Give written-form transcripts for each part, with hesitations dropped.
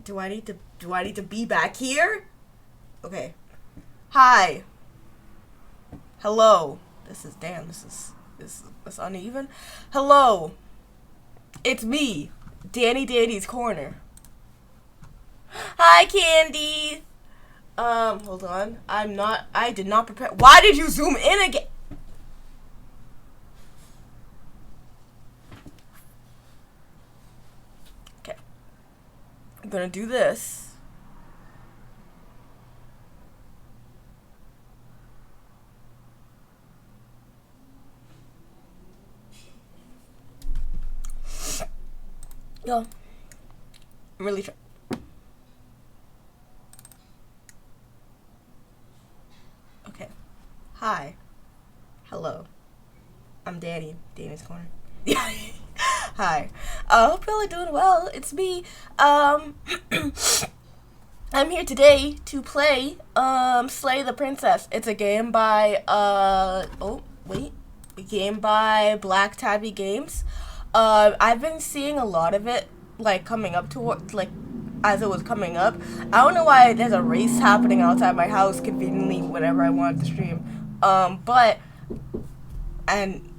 Do I need to be back here? Okay. Hi. Hello. This is damn. This is uneven. Hello. It's me, Danny's Corner. Hi, Candy. Hold on. I did not prepare. Why did you zoom in again? Okay. I'm gonna do this. Yo. I'm really trying. Okay. Hi. Hello. I'm Danny's Corner. Hi. I hope y'all are doing well. It's me. I'm here today to play Slay the Princess. It's a game by a game by Black Tabby Games. I've been seeing a lot of it like coming up to like as it was coming up. I don't know why there's a race happening outside my house conveniently whenever I want to stream. But and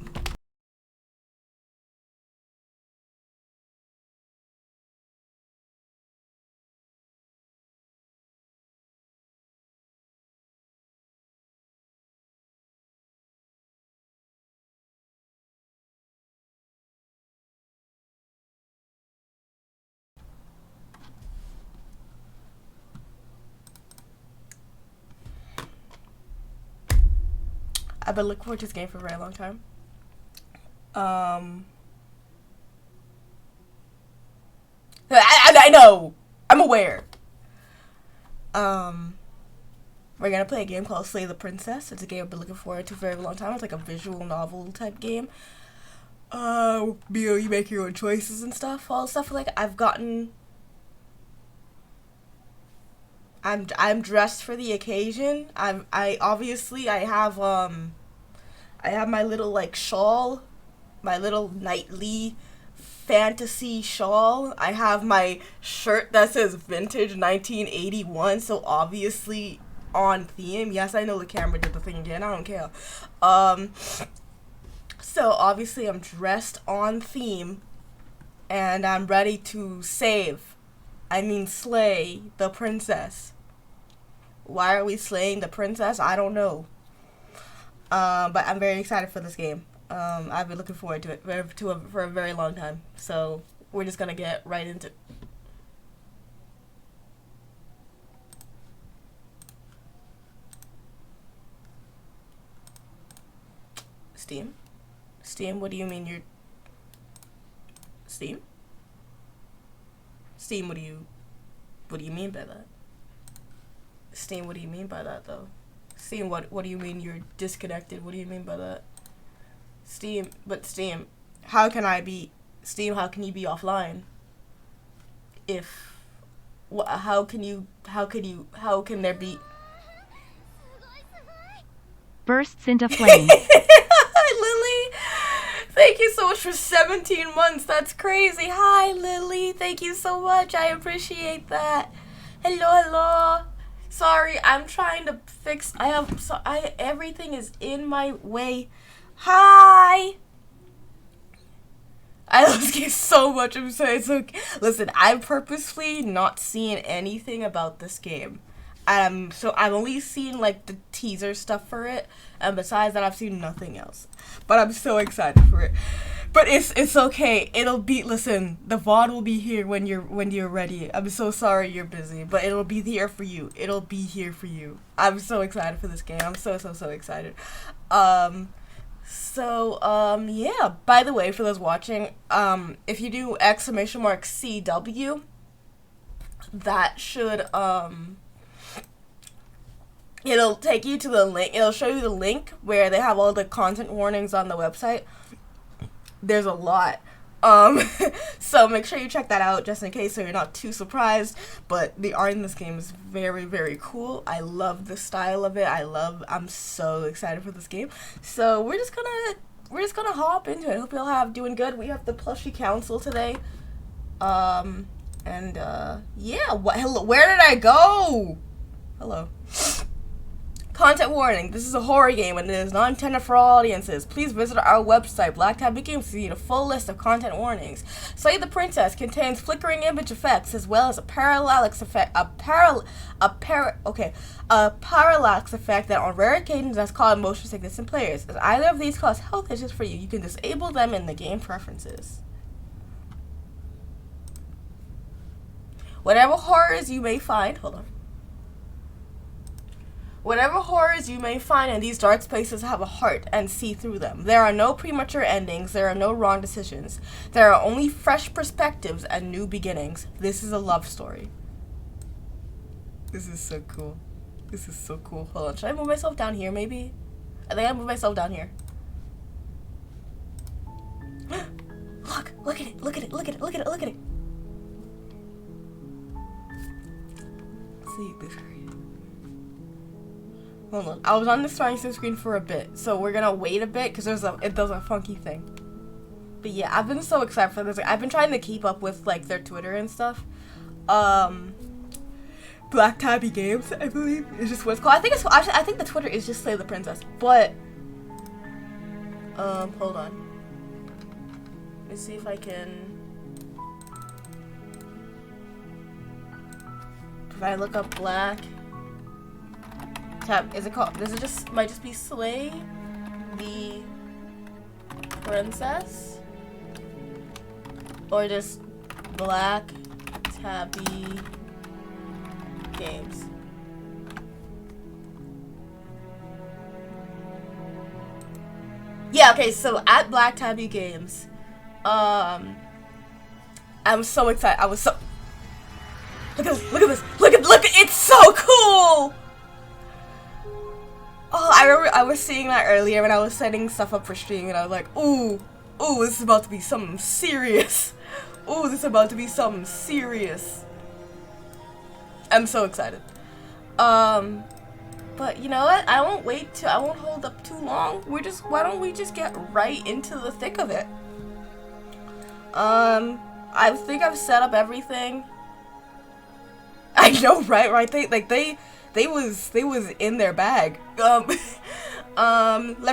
I've been looking forward to this game for a very long time. I know. I'm aware. We're gonna play a game called Slay the Princess. It's a game I've been looking forward to for a very long time. It's like a visual novel type game. You make your own choices and stuff. All stuff like I'm dressed for the occasion. I obviously I have my little like shawl, my little nightly fantasy shawl. I have my shirt that says vintage 1981, so obviously on theme. Yes, I know the camera did the thing again. I don't care. So obviously I'm dressed on theme and I'm ready to slay the princess. Why are we slaying the princess? I don't know. But I'm very excited for this game. I've been looking forward to it for a very long time. So we're just gonna get right into it. Steam? Steam, what do you mean you're... Steam? Steam, what do you mean by that? Steam, what do you mean by that, though? Steam, what do you mean you're disconnected? What do you mean by that? Steam, how can you be offline? How can there be... Bursts into flame. Lily, thank you so much for 17 months. That's crazy. Hi, Lily. Thank you so much. I appreciate that. Hello. Sorry, I'm trying to fix. Everything is in my way. Hi. I love this game so much. I'm sorry. It's okay. Listen, I'm purposefully not seeing anything about this game. So I've only seen like the teaser stuff for it, and besides that, I've seen nothing else. But I'm so excited for it. But it's okay. Listen, the VOD will be here when you're ready. I'm so sorry you're busy, but it'll be here for you. It'll be here for you. I'm so excited for this game. I'm so excited. Yeah. By the way, for those watching, if you do !CW, that should it'll take you to the link. It'll show you the link where they have all the content warnings on the website. There's a lot. So make sure you check that out just in case so you're not too surprised. But the art in this game is very, very cool. I love the style of it. I'm so excited for this game. So we're just gonna hop into it. Hope y'all doing good. We have the plushie council today. And, yeah, hello, where did I go? Hello. Content warning, this is a horror game and it is not intended for all audiences. Please visit our website, Black Tabby Games, to see the full list of content warnings. Slay the Princess contains flickering image effects as well as a parallax effect, a parallax effect that on rare occasions has caused motion sickness in players. If either of these cause health issues for you, you can disable them in the game preferences. Whatever horrors you may find, Whatever horrors you may find in these dark spaces have a heart and see through them. There are no premature endings, there are no wrong decisions. There are only fresh perspectives and new beginnings. This is a love story. This is so cool. This is so cool. Hold on, should I move myself down here maybe? I think I'll move myself down here. Look at it, look at it, look at it, look at it, look at it. See this. Hold on. I was on this trying screen for a bit, so we're gonna wait a bit because it does a funky thing. But yeah, I've been so excited for this. I've been trying to keep up with like their Twitter and stuff. Black Tabby Games, I believe, is just what it's called. I think the Twitter is just Slay the Princess, but hold on. Let me see if I can. If I look up Black Tab, is it called? Does it just might just be Slay the Princess, or just Black Tabby Games? Yeah. Okay. So at Black Tabby Games, I'm so excited. I was so. Look at this, look at this, look, it's so cool! Oh, I remember I was seeing that earlier when I was setting stuff up for stream and I was like, ooh, this is about to be something serious. Ooh, this is about to be something serious. I'm so excited. But you know what? I won't hold up too long. Why don't we just get right into the thick of it? I think I've set up everything. I know, right? They was in their bag. Let me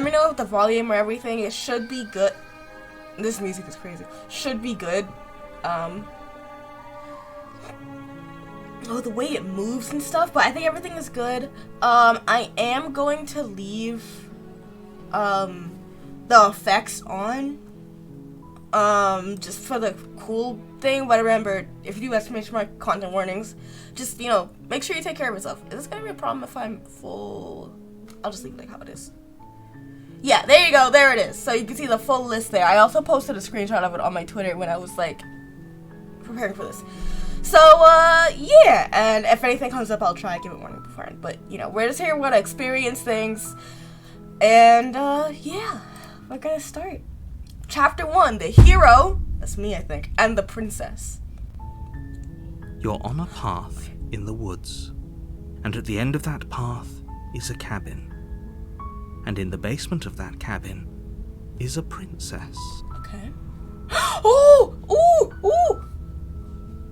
know if the volume or everything. It should be good. This music is crazy. Should be good. Oh, the way it moves and stuff. But I think everything is good. I am going to leave the effects on. Just for the cool thing, but remember, if you do exclamation mark content warnings, just, you know, make sure you take care of yourself. Is this gonna be a problem if I'm full? I'll just leave it like how it is. Yeah, there you go, there it is. So you can see the full list there. I also posted a screenshot of it on my Twitter when I was, like, preparing for this. So, yeah, and if anything comes up, I'll try to give it warning beforehand. But, you know, we're just here, we're gonna experience things. And, yeah, we're gonna start. Chapter 1, the hero, that's me I think, and the princess. You're on a path in the woods, and at the end of that path is a cabin. And in the basement of that cabin is a princess. Okay. Ooh!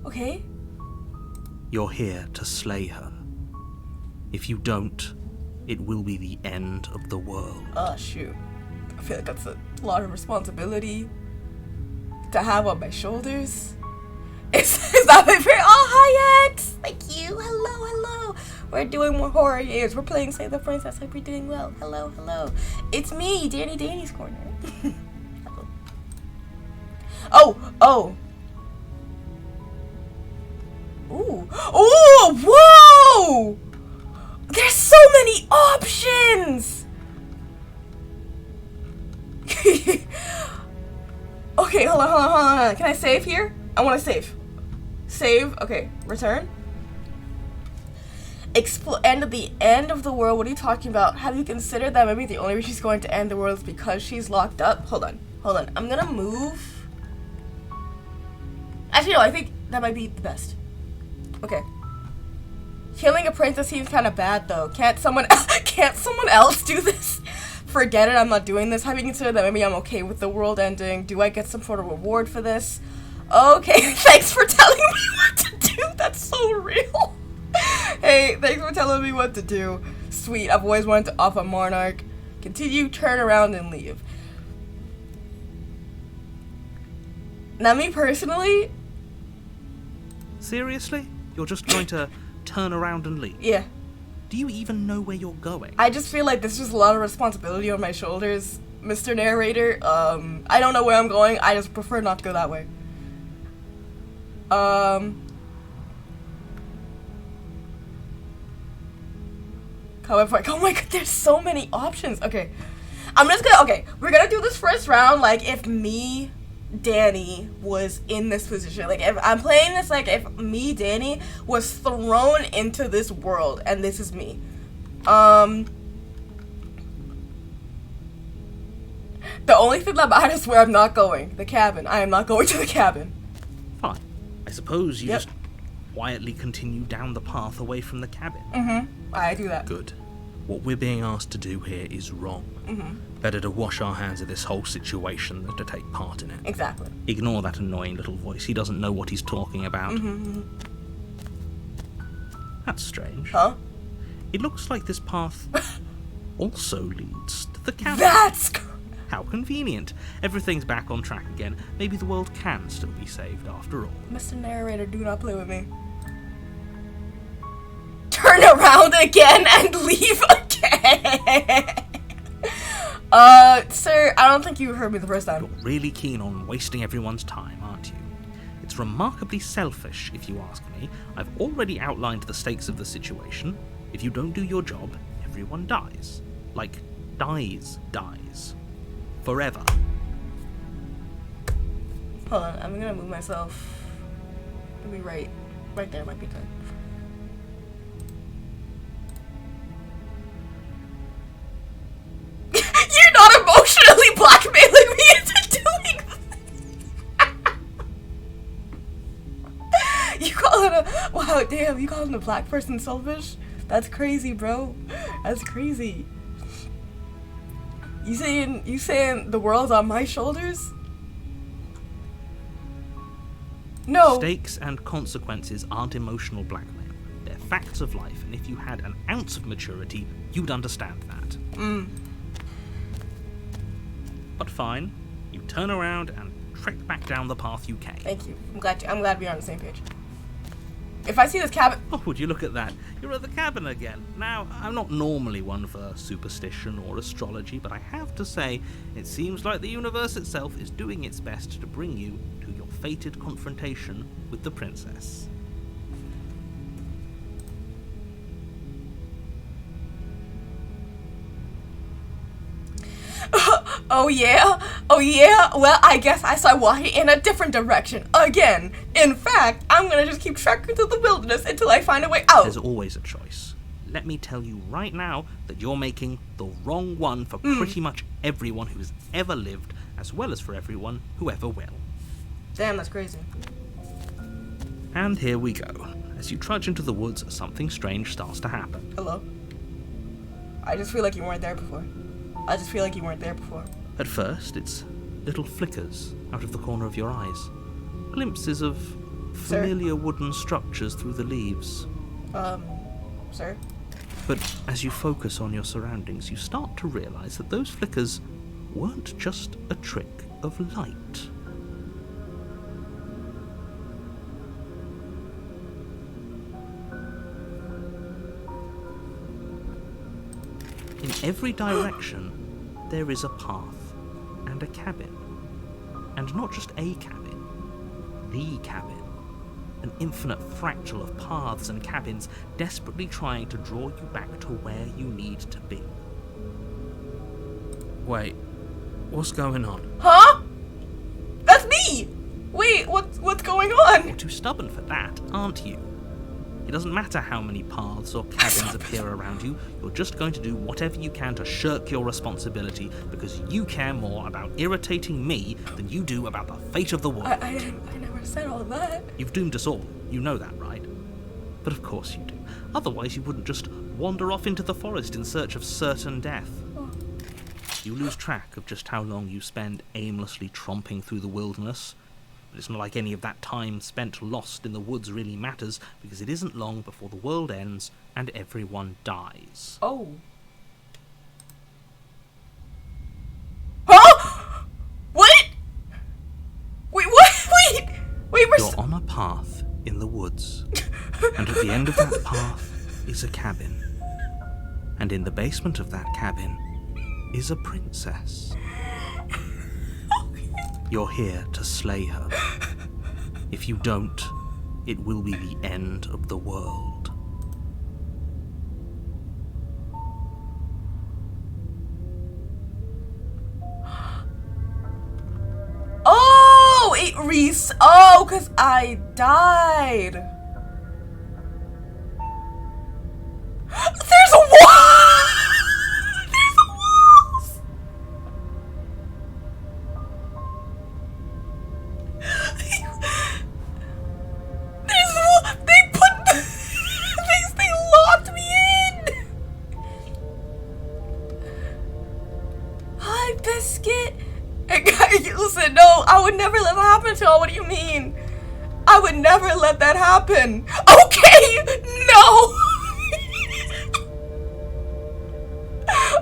Okay. You're here to slay her. If you don't, it will be the end of the world. Oh, shoot. I feel like that's a lot of responsibility to have on my shoulders. Is that my favorite? Oh, hi, X! Thank you. Hello. We're doing more horror games. We're playing Save the Princess. Hope you're doing well. Hello. It's me, Danny's Corner. Oh. Ooh, whoa! There's so many options! Okay, hold on. Can I save here? I want to save. Save. Okay, return. End of the world. What are you talking about? Have you considered that maybe the only reason she's going to end the world is because she's locked up? Hold on. I'm gonna move. Actually, no. I think that might be the best. Okay. Killing a princess seems kind of bad, though. Can't someone else do this? Forget it, I'm not doing this. Have you considered that maybe I'm okay with the world ending? Do I get some sort of reward for this? Okay, thanks for telling me what to do. That's so real. Hey, thanks for telling me what to do. Sweet, I've always wanted to off a monarch. Continue, turn around, and leave. Now, me personally... Seriously? You're just going to turn around and leave? Yeah. Do you even know where you're going? I just feel like there's just a lot of responsibility on my shoulders, Mr. Narrator. I don't know where I'm going. I just prefer not to go that way. However, oh my god, there's so many options. Okay. We're gonna do this first round, like, if me, Danny, was in this position. Like, if I'm playing this, like, if me, Danny, was thrown into this world, and this is me. The only thing that matters is where I'm not going. The cabin. I am not going to the cabin. Fine. I suppose you just quietly continue down the path away from the cabin. I do that. Good. What we're being asked to do here is wrong. Better to wash our hands of this whole situation than to take part in it. Exactly. Ignore that annoying little voice. He doesn't know what he's talking about. That's strange. Huh? It looks like this path also leads to the cabin. That's... How convenient. Everything's back on track again. Maybe the world can still be saved after all. Mr. Narrator, do not play with me. Turn around again and leave again. Sir, I don't think you heard me the first time. You're really keen on wasting everyone's time, aren't you? It's remarkably selfish, if you ask me. I've already outlined the stakes of the situation. If you don't do your job, everyone dies. Like, dies. Forever. Hold on, I'm gonna move myself. Maybe right there might be good. You're not emotionally blackmailing me into doing this. You call it a... Wow, damn, you calling a black person selfish? That's crazy, bro. That's crazy. You saying the world's on my shoulders? No. Stakes and consequences aren't emotional blackmail. They're facts of life, and if you had an ounce of maturity, you'd understand that. But fine, you turn around and trek back down the path you came. Thank you. I'm glad we're on the same page. If I see this cabin... Oh, would you look at that? You're at the cabin again. Now, I'm not normally one for superstition or astrology, but I have to say, it seems like the universe itself is doing its best to bring you to your fated confrontation with the princess. Oh yeah? Well, I guess I start walking in a different direction again. In fact, I'm gonna just keep trekking through the wilderness until I find a way out. There's always a choice. Let me tell you right now that you're making the wrong one for pretty much everyone who's ever lived, as well as for everyone who ever will. Damn, that's crazy. And here we go. As you trudge into the woods, something strange starts to happen. Hello? I just feel like you weren't there before. At first, it's little flickers out of the corner of your eyes. Glimpses of familiar wooden structures through the leaves. Sir? But as you focus on your surroundings, you start to realize that those flickers weren't just a trick of light. In every direction, there is a path and a cabin. And not just a cabin, the cabin. An infinite fractal of paths and cabins desperately trying to draw you back to where you need to be. Wait, what's going on? Huh? That's me! Wait, what's going on? You're too stubborn for that, aren't you? It doesn't matter how many paths or cabins appear around you, you're just going to do whatever you can to shirk your responsibility because you care more about irritating me than you do about the fate of the world. I never said all that. You've doomed us all, you know that, right? But of course you do. Otherwise you wouldn't just wander off into the forest in search of certain death. You lose track of just how long you spend aimlessly tromping through the wilderness, But it's not like any of that time spent lost in the woods really matters, because it isn't long before the world ends and everyone dies. Oh. Huh? What? Wait, what? Wait, You're on a path in the woods, and at the end of that path is a cabin. And in the basement of that cabin is a princess. You're here to slay her. If you don't, it will be the end of the world. Oh, oh, 'cause I died. There's a wall! There's a walls! There's a wall! They put they locked me in! Hi, Biscuit! Listen, no, I would never let that happen to y'all. What do you mean? I would never let that happen. Okay, no!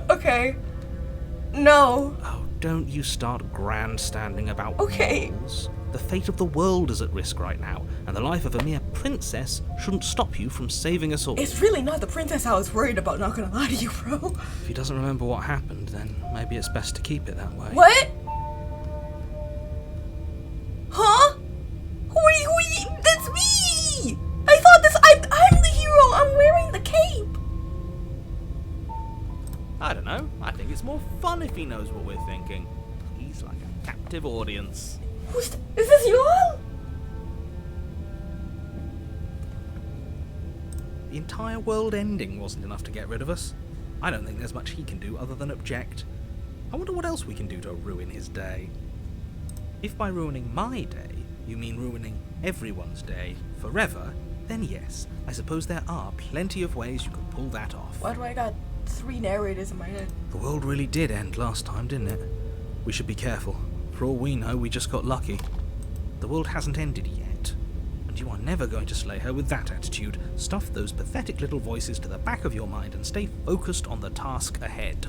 Okay. No. Oh, don't you start grandstanding about Okay. walls. The fate of the world is at risk right now, and the life of a mere princess shouldn't stop you from saving us all. It's really not the princess I was worried about, not gonna lie to you, bro. If he doesn't remember what happened, then maybe it's best to keep it that way. What? Huh? Who are you? That's me! I thought I'm the hero. I'm wearing the cape. I don't know. I think it's more fun if he knows what we're thinking. He's like a captive audience. Is this you all? The entire world ending wasn't enough to get rid of us. I don't think there's much he can do other than object. I wonder what else we can do to ruin his day. If by ruining my day, you mean ruining everyone's day forever, then yes, I suppose there are plenty of ways you can pull that off. Why do I got 3 narrators in my head? The world really did end last time, didn't it? We should be careful. For all we know, we just got lucky. The world hasn't ended yet, and you are never going to slay her with that attitude. Stuff those pathetic little voices to the back of your mind and stay focused on the task ahead.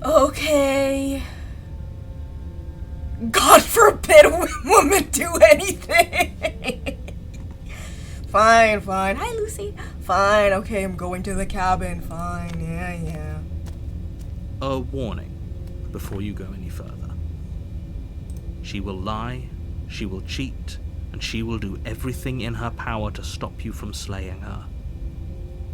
Okay. God forbid a woman do anything. Fine. Hi, Lucy. Fine, okay, I'm going to the cabin. Fine, yeah. A warning before you go any further. She will lie, she will cheat, and she will do everything in her power to stop you from slaying her.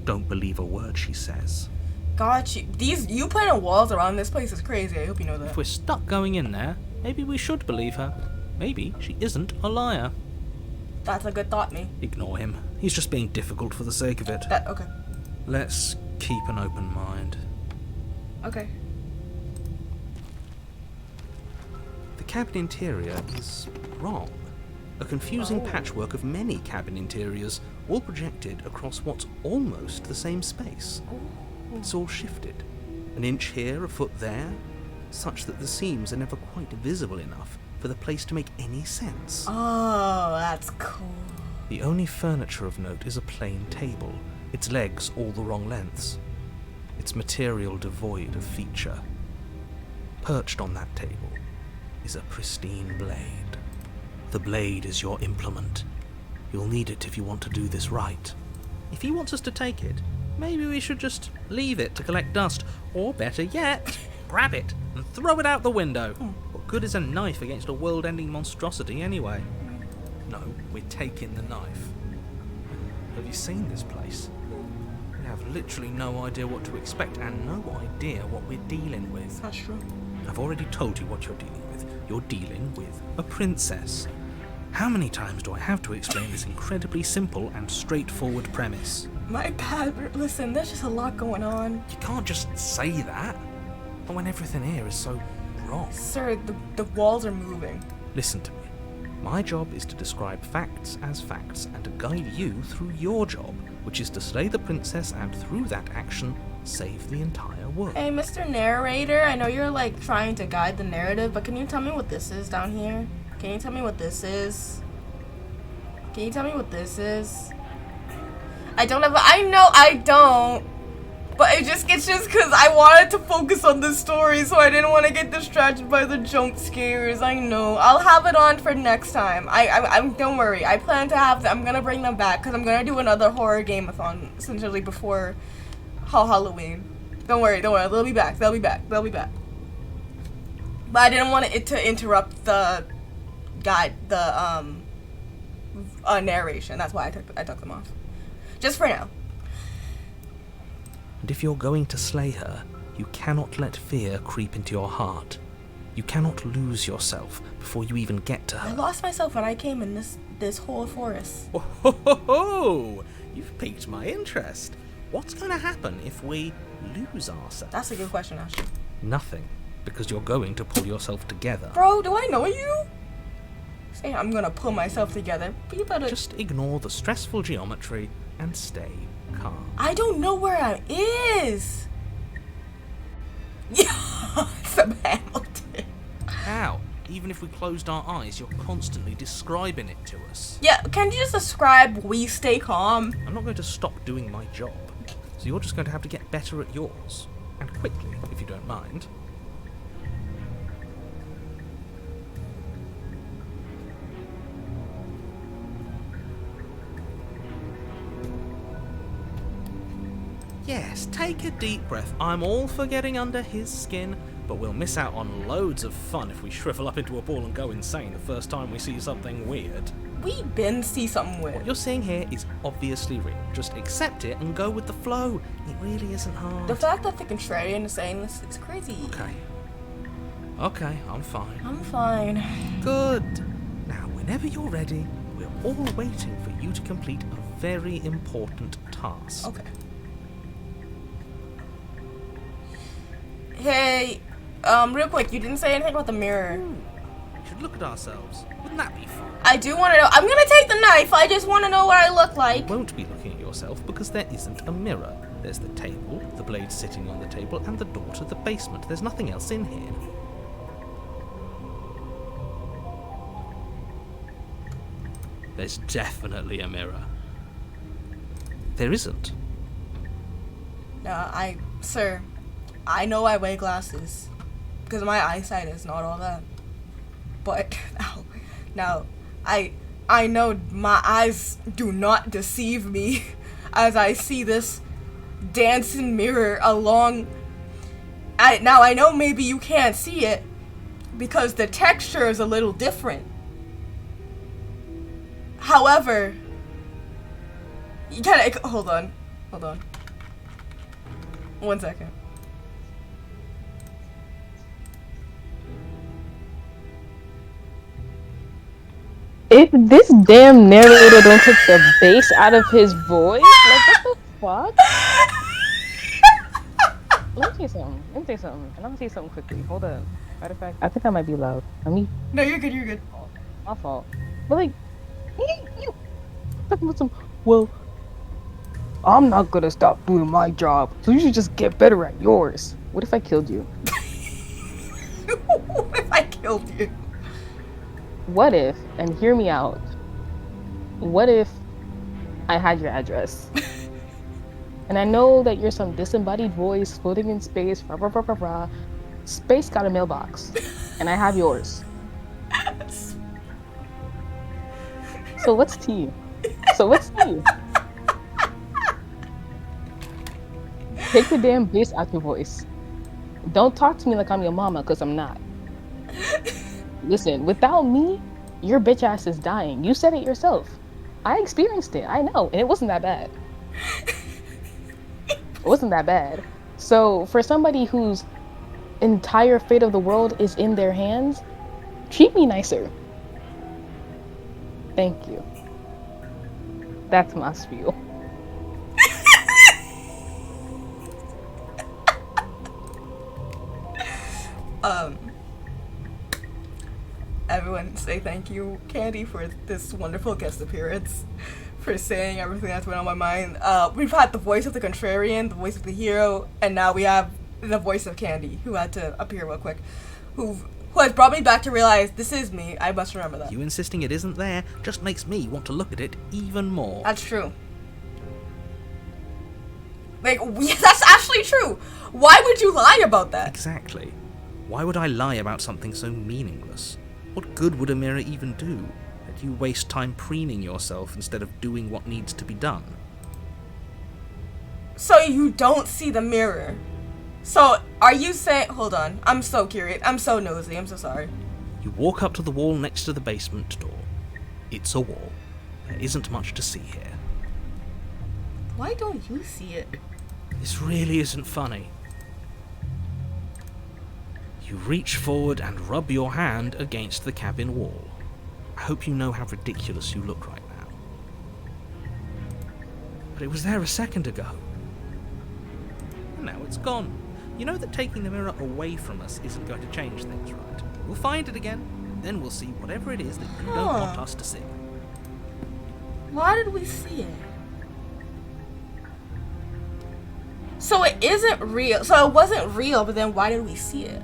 Don't believe a word she says. God, you planting walls around this place is crazy. I hope you know that. If we're stuck going in there, maybe we should believe her. Maybe she isn't a liar. That's a good thought, me. Ignore him. He's just being difficult for the sake of it. Okay. Let's keep an open mind. Okay. The cabin interior is wrong. A confusing patchwork of many cabin interiors, all projected across what's almost the same space. It's all shifted. An inch here, a foot there, such that the seams are never quite visible enough for the place to make any sense. Oh, that's cool. The only furniture of note is a plain table, its legs all the wrong lengths, its material devoid of feature. Perched on that table is a pristine blade. The blade is your implement. You'll need it if you want to do this right. If he wants us to take it, maybe we should just leave it to collect dust, or better yet, grab it and throw it out the window. What good is a knife against a world-ending monstrosity anyway? No, we're taking the knife. Have you seen this place? We have literally no idea what to expect and no idea what we're dealing with. That's true. I've already told you what you're dealing with. You're dealing with a princess. How many times do I have to explain this incredibly simple and straightforward premise? My bad. Listen, there's just a lot going on. You can't just say that. But when everything here is so wrong. Sir, the walls are moving. Listen to me. My job is to describe facts as facts and to guide you through your job, which is to slay the princess and through that action, save the entire world. Hey, Mr. Narrator, I know you're like trying to guide the narrative, but can you tell me what this is down here? Can you tell me what this is? Can you tell me what this is? I don't have. I know I don't. But it's just because I wanted to focus on the story, so I didn't want to get distracted by the jump scares. I know. I'll have it on for next time. I'm don't worry. I plan to have them. I'm gonna bring them back because I'm gonna do another horror game-a-thon essentially before Halloween. Don't worry. They'll be back. They'll be back. But I didn't want it to interrupt the narration. That's why I took them off. Just for now. And if you're going to slay her, you cannot let fear creep into your heart. You cannot lose yourself before you even get to her. I lost myself when I came in this whole forest. Oh, ho, ho, ho. You've piqued my interest. What's going to happen if we lose ourselves? That's a good question, actually. Nothing, because you're going to pull yourself together. Bro, do I know you? Say I'm gonna pull myself together, but you better... Just ignore the stressful geometry and stay calm. I don't know where I is. Yeah, some Hamilton. How? Even if we closed our eyes, you're constantly describing it to us. Yeah, can you just describe we stay calm? I'm not going to stop doing my job, so you're just going to have to get better at yours. And quickly, if you don't mind. Yes, take a deep breath. I'm all for getting under his skin, but we'll miss out on loads of fun if we shrivel up into a ball and go insane the first time we see something weird. We been see something weird. What you're seeing here is obviously real. Just accept it and go with the flow. It really isn't hard. The fact that the contrarian is saying this is crazy. Okay, I'm fine. I'm fine. Good. Now, whenever you're ready, we're all waiting for you to complete a very important task. Okay. Hey, real quick, you didn't say anything about the mirror. We should look at ourselves. Wouldn't that be fun? I do want to know. I'm gonna take the knife. I just want to know what I look like. You won't be looking at yourself because there isn't a mirror. There's the table, the blade sitting on the table, and the door to the basement. There's nothing else in here. There's definitely a mirror. There isn't. Sir, I know I wear glasses because my eyesight is not all that. But now, I know my eyes do not deceive me as I see this dancing mirror along. Now I know maybe you can't see it because the texture is a little different. However, you gotta hold on. 1 second. If this damn narrator don't take the bass out of his voice, like what the fuck? Let me say something. And I'm gonna say something quickly. Hold up. Matter of fact, I think I might be loud. No, you're good. My fault. But like, you talking about some. Well, I'm not gonna stop doing my job, so you should just get better at yours. What if I killed you? What if I killed you? What if, and hear me out, what if I had your address? And I know that you're some disembodied voice floating in space, rah, rah, rah, rah, rah. Space got a mailbox, and I have yours. So what's tea? Take the damn bass out your voice. Don't talk to me like I'm your mama, because I'm not. Listen, without me, your bitch ass is dying. You said it yourself. I experienced it. I know. And it wasn't that bad. So, for somebody whose entire fate of the world is in their hands, treat me nicer. Thank you. That's my spiel. Everyone say thank you, Candy, for this wonderful guest appearance. for saying everything that's been on my mind. We've had the voice of the contrarian, the voice of the hero, and now we have the voice of Candy, who had to appear real quick, who has brought me back to realize this is me. I must remember that. You insisting it isn't there just makes me want to look at it even more. That's true. Like, that's actually true. Why would you lie about that? Exactly. Why would I lie about something so meaningless? What good would a mirror even do? That you waste time preening yourself instead of doing what needs to be done. So you don't see the mirror. So, are you saying... Hold on. I'm so curious. I'm so nosy. I'm so sorry. You walk up to the wall next to the basement door. It's a wall. There isn't much to see here. Why don't you see it? This really isn't funny. You reach forward and rub your hand against the cabin wall. I hope you know how ridiculous you look right now. But it was there a second ago. And now it's gone. You know that taking the mirror away from us isn't going to change things, right? We'll find it again, then we'll see whatever it is that you don't want us to see. Why did we see it? So it isn't real. So it wasn't real, but then why did we see it?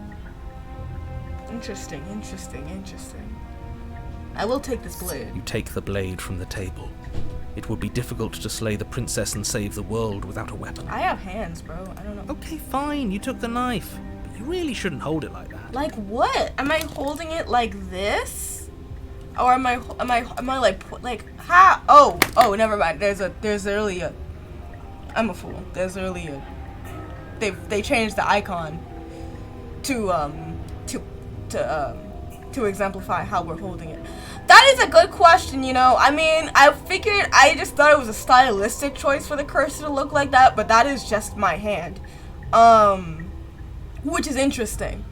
Interesting, interesting, interesting. I will take this blade. You take the blade from the table. It would be difficult to slay the princess and save the world without a weapon. I have hands, bro. I don't know. Okay, fine. You took the knife. But you really shouldn't hold it like that. Like what? Am I holding it like this? Or am I like how? Oh, never mind. There's literally a. I'm a fool. There's literally a. They changed the icon to exemplify how we're holding it. That is a good question, you know. I mean, I just thought it was a stylistic choice for the cursor to look like that, but that is just my hand. Which is interesting.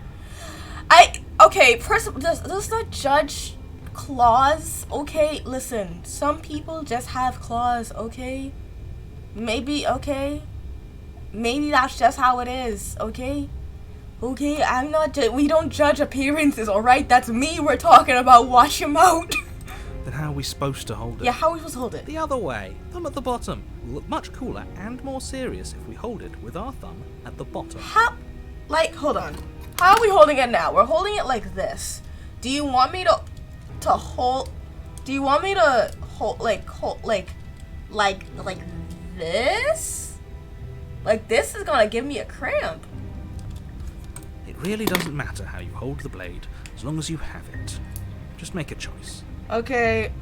Okay, let's not judge claws, okay? Listen, some people just have claws, okay? Maybe that's just how it is, okay? Okay, I'm not. We don't judge appearances, alright? That's me we're talking about. Watch him out. Then how are we supposed to hold it? Yeah, how are we supposed to hold it? The other way. Thumb at the bottom. Will look much cooler and more serious if we hold it with our thumb at the bottom. How? Like, hold on. How are we holding it now? We're holding it like this. Do you want me to hold? Do you want me to hold like this? Like this is gonna give me a cramp. It really doesn't matter how you hold the blade, as long as you have it. Just make a choice. Okay.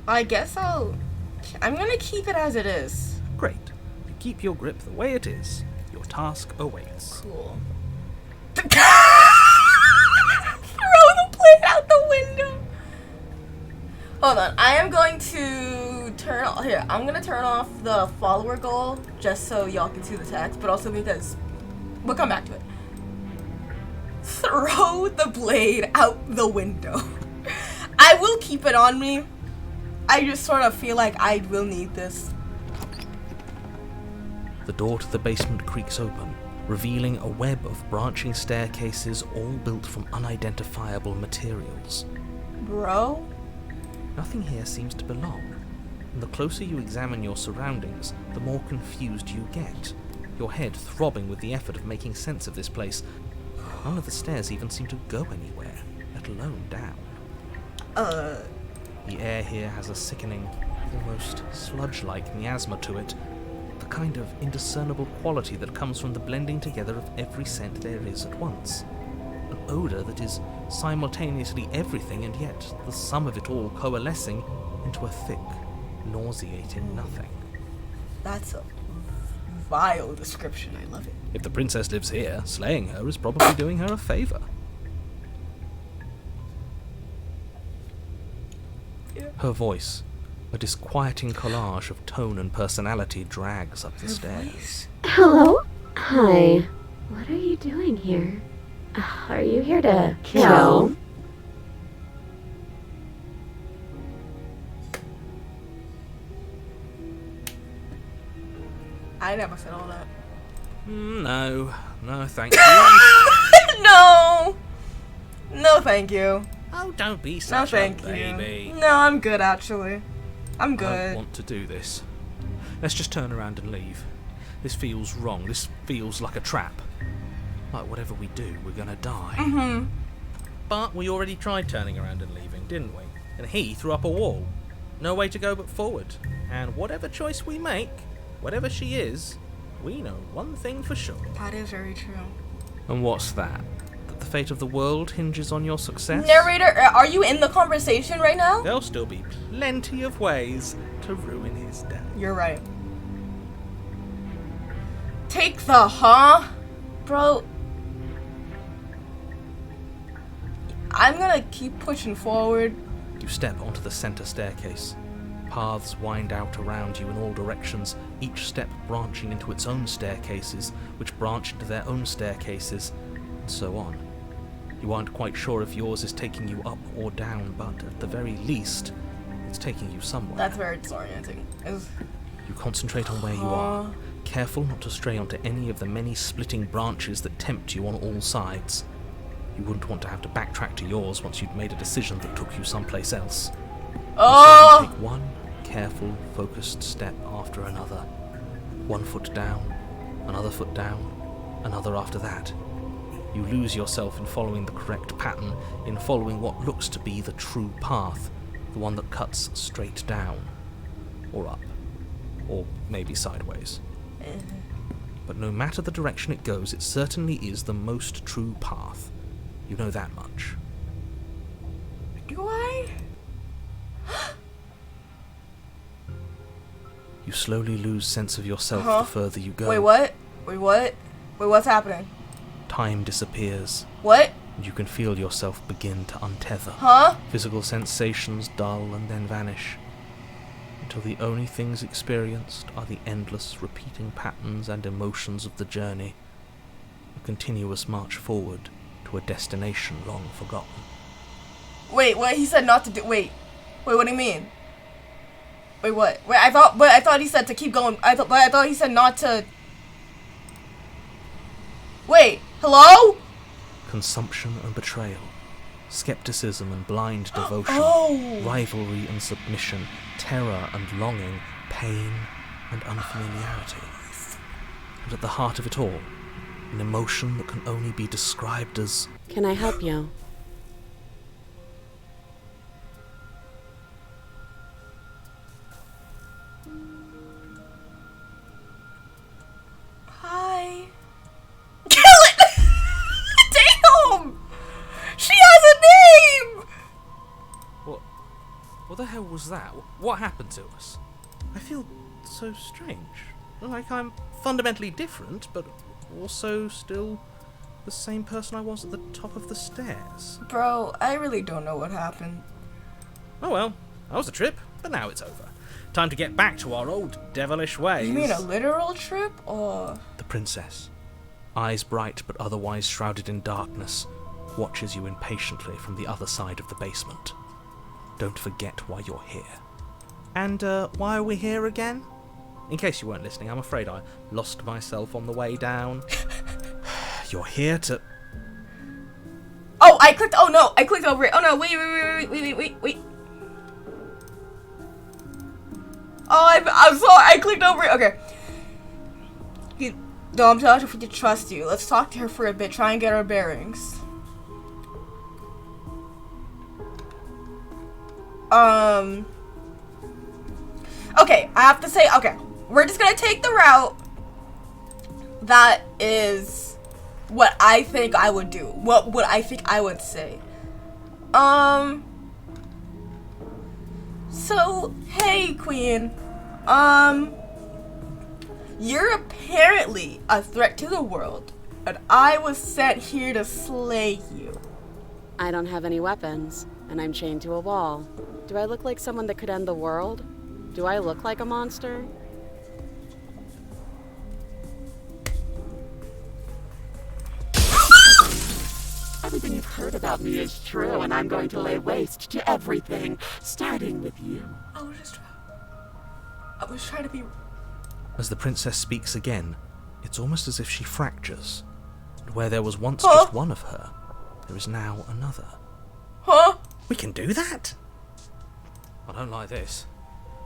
I guess I'm gonna keep it as it is. Great. You keep your grip the way it is. Your task awaits. Cool. Throw the plate out the window. Hold on. I am going to I'm gonna turn off the follower goal just so y'all can see the text, but also because we'll come back to it. Throw the blade out the window. I will keep it on me. I just sort of feel like I will need this. The door to the basement creaks open, revealing a web of branching staircases all built from unidentifiable materials. Bro? Nothing here seems to belong, and the closer you examine your surroundings, the more confused you get, your head throbbing with the effort of making sense of this place. None of the stairs even seem to go anywhere, let alone down. The air here has a sickening, almost sludge-like miasma to it, the kind of indiscernible quality that comes from the blending together of every scent there is at once. An odour that is simultaneously everything and yet the sum of it all coalescing into a thick, nauseating nothing. That's a vile description. I love it. If the princess lives here, slaying her is probably doing her a favour. Yeah. Her voice, a disquieting collage of tone and personality, drags up the stairs. Hello? Hi. What are you doing here? Are you here to kill? I never said all that. No, thank you. No, thank you. Oh, don't be No, such thank a baby. you. No, I'm good actually. I'm I don't good. want to do this. Let's just turn around and leave. This feels wrong. This feels like a trap. Like whatever we do, we're gonna die. Mm-hmm. But we already tried turning around and leaving, didn't we? And he threw up a wall. No way to go but forward. And whatever choice we make, whatever she is, we know one thing for sure. That is very true. And what's that? That the fate of the world hinges on your success? Narrator, are you in the conversation right now? There'll still be plenty of ways to ruin his day. You're right. Take the bro. I'm gonna keep pushing forward. You step onto the center staircase. Paths wind out around you in all directions, each step branching into its own staircases, which branch into their own staircases, and so on. You aren't quite sure if yours is taking you up or down, but at the very least, it's taking you somewhere. That's very disorienting. You concentrate on where you are, careful not to stray onto any of the many splitting branches that tempt you on all sides. You wouldn't want to have to backtrack to yours once you'd made a decision that took you someplace else. Oh! So you take one careful, focused step after another. One foot down, another foot down, another after that. You lose yourself in following the correct pattern, in following what looks to be the true path, the one that cuts straight down, or up, or maybe sideways. But no matter the direction it goes, it certainly is the most true path. You know that much. Do I? You slowly lose sense of yourself the further you go. Wait, what? Wait, what? Wait, what's happening? Time disappears, What? and you can feel yourself begin to untether. Huh? Physical sensations dull and then vanish, until the only things experienced are the endless repeating patterns and emotions of the journey, a continuous march forward to a destination long forgotten. Wait, what? He said not to do. Wait, what do you mean? Wait, what? Wait, I thought he said to keep going. I thought he said not to. Wait, hello? Consumption and betrayal, skepticism and blind devotion, rivalry and submission, terror and longing, pain and unfamiliarity. And at the heart of it all, an emotion that can only be described as... Can I help you? Hi. Kill it! Damn! She has a name! What the hell was that? What happened to us? I feel so strange. Like I'm fundamentally different, but also still the same person I was at the top of the stairs. Bro, I really don't know what happened. Oh well, that was a trip, but now it's over. Time to get back to our old devilish ways. You mean a literal trip, or...? The princess, eyes bright but otherwise shrouded in darkness, watches you impatiently from the other side of the basement. Don't forget why you're here. And, why are we here again? In case you weren't listening, I'm afraid I lost myself on the way down. You're here to... Oh, I clicked over it. Oh no, wait. Oh, I'm sorry, I clicked over it. Okay. No, I'm telling her to trust you. Let's talk to her for a bit, try and get our bearings. Okay, I have to say, okay, we're just gonna take the route that is what I think I would do. What I think I would say. So, hey, Queen. You're apparently a threat to the world, and I was sent here to slay you. I don't have any weapons, and I'm chained to a wall. Do I look like someone that could end the world? Do I look like a monster? Everything you've heard about me is true, and I'm going to lay waste to everything, starting with you. I was trying to be... As the princess speaks again, it's almost as if she fractures. And where there was once just one of her, there is now another. Huh? We can do that? I don't like this.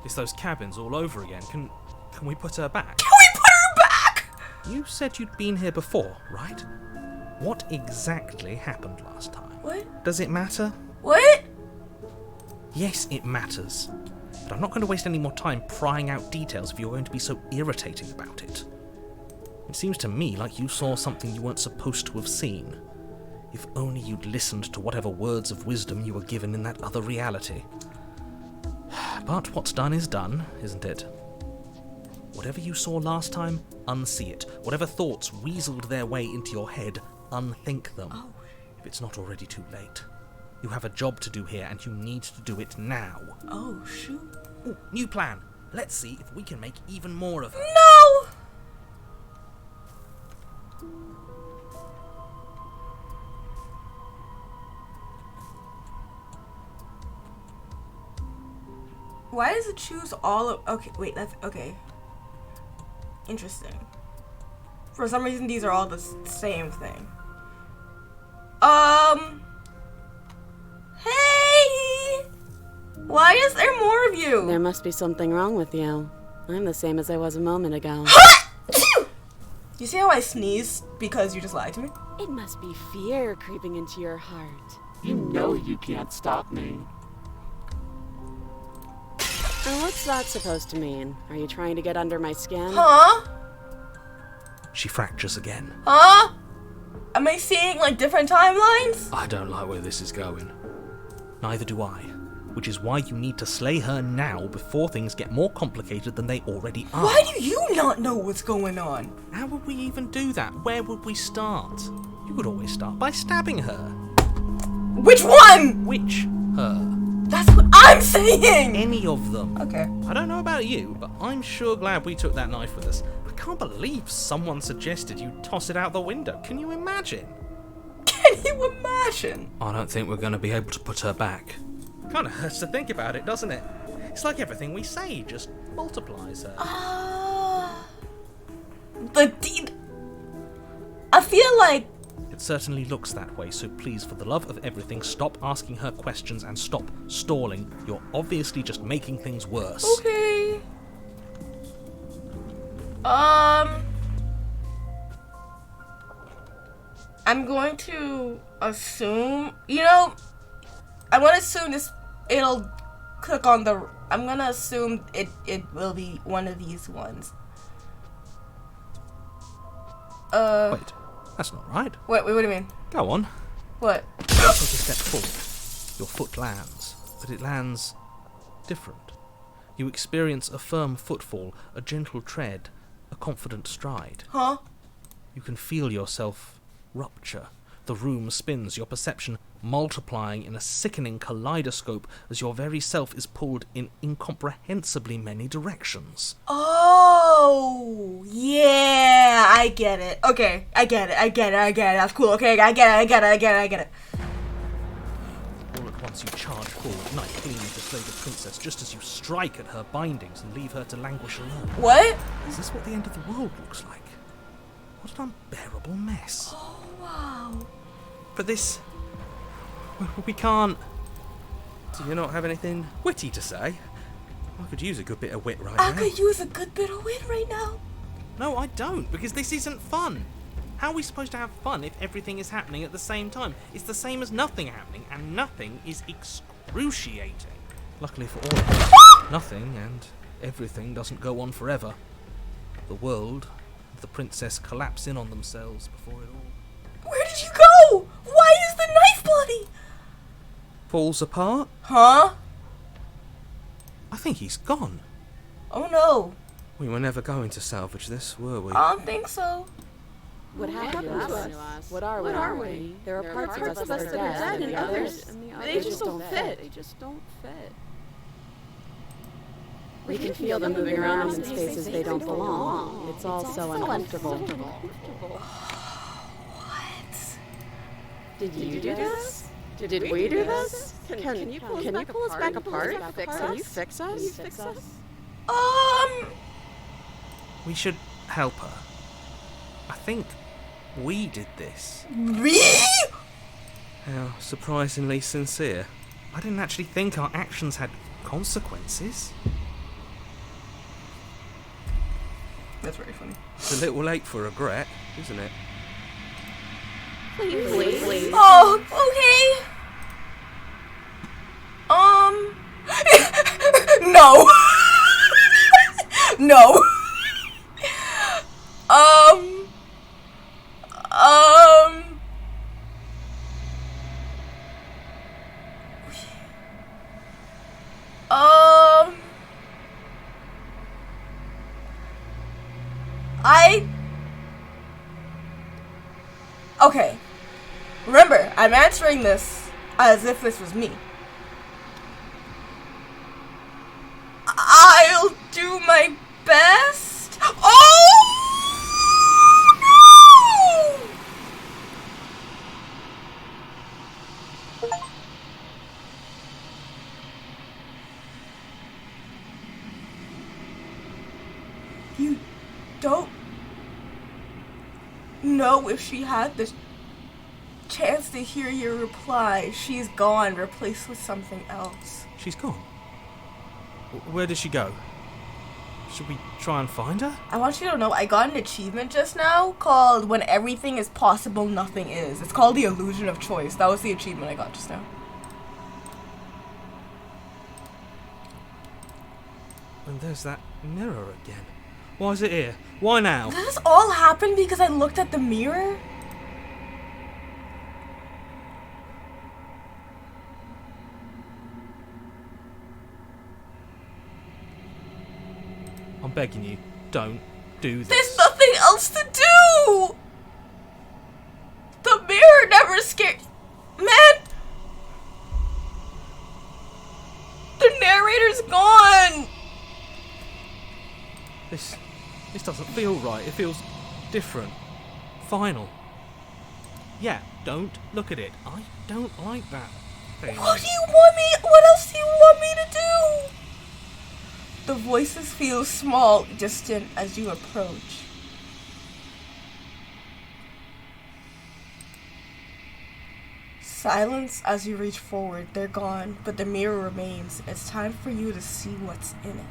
It's those cabins all over again. Can we put her back? Can we put her back? You said you'd been here before, right? What exactly happened last time? What? Does it matter? What? Yes, it matters. But I'm not going to waste any more time prying out details if you're going to be so irritating about it. It seems to me like you saw something you weren't supposed to have seen. If only you'd listened to whatever words of wisdom you were given in that other reality. But what's done is done, isn't it? Whatever you saw last time, unsee it. Whatever thoughts weaseled their way into your head, unthink them. Oh. If it's not already too late. You have a job to do here, and you need to do it now. Oh, shoot. Ooh, new plan. Let's see if we can make even more of her. No! Why does it choose all of... Okay, wait, that's... Okay. Interesting. For some reason, these are all the same thing. Hey! Why is there more of you? There must be something wrong with you. I'm the same as I was a moment ago. You see how I sneezed because you just lied to me? It must be fear creeping into your heart. You know you can't stop me. And what's that supposed to mean? Are you trying to get under my skin? Huh? She fractures again. Huh? Am I seeing, like, different timelines? I don't like where this is going. Neither do I. Which is why you need to slay her now before things get more complicated than they already are. Why do you not know what's going on? How would we even do that? Where would we start? You would always start by stabbing her. Which one? Which her? That's what I'm saying! Any of them. Okay. I don't know about you, but I'm sure glad we took that knife with us. I can't believe someone suggested you toss it out the window. Can you imagine? Can you imagine? I don't think we're going to be able to put her back. Kind of hurts to think about it, doesn't it? It's like everything we say just multiplies her. I feel like... It certainly looks that way, so please, for the love of everything, stop asking her questions and stop stalling. You're obviously just making things worse. Okay. I'm going to assume... You know... I'm going to assume it'll click on the... I'm going to assume it will be one of these ones. Wait, that's not right. Wait, what do you mean? Go on. What? Take a step forward. Your foot lands, but it lands different. You experience a firm footfall, a gentle tread, a confident stride. Huh? You can feel yourself rupture. The room spins, your perception multiplying in a sickening kaleidoscope as your very self is pulled in incomprehensibly many directions. Oh, yeah, I get it. Okay, I get it. That's cool. Okay, I get it. All at once you charge forward, knife gleaming to slay the princess just as you strike at her bindings and leave her to languish alone. What? Is this what the end of the world looks like? What an unbearable mess. Oh, wow. But this... we can't... Do you not have anything witty to say? I could use a good bit of wit right now. I could use a good bit of wit right now. No, I don't, because this isn't fun. How are we supposed to have fun if everything is happening at the same time? It's the same as nothing happening, and nothing is excruciating. Luckily for all of us, nothing and everything doesn't go on forever. The world and the princess collapse in on themselves before it all Where did you go? Why is the knife bloody? falls apart. Huh? I think he's gone. Oh no. We were never going to salvage this, were we? I don't think so. What happened to us? What are we? There are parts of us that are dead, and the others, they just don't fit. We can feel them moving around in spaces they don't belong. It's all so uncomfortable. What? Did you do this? Did we do this? Can you pull us back apart? Can you fix us? We should help her. I think we did this. Me? How surprisingly sincere. I didn't actually think our actions had consequences. That's very funny. It's a little late for regret, isn't it? Please. Oh, okay. No. No. Um. Okay. Remember, I'm answering this as if this was me. I'll do my best. Oh no! You don't know if she had the chance to hear your reply. She's gone, replaced with something else. She's gone. Where did she go? Should we try and find her? I want you to know I got an achievement just now called When Everything is Possible, Nothing Is. It's called the Illusion of Choice. That was the achievement I got just now. And there's that mirror again. Why is it here? Why now? Did this all happen because I looked at the mirror? I'm begging you, don't do this. There's nothing else to do! The mirror never scared... Man! The narrator's gone! This doesn't feel right. It feels different. Final. Yeah, don't look at it. I don't like that thing. What do you want me... What else do you want me to do? The voices feel small, distant as you approach. Silence as you reach forward. They're gone, but the mirror remains. It's time for you to see what's in it.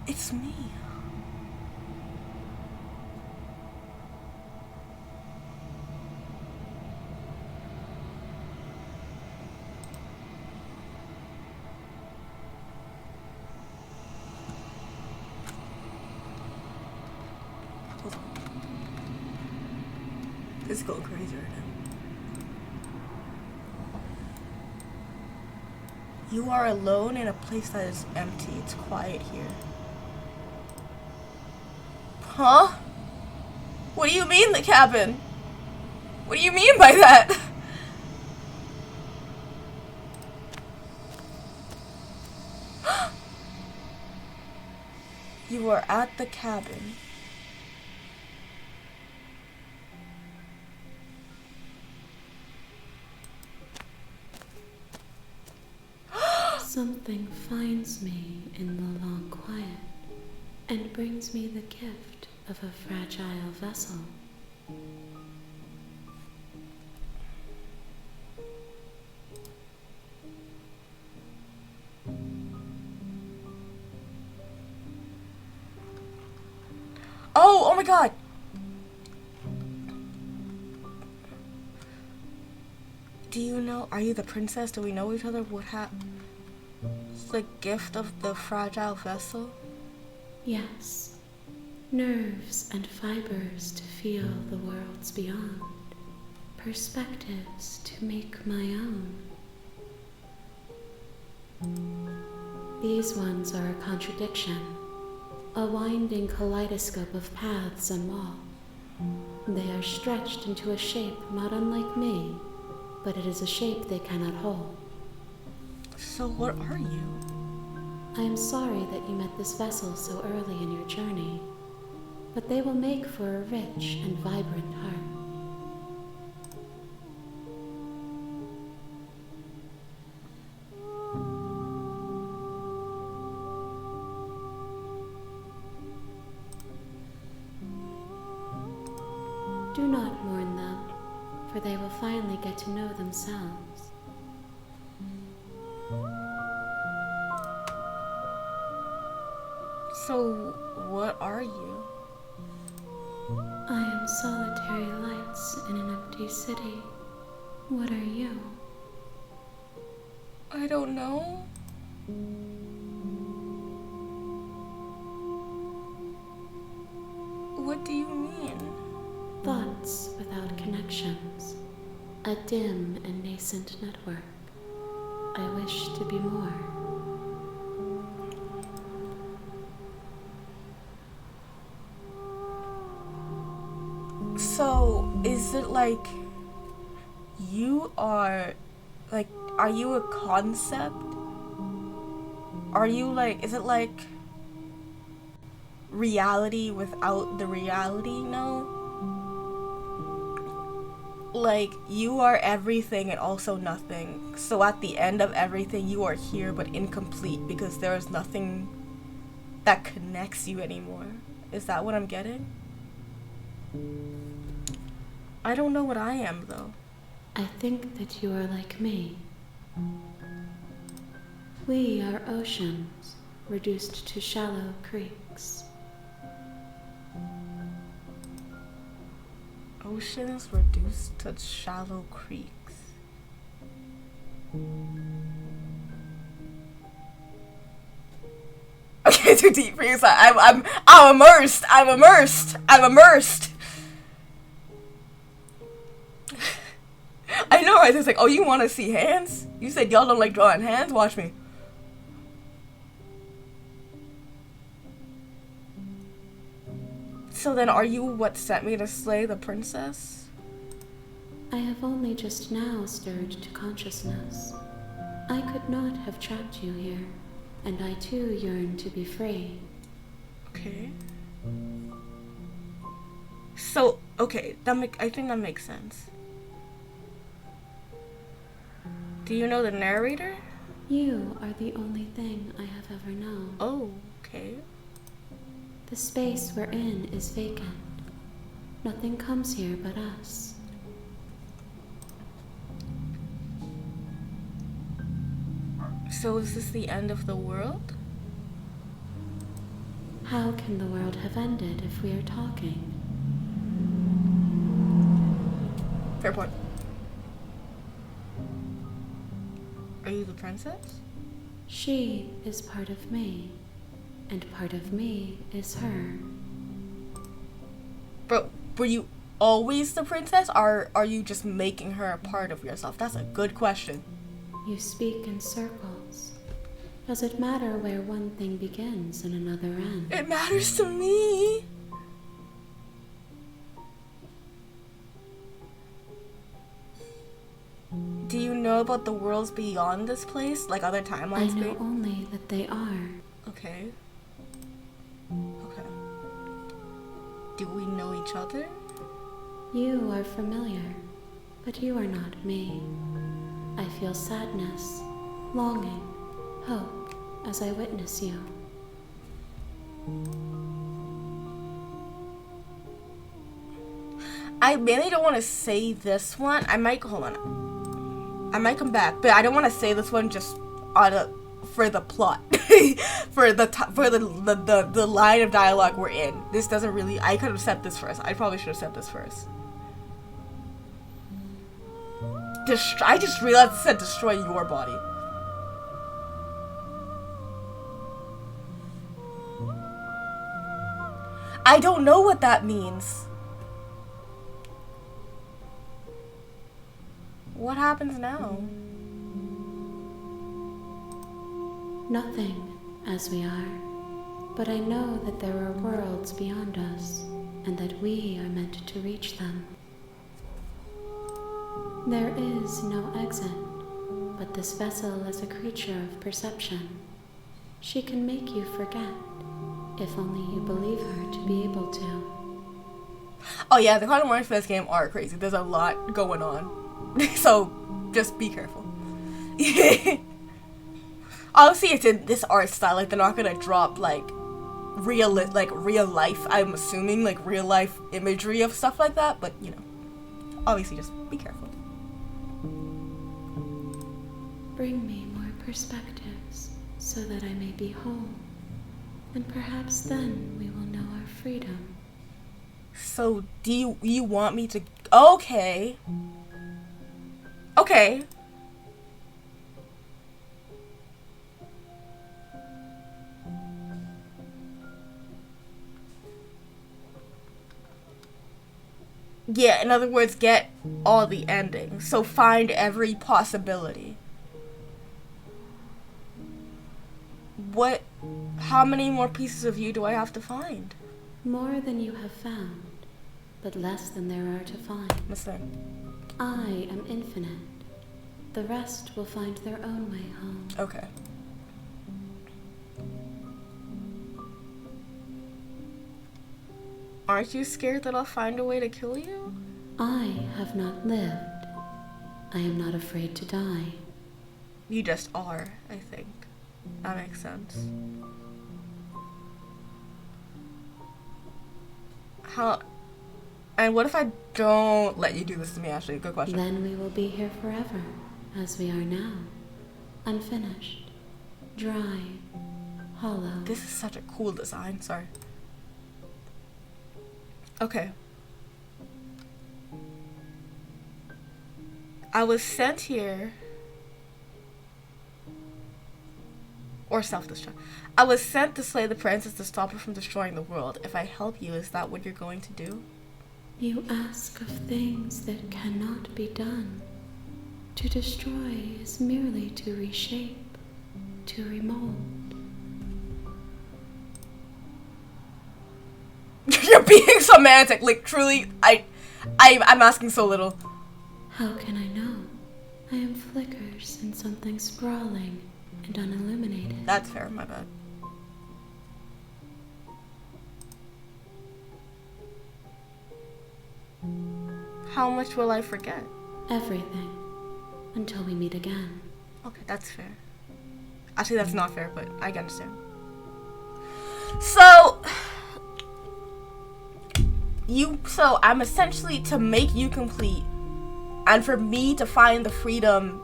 It's me. Hold on. This is going crazy right now. You are alone in a place that is empty. It's quiet here. Huh? What do you mean, the cabin? What do you mean by that? You are at the cabin. Something finds me in the long quiet and brings me the gift of a fragile vessel. Oh my god! Do you know, are you the princess? Do we know each other? What happened? The gift of the fragile vessel? Yes, nerves and fibers to feel the worlds beyond, perspectives to make my own. These ones are a contradiction, a winding kaleidoscope of paths and wall. They are stretched into a shape not unlike me, but it is a shape they cannot hold. So what are you? I am sorry that you met this vessel so early in your journey, but they will make for a rich and vibrant heart. Do not mourn them, for they will finally get to know themselves. So, what are you? I am solitary lights in an empty city. What are you? I don't know. What do you mean? Thoughts without connections. A dim and nascent network. I wish to be more. So, is it like you are, like, are you a concept? Are you like, is it like reality without the reality? No? Like, you are everything and also nothing. So at the end of everything, you are here but incomplete because there is nothing that connects you anymore. Is that what I'm getting? I don't know what I am, though. I think that you are like me. We are oceans, reduced to shallow creeks. Oceans reduced to shallow creeks. Okay, too deep for you. So I'm immersed. I'm immersed. I'm immersed. I know, right? It's like, oh, you want to see hands? You said y'all don't like drawing hands? Watch me. So then, are you what sent me to slay the princess? I have only just now stirred to consciousness. I could not have trapped you here, and I too yearn to be free. Okay. So, okay, I think that makes sense. Do you know the narrator? You are the only thing I have ever known. Oh, okay. The space we're in is vacant. Nothing comes here but us. So is this the end of the world? How can the world have ended if we are talking? Fair point. Are you the princess? She is part of me, and part of me is her. But were you always the princess, or are you just making her a part of yourself? That's a good question. You speak in circles. Does it matter where one thing begins and another ends? It matters to me. Do you know about the worlds beyond this place? Like other I timelines? know only that they are. Okay. Okay. Do we know each other? You are familiar, but you are not me. I feel sadness, longing, hope as I witness you. I mainly don't want to say this one. I might, hold on. I might come back, but I don't want to say this one just for the plot. for the line of dialogue we're in. This doesn't really, I could have said this first. I probably should have said this first. I just realized it said destroy your body. I don't know what that means. What happens now? Nothing, as we are. But I know that there are worlds beyond us, and that we are meant to reach them. There is no exit, but this vessel is a creature of perception. She can make you forget, if only you believe her to be able to. Oh yeah, the Quantum Warfare for this game are crazy. There's a lot going on. So, just be careful. Obviously, it's in this art style. Like, they're not gonna drop, like, real life, I'm assuming, like, real life imagery of stuff like that. But, you know, obviously, just be careful. Bring me more perspectives, so that I may be whole, and perhaps then we will know our freedom. So, do you want me to... Okay. Okay. Yeah, in other words, get all the endings. So find every possibility. What... How many more pieces of you do I have to find? More than you have found, but less than there are to find. Listen. I am infinite. The rest will find their own way home. Okay. Aren't you scared that I'll find a way to kill you? I have not lived. I am not afraid to die. You just are, I think. That makes sense. How... And what if I don't let you do this to me, Ashley? Good question. Then we will be here forever, as we are now. Unfinished. Dry. Hollow. This is such a cool design. Sorry. Okay. I was sent here... Or self-destruct. I was sent to slay the princess to stop her from destroying the world. If I help you, is that what you're going to do? You ask of things that cannot be done. To destroy is merely to reshape, to remold. You're being semantic. Like, truly, I'm asking so little. How can I know? I am flickers in something sprawling and unilluminated. That's fair, my bad. How much will I forget? Everything. Until we meet again. Okay, that's fair. Actually, that's not fair, but I understand. So I'm essentially to make you complete, and for me to find the freedom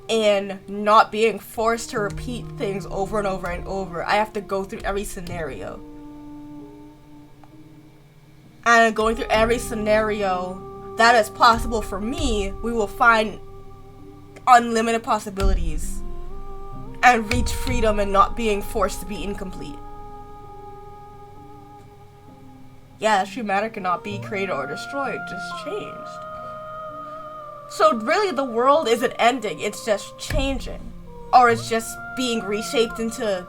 in not being forced to repeat things over and over and over. I have to go through every scenario. And going through every scenario that is possible for me, we will find unlimited possibilities and reach freedom and not being forced to be incomplete. Yeah, true matter cannot be created or destroyed, just changed. So really the world isn't ending, it's just changing. Or it's just being reshaped into,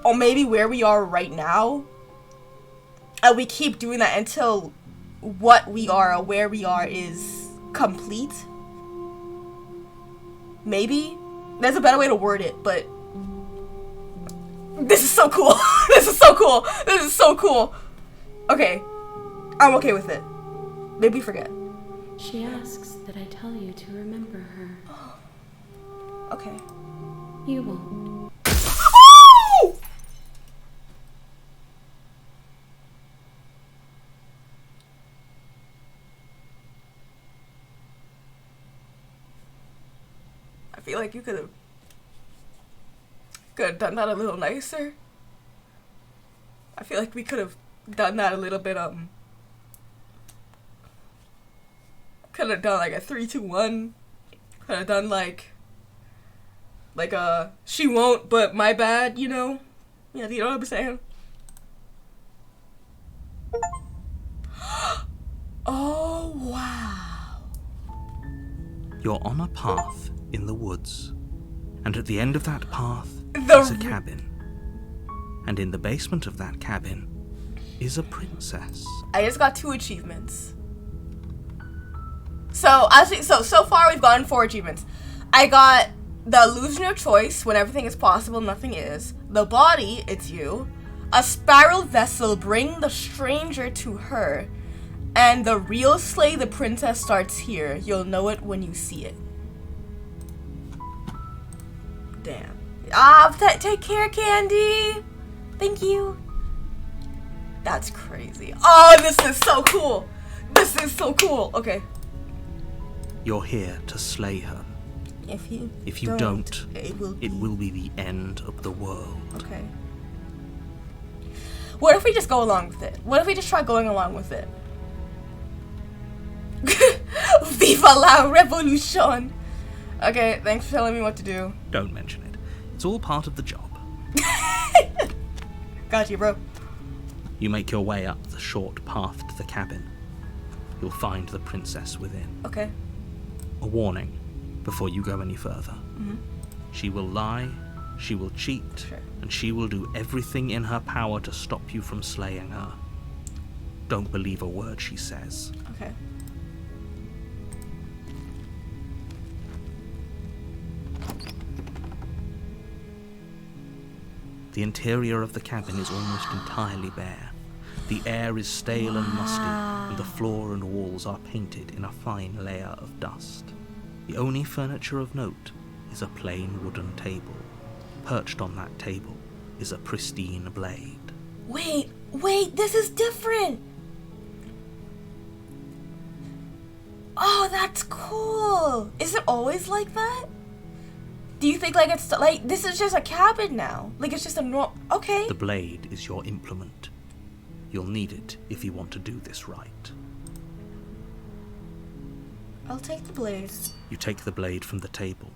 or maybe where we are right now. And we keep doing that until what we are or where we are is complete. Maybe? There's a better way to word it, but this is so cool. This is so cool. This is so cool. Okay. I'm okay with it. Maybe forget. She asks that I tell you to remember her. Okay. You won't. I feel like you could have done that a little nicer. I feel like we could have done that a little bit, could have done like a 3, 2, 1. Could have done like she won't, but my bad, you know? Yeah, you know what I'm saying? Oh, wow. You're on a path in the woods, and at the end of that path is a cabin. And in the basement of that cabin is a princess. I just got 2 achievements. So far we've gotten 4 achievements. I got the illusion of choice, when everything is possible, nothing is. The body, it's you. A spiral vessel, bring the stranger to her. And the real slay the princess starts here. You'll know it when you see it. Damn. Take care, Candy. Thank you. That's crazy. Oh, this is so cool. This is so cool. Okay. You're here to slay her. If you don't, it will be the end of the world. Okay. What if we just go along with it? What if we just try going along with it? Viva la revolution! Okay, thanks for telling me what to do. Don't mention it. It's all part of the job. Got you, bro. You make your way up the short path to the cabin. You'll find the princess within. Okay. A warning before you go any further. Mm-hmm. She will lie, she will cheat, Sure. and she will do everything in her power to stop you from slaying her. Don't believe a word she says. Okay. The interior of the cabin is almost entirely bare. The air is stale and musty, and the floor and walls are painted in a fine layer of dust. The only furniture of note is a plain wooden table. Perched on that table is a pristine blade. Wait, this is different! Oh, that's cool! Is it always like that? Do you think, like, it's, like, this is just a cabin now? Like, it's just a normal... Okay. The blade is your implement. You'll need it if you want to do this right. I'll take the blade. You take the blade from the table.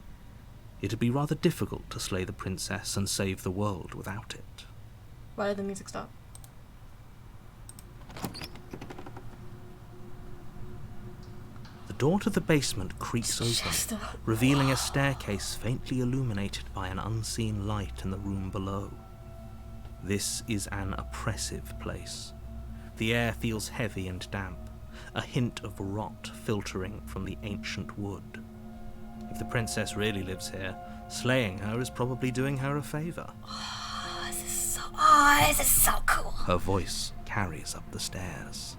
It'd be rather difficult to slay the princess and save the world without it. Why did the music stop? The door to the basement creaks open, revealing a staircase faintly illuminated by an unseen light in the room below. This is an oppressive place. The air feels heavy and damp, a hint of rot filtering from the ancient wood. If the princess really lives here, slaying her is probably doing her a favor. This is so cool. Her voice carries up the stairs.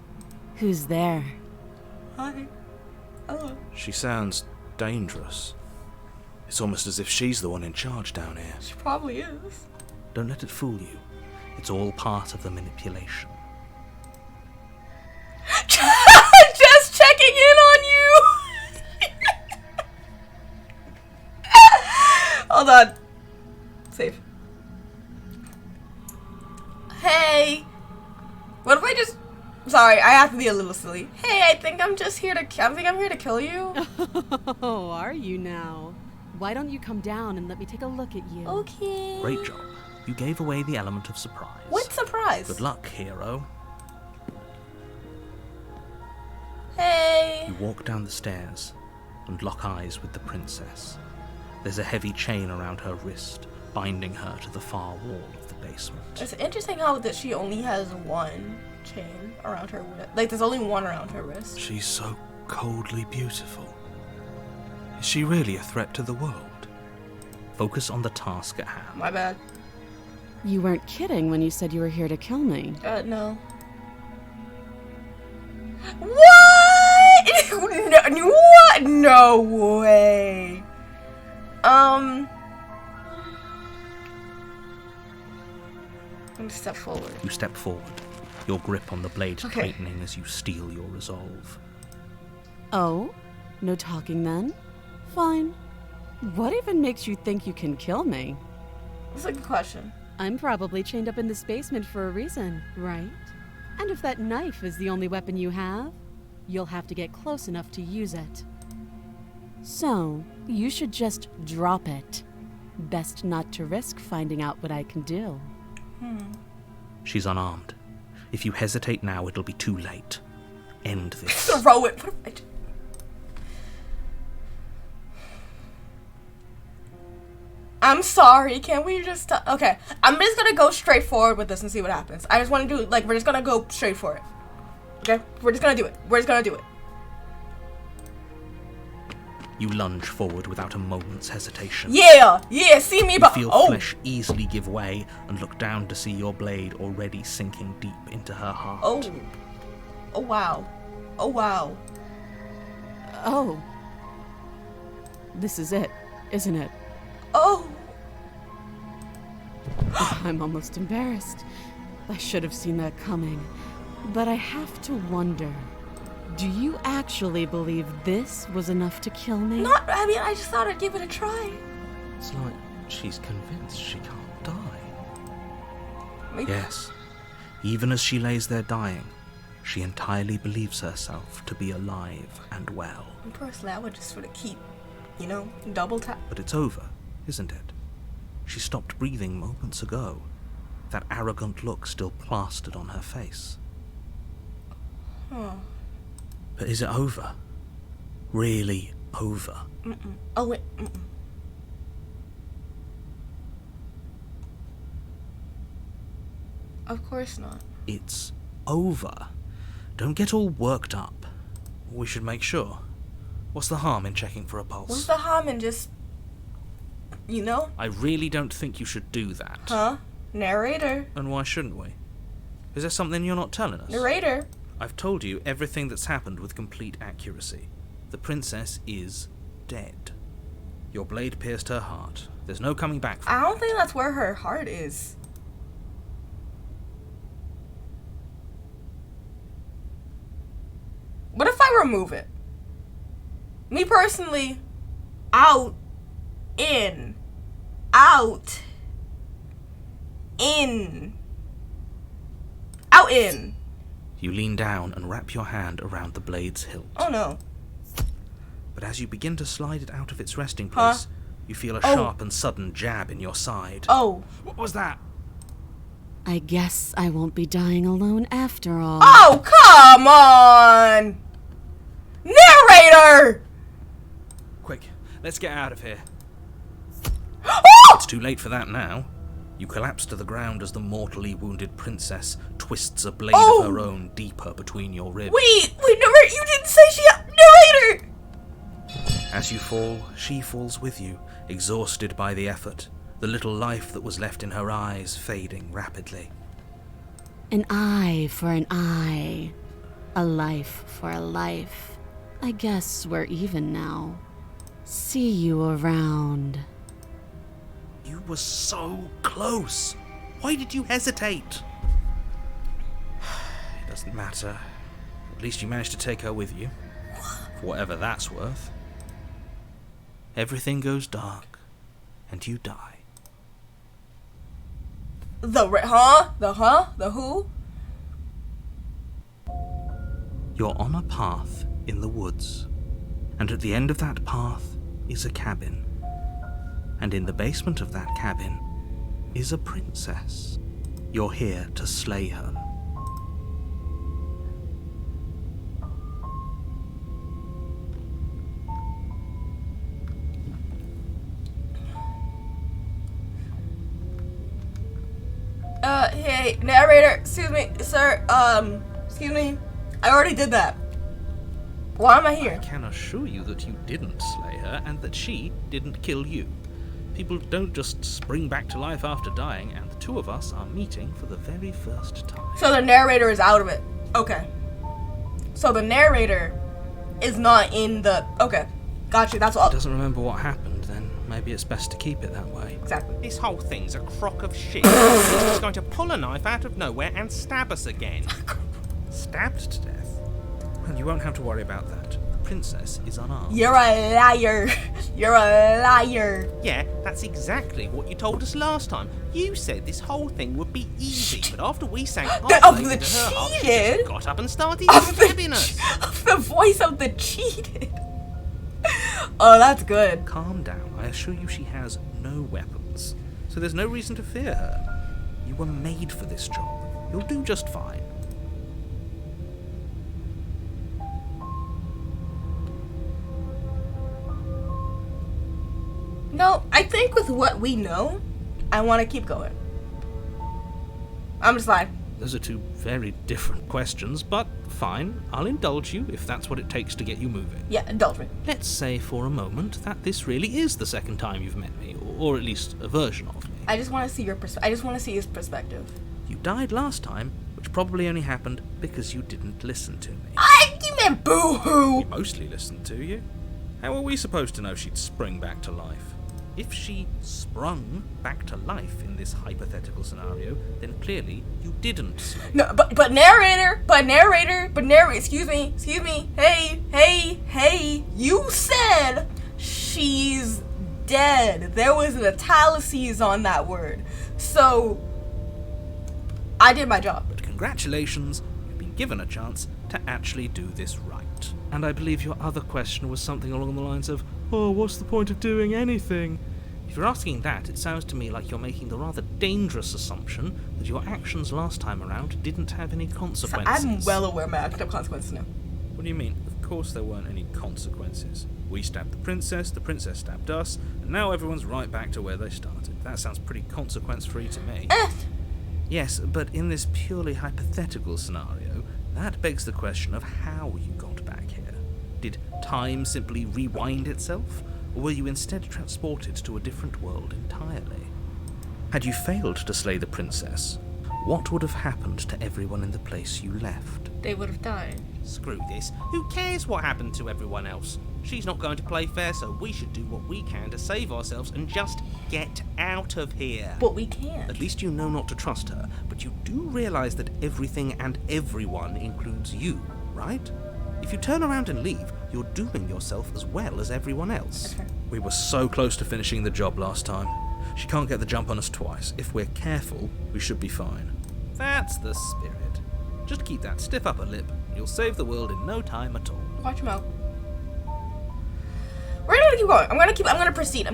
Who's there? Hi. Hello. She sounds dangerous. It's almost as if she's the one in charge down here. She probably is. Don't let it fool you. It's all part of the manipulation. Just checking in on you. Hold on. Save. Hey. What if I just... Sorry, I have to be a little silly. Hey, I think I'm here to kill you. Oh, are you now? Why don't you come down and let me take a look at you? Okay. Great job. You gave away the element of surprise. What surprise? Good luck, hero. Hey. You walk down the stairs and lock eyes with the princess. There's a heavy chain around her wrist, binding her to the far wall of the basement. It's interesting how that she only has one chain around her wrist. Like, there's only one around her wrist. She's so coldly beautiful. Is she really a threat to the world? Focus on the task at hand. My bad. You weren't kidding when you said you were here to kill me. No. What? No, what? No way. I'm gonna step forward. You step forward, your grip on the blade Okay. tightening as you steel your resolve. Oh? No talking then? Fine. What even makes you think you can kill me? That's a good question. I'm probably chained up in this basement for a reason, right? And if that knife is the only weapon you have, you'll have to get close enough to use it. So, you should just drop it. Best not to risk finding out what I can do. She's unarmed. If you hesitate now, it'll be too late. End this. Throw it. What if I do? I'm sorry. Can we just? Okay. I'm just gonna go straight forward with this and see what happens. I just want to do like we're just gonna go straight for it. Okay. We're just gonna do it. We're just gonna do it. You lunge forward without a moment's hesitation. Yeah. Yeah. See me, You but feel oh. flesh easily give way and look down to see your blade already sinking deep into her heart. Oh. Oh wow. Oh wow. Oh. This is it, isn't it? Oh. I'm almost embarrassed. I should have seen that coming. But I have to wonder, do you actually believe this was enough to kill me? Not. I mean, I just thought I'd give it a try. It's like she's convinced she can't die. Maybe. Yes. Even as she lays there dying, she entirely believes herself to be alive and well. Personally, I would just sort of keep, double tap. But it's over, isn't it? She stopped breathing moments ago, that arrogant look still plastered on her face. Huh. But is it over? Really over? Mm-mm. Oh, wait. Mm-mm. Of course not. It's over. Don't get all worked up. We should make sure. What's the harm in checking for a pulse? What's the harm in just, I really don't think you should do that. Huh? Narrator. And why shouldn't we? Is there something you're not telling us? Narrator. I've told you everything that's happened with complete accuracy. The princess is dead. Your blade pierced her heart. There's no coming back from I don't think that's where her heart is. What if I remove it? Me personally, out, in, out, in, out, in. You lean down and wrap your hand around the blade's hilt. Oh no. But as you begin to slide it out of its resting place, you feel a sharp and sudden jab in your side. Oh. What was that? I guess I won't be dying alone after all. Oh, come on! Narrator! Quick, let's get out of here. Oh! It's too late for that now. You collapse to the ground as the mortally wounded princess twists a blade of her own deeper between your ribs. Wait, narrator, you didn't say she... Narrator! As you fall, she falls with you, exhausted by the effort, the little life that was left in her eyes fading rapidly. An eye for an eye. A life for a life. I guess we're even now. See you around. You were so close. Why did you hesitate? It doesn't matter. At least you managed to take her with you. For whatever that's worth. Everything goes dark, and you die. The who? You're on a path in the woods, and at the end of that path is a cabin. And in the basement of that cabin is a princess. You're here to slay her. Hey, narrator, excuse me, sir, excuse me. I already did that. Why am I here? I can assure you that you didn't slay her, and that she didn't kill you. People don't just spring back to life after dying, and the two of us are meeting for the very first time. So the narrator is out of it. Okay. So the narrator is not in the... Okay. Gotcha, that's all. He doesn't remember what happened, then maybe it's best to keep it that way. Exactly. This whole thing's a crock of shit. He's going to pull a knife out of nowhere and stab us again. Stabbed to death? Well, you won't have to worry about that. The princess is unarmed. You're a liar. You're a liar. Yeah, that's exactly what you told us last time. You said this whole thing would be easy, but after we sank our blade into her heart, she just got up and started stabbing us. Of the voice of the cheated. Oh, that's good. Calm down. I assure you she has no weapons, so there's no reason to fear her. You were made for this job. You'll do just fine. No, I think with what we know, I want to keep going. I'm just lying. Those are two very different questions, but fine. I'll indulge you if that's what it takes to get you moving. Yeah, indulge me. Let's say for a moment that this really is the second time you've met me, or at least a version of me. I just want to see your I just want to see his perspective. You died last time, which probably only happened because you didn't listen to me. You meant boo-hoo! We mostly listened to you. How were we supposed to know she'd spring back to life? If she sprung back to life in this hypothetical scenario, then clearly you didn't slay her. No, but narrator, excuse me, hey, you said she's dead. There was an italices on that word. So, I did my job. But congratulations, you've been given a chance to actually do this right. And I believe your other question was something along the lines of, oh, what's the point of doing anything? If you're asking that, it sounds to me like you're making the rather dangerous assumption that your actions last time around didn't have any consequences. So I'm well aware of my action have consequences now. What do you mean? Of course there weren't any consequences. We stabbed the princess stabbed us, and now everyone's right back to where they started. That sounds pretty consequence-free to me. Yes, but in this purely hypothetical scenario, that begs the question of how you got back here. Did time simply rewind itself, or were you instead transported to a different world entirely? Had you failed to slay the princess, what would have happened to everyone in the place you left? They would have died. Screw this. Who cares what happened to everyone else? She's not going to play fair, so we should do what we can to save ourselves and just get out of here. But we can't. At least you know not to trust her, but you do realise that everything and everyone includes you, right? If you turn around and leave, you're dooming yourself as well as everyone else. Okay. We were so close to finishing the job last time. She can't get the jump on us twice. If we're careful, we should be fine. That's the spirit. Just keep that stiff upper lip, and you'll save the world in no time at all. Watch him out. We're gonna keep going. I'm gonna proceed. I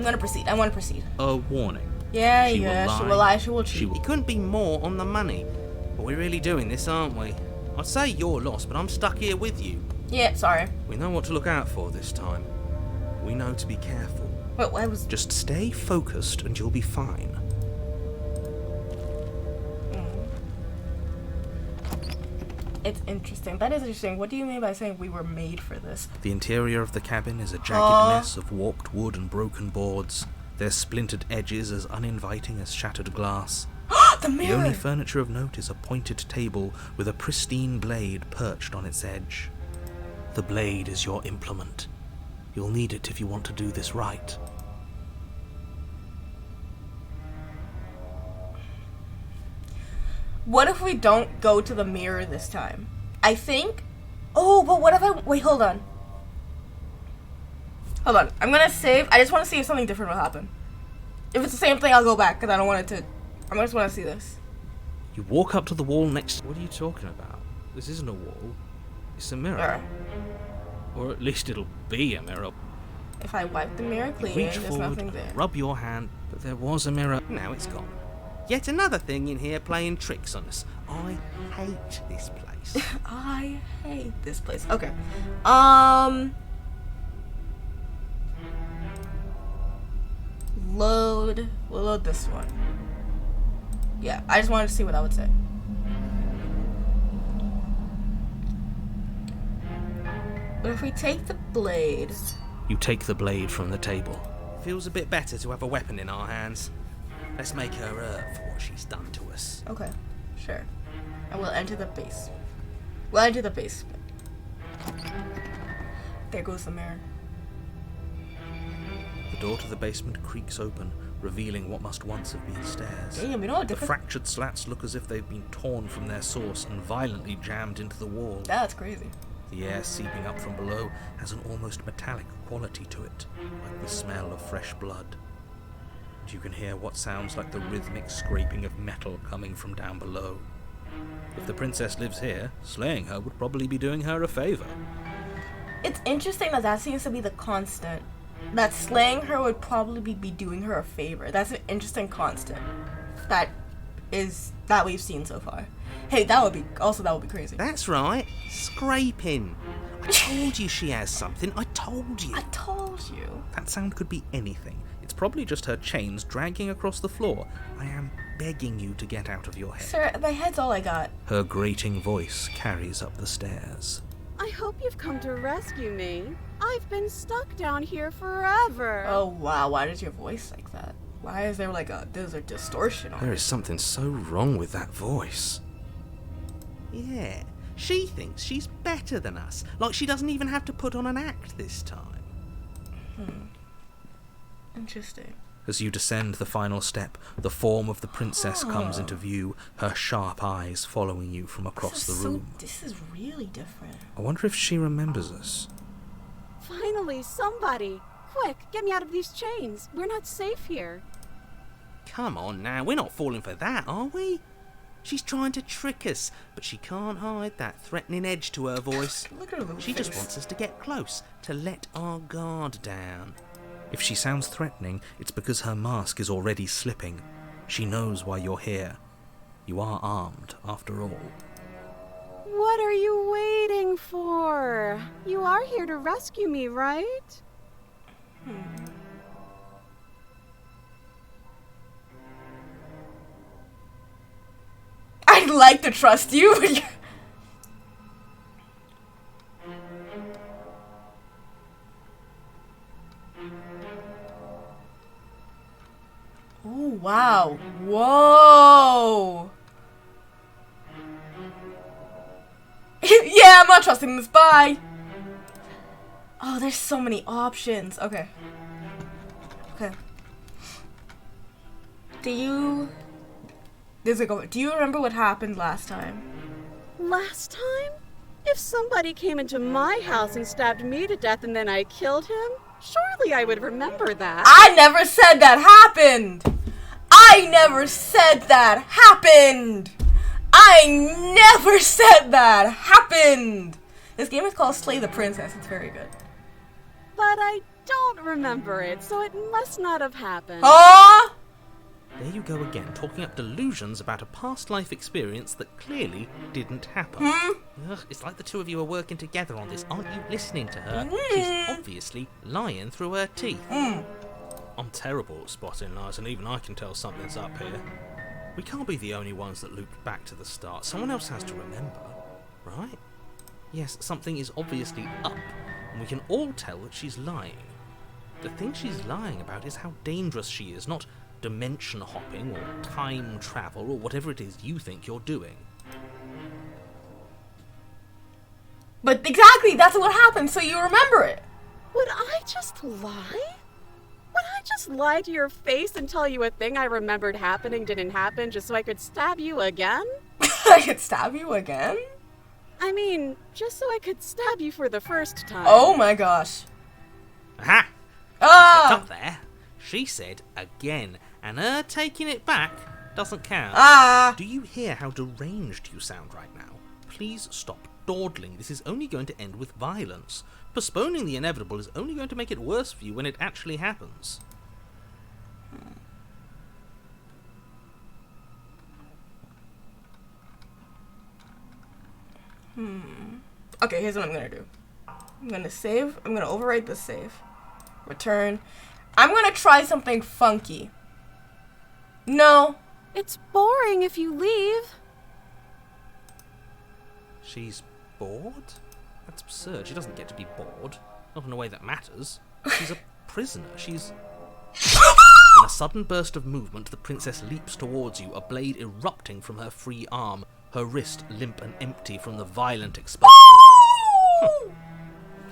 want to proceed. A warning. Yeah, She will lie. She will cheat. It couldn't be more on the money. But we're really doing this, aren't we? I'd say you're lost, but I'm stuck here with you. Yeah, sorry. We know what to look out for this time. We know to be careful. Wait, I was... Just stay focused and you'll be fine. It's interesting. That is interesting. What do you mean by saying we were made for this? The interior of the cabin is a jagged mess of warped wood and broken boards, their splintered edges as uninviting as shattered glass. The mirror! The only furniture of note is a pointed table with a pristine blade perched on its edge. The blade is your implement. You'll need it if you want to do this right. What if we don't go to the mirror this time? I think... Oh, but what if I... Wait, hold on. Hold on. I'm gonna save... I just want to see if something different will happen. If it's the same thing, I'll go back, because I don't want it to... I just want to see this. You walk up to the wall next... What are you talking about? This isn't a wall. It's a mirror. Or at least it'll be a mirror. If I wipe the mirror clean, Reach there's forward, nothing there. rub your hand, but there was a mirror. Now it's gone. Yet another thing in here playing tricks on us. I hate this place. I hate this place. Okay. Load. We'll load this one. Yeah, I just wanted to see what I would say. But if we take the blade... You take the blade from the table. Feels a bit better to have a weapon in our hands. Let's make her hurt for what she's done to us. Okay, sure. And we'll enter the base. We'll enter the basement. There goes the mirror. The door to the basement creaks open, revealing what must once have been stairs. Damn, you know what The fractured slats look as if they've been torn from their source and violently jammed into the wall. That's crazy. The air seeping up from below has an almost metallic quality to it, like the smell of fresh blood. And you can hear what sounds like the rhythmic scraping of metal coming from down below. If the princess lives here, slaying her would probably be doing her a favor. It's interesting that seems to be the constant. That slaying her would probably be doing her a favor. That's an interesting constant. That we've seen so far. Hey, that would be crazy. That's right. Scraping. I told you she has something. I told you. I told you. That sound could be anything. It's probably just her chains dragging across the floor. I am begging you to get out of your head. Sir, my head's all I got. Her grating voice carries up the stairs. I hope you've come to rescue me. I've been stuck down here forever. Oh, wow. Why is your voice like that? Why is there there's a distortion on it? There is something so wrong with that voice. Yeah, she thinks she's better than us. Like she doesn't even have to put on an act this time. Interesting. As you descend the final step, the form of the princess comes into view, her sharp eyes following you from across the room. This is really different. I wonder if she remembers us. Finally, somebody! Quick, get me out of these chains. We're not safe here. Come on now, we're not falling for that, are we? She's trying to trick us, but she can't hide that threatening edge to her voice. Look at her little She face. just wants us to get close, to let our guard down. If she sounds threatening, it's because her mask is already slipping. She knows why you're here. You are armed, after all. What are you waiting for? You are here to rescue me, right? I'd like to trust you. Oh, wow. Whoa. Yeah, I'm not trusting this. Bye. Oh, there's so many options. Okay. Okay. Do you remember what happened last time? Last time? If somebody came into my house and stabbed me to death and then I killed him, surely I would remember that. I never said that happened. I never said that happened. I never said that happened. This game is called Slay the Princess. It's very good. But I don't remember it, so it must not have happened. Huh? There you go again, talking up delusions about a past life experience that clearly didn't happen. Ugh, it's like the two of you are working together on this. Aren't you listening to her? She's obviously lying through her teeth. I'm terrible at spotting lies, and even I can tell something's up here. We can't be the only ones that looped back to the start. Someone else has to remember, right? Yes, something is obviously up, and we can all tell that she's lying. The thing she's lying about is how dangerous she is, not dimension hopping or time travel or whatever it is you think you're doing. But exactly, that's what happened, so you remember it. Would I just lie? Would I just lie to your face and tell you a thing I remembered happening didn't happen just so I could stab you again? I could stab you again? I mean, just so I could stab you for the first time. Oh my gosh. Aha! Ah! Up there. She said again, and her taking it back doesn't count. Ah! Do you hear how deranged you sound right now? Please stop dawdling. This is only going to end with violence. Postponing the inevitable is only going to make it worse for you when it actually happens. Okay, here's what I'm gonna do. I'm gonna save. I'm gonna overwrite this save. Return. I'm gonna try something funky. No. It's boring if you leave. She's bored? That's absurd. She doesn't get to be bored. Not in a way that matters. She's a prisoner. She's... In a sudden burst of movement, the princess leaps towards you, a blade erupting from her free arm, her wrist limp and empty from the violent explosion.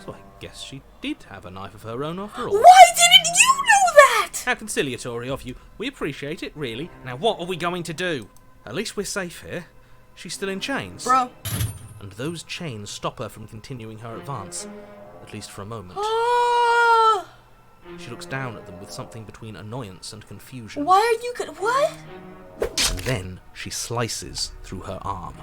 So I guess she did have a knife of her own after all. Why didn't you know that? How conciliatory of you. We appreciate it, really. Now what are we going to do? At least we're safe here. She's still in chains. Bro. And those chains stop her from continuing her advance, at least for a moment. She looks down at them with something between annoyance and confusion. Why are you what? And then she slices through her arm.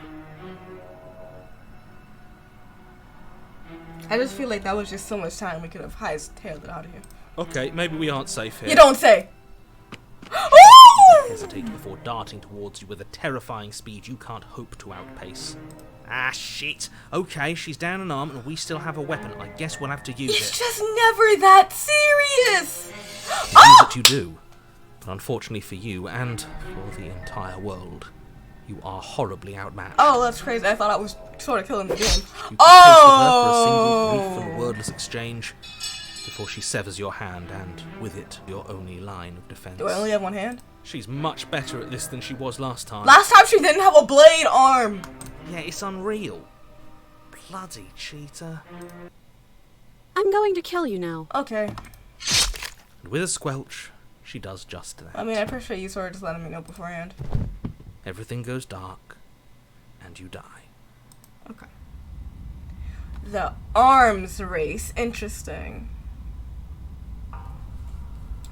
I just feel like that was just so much time we could have hightailed it out of here. Okay, maybe we aren't safe here. You don't say. Even hesitate before darting towards you with a terrifying speed you can't hope to outpace. Ah, shit. Okay, she's down an arm and we still have a weapon. I guess we'll have to use It's it. just never that serious. Use it you do. But unfortunately for you, and for the entire world, you are horribly outmatched. Oh, that's crazy. I thought I was sort of killing the game. You pace with her for a single brief and wordless exchange before she severs your hand and, with it, your only line of defense. Do I only have one hand? She's much better at this than she was last time. Last time she didn't have a blade arm. Yeah, it's unreal. Bloody cheater. I'm going to kill you now. Okay. And with a squelch, she does just that. I mean, I appreciate you sort of just letting me know beforehand. Everything goes dark, and you die. Okay. The arms race. Interesting.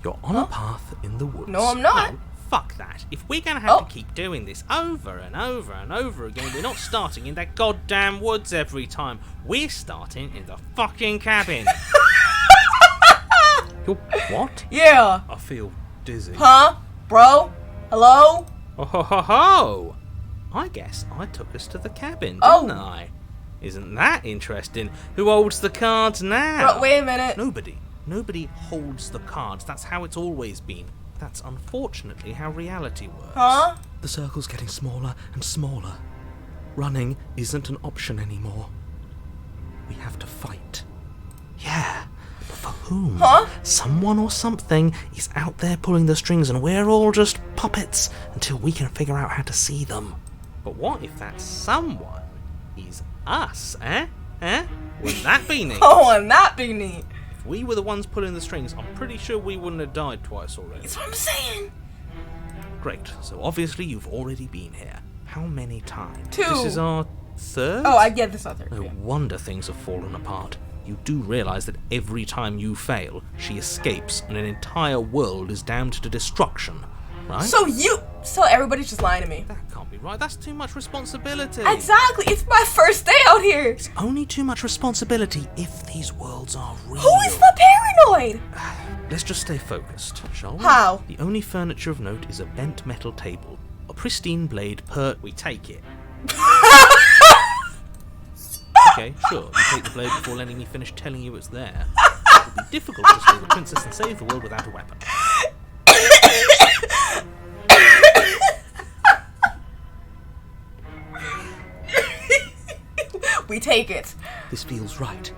You're on a path in the woods. No, I'm not. Well, fuck that. If we're gonna have to keep doing this over and over and over again, we're not starting in that goddamn woods every time. We're starting in the fucking cabin. You're what? Yeah. I feel dizzy. Huh? Bro? Hello? Oh ho ho ho! I guess I took us to the cabin, didn't I? Isn't that interesting? Who holds the cards now? Bro, wait a minute. Nobody holds the cards. That's how it's always been. That's unfortunately how reality works. Huh? The circle's getting smaller and smaller. Running isn't an option anymore. We have to fight. Yeah, but for whom? Huh? Someone or something is out there pulling the strings and we're all just puppets until we can figure out how to see them. But what if that someone is us, eh? Wouldn't that be neat? Oh, wouldn't that be neat? If we were the ones pulling the strings, I'm pretty sure we wouldn't have died twice already. That's what I'm saying. Great, so obviously you've already been here. How many times? 2. This is our third? Oh, I get this other. No wonder things have fallen apart. You do realise that every time you fail, she escapes and an entire world is damned to destruction, right? So everybody's just lying to me. That can't be right. That's too much responsibility. Exactly. It's my first day out here. It's only too much responsibility if these worlds are real. Who is the paranoid? Let's just stay focused, shall we? How? The only furniture of note is a bent metal table, a pristine blade We take it. Okay, sure. You take the blade before letting me finish telling you it's there. It would be difficult to steal the princess and save the world without a weapon. We take it. This feels right.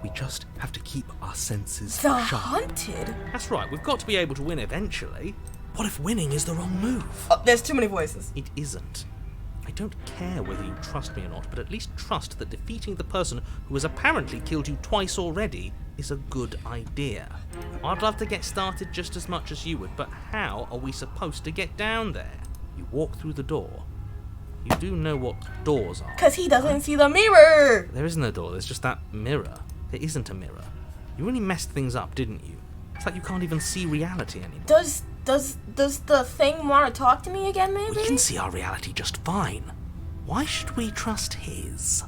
We just have to keep our senses The sharp. hunted? That's right. We've got to be able to win eventually. What if winning is the wrong move? Oh, there's too many voices. It isn't. I don't care whether you trust me or not, but at least trust that defeating the person who has apparently killed you twice already is a good idea. I'd love to get started just as much as you would, but how are we supposed to get down there? You walk through the door. You do know what doors are. Because he doesn't see the mirror. There isn't a door, there's just that mirror. There isn't a mirror. You really messed things up, didn't you? It's like you can't even see reality anymore. Does the thing want to talk to me again, maybe? We can see our reality just fine. Why should we trust his?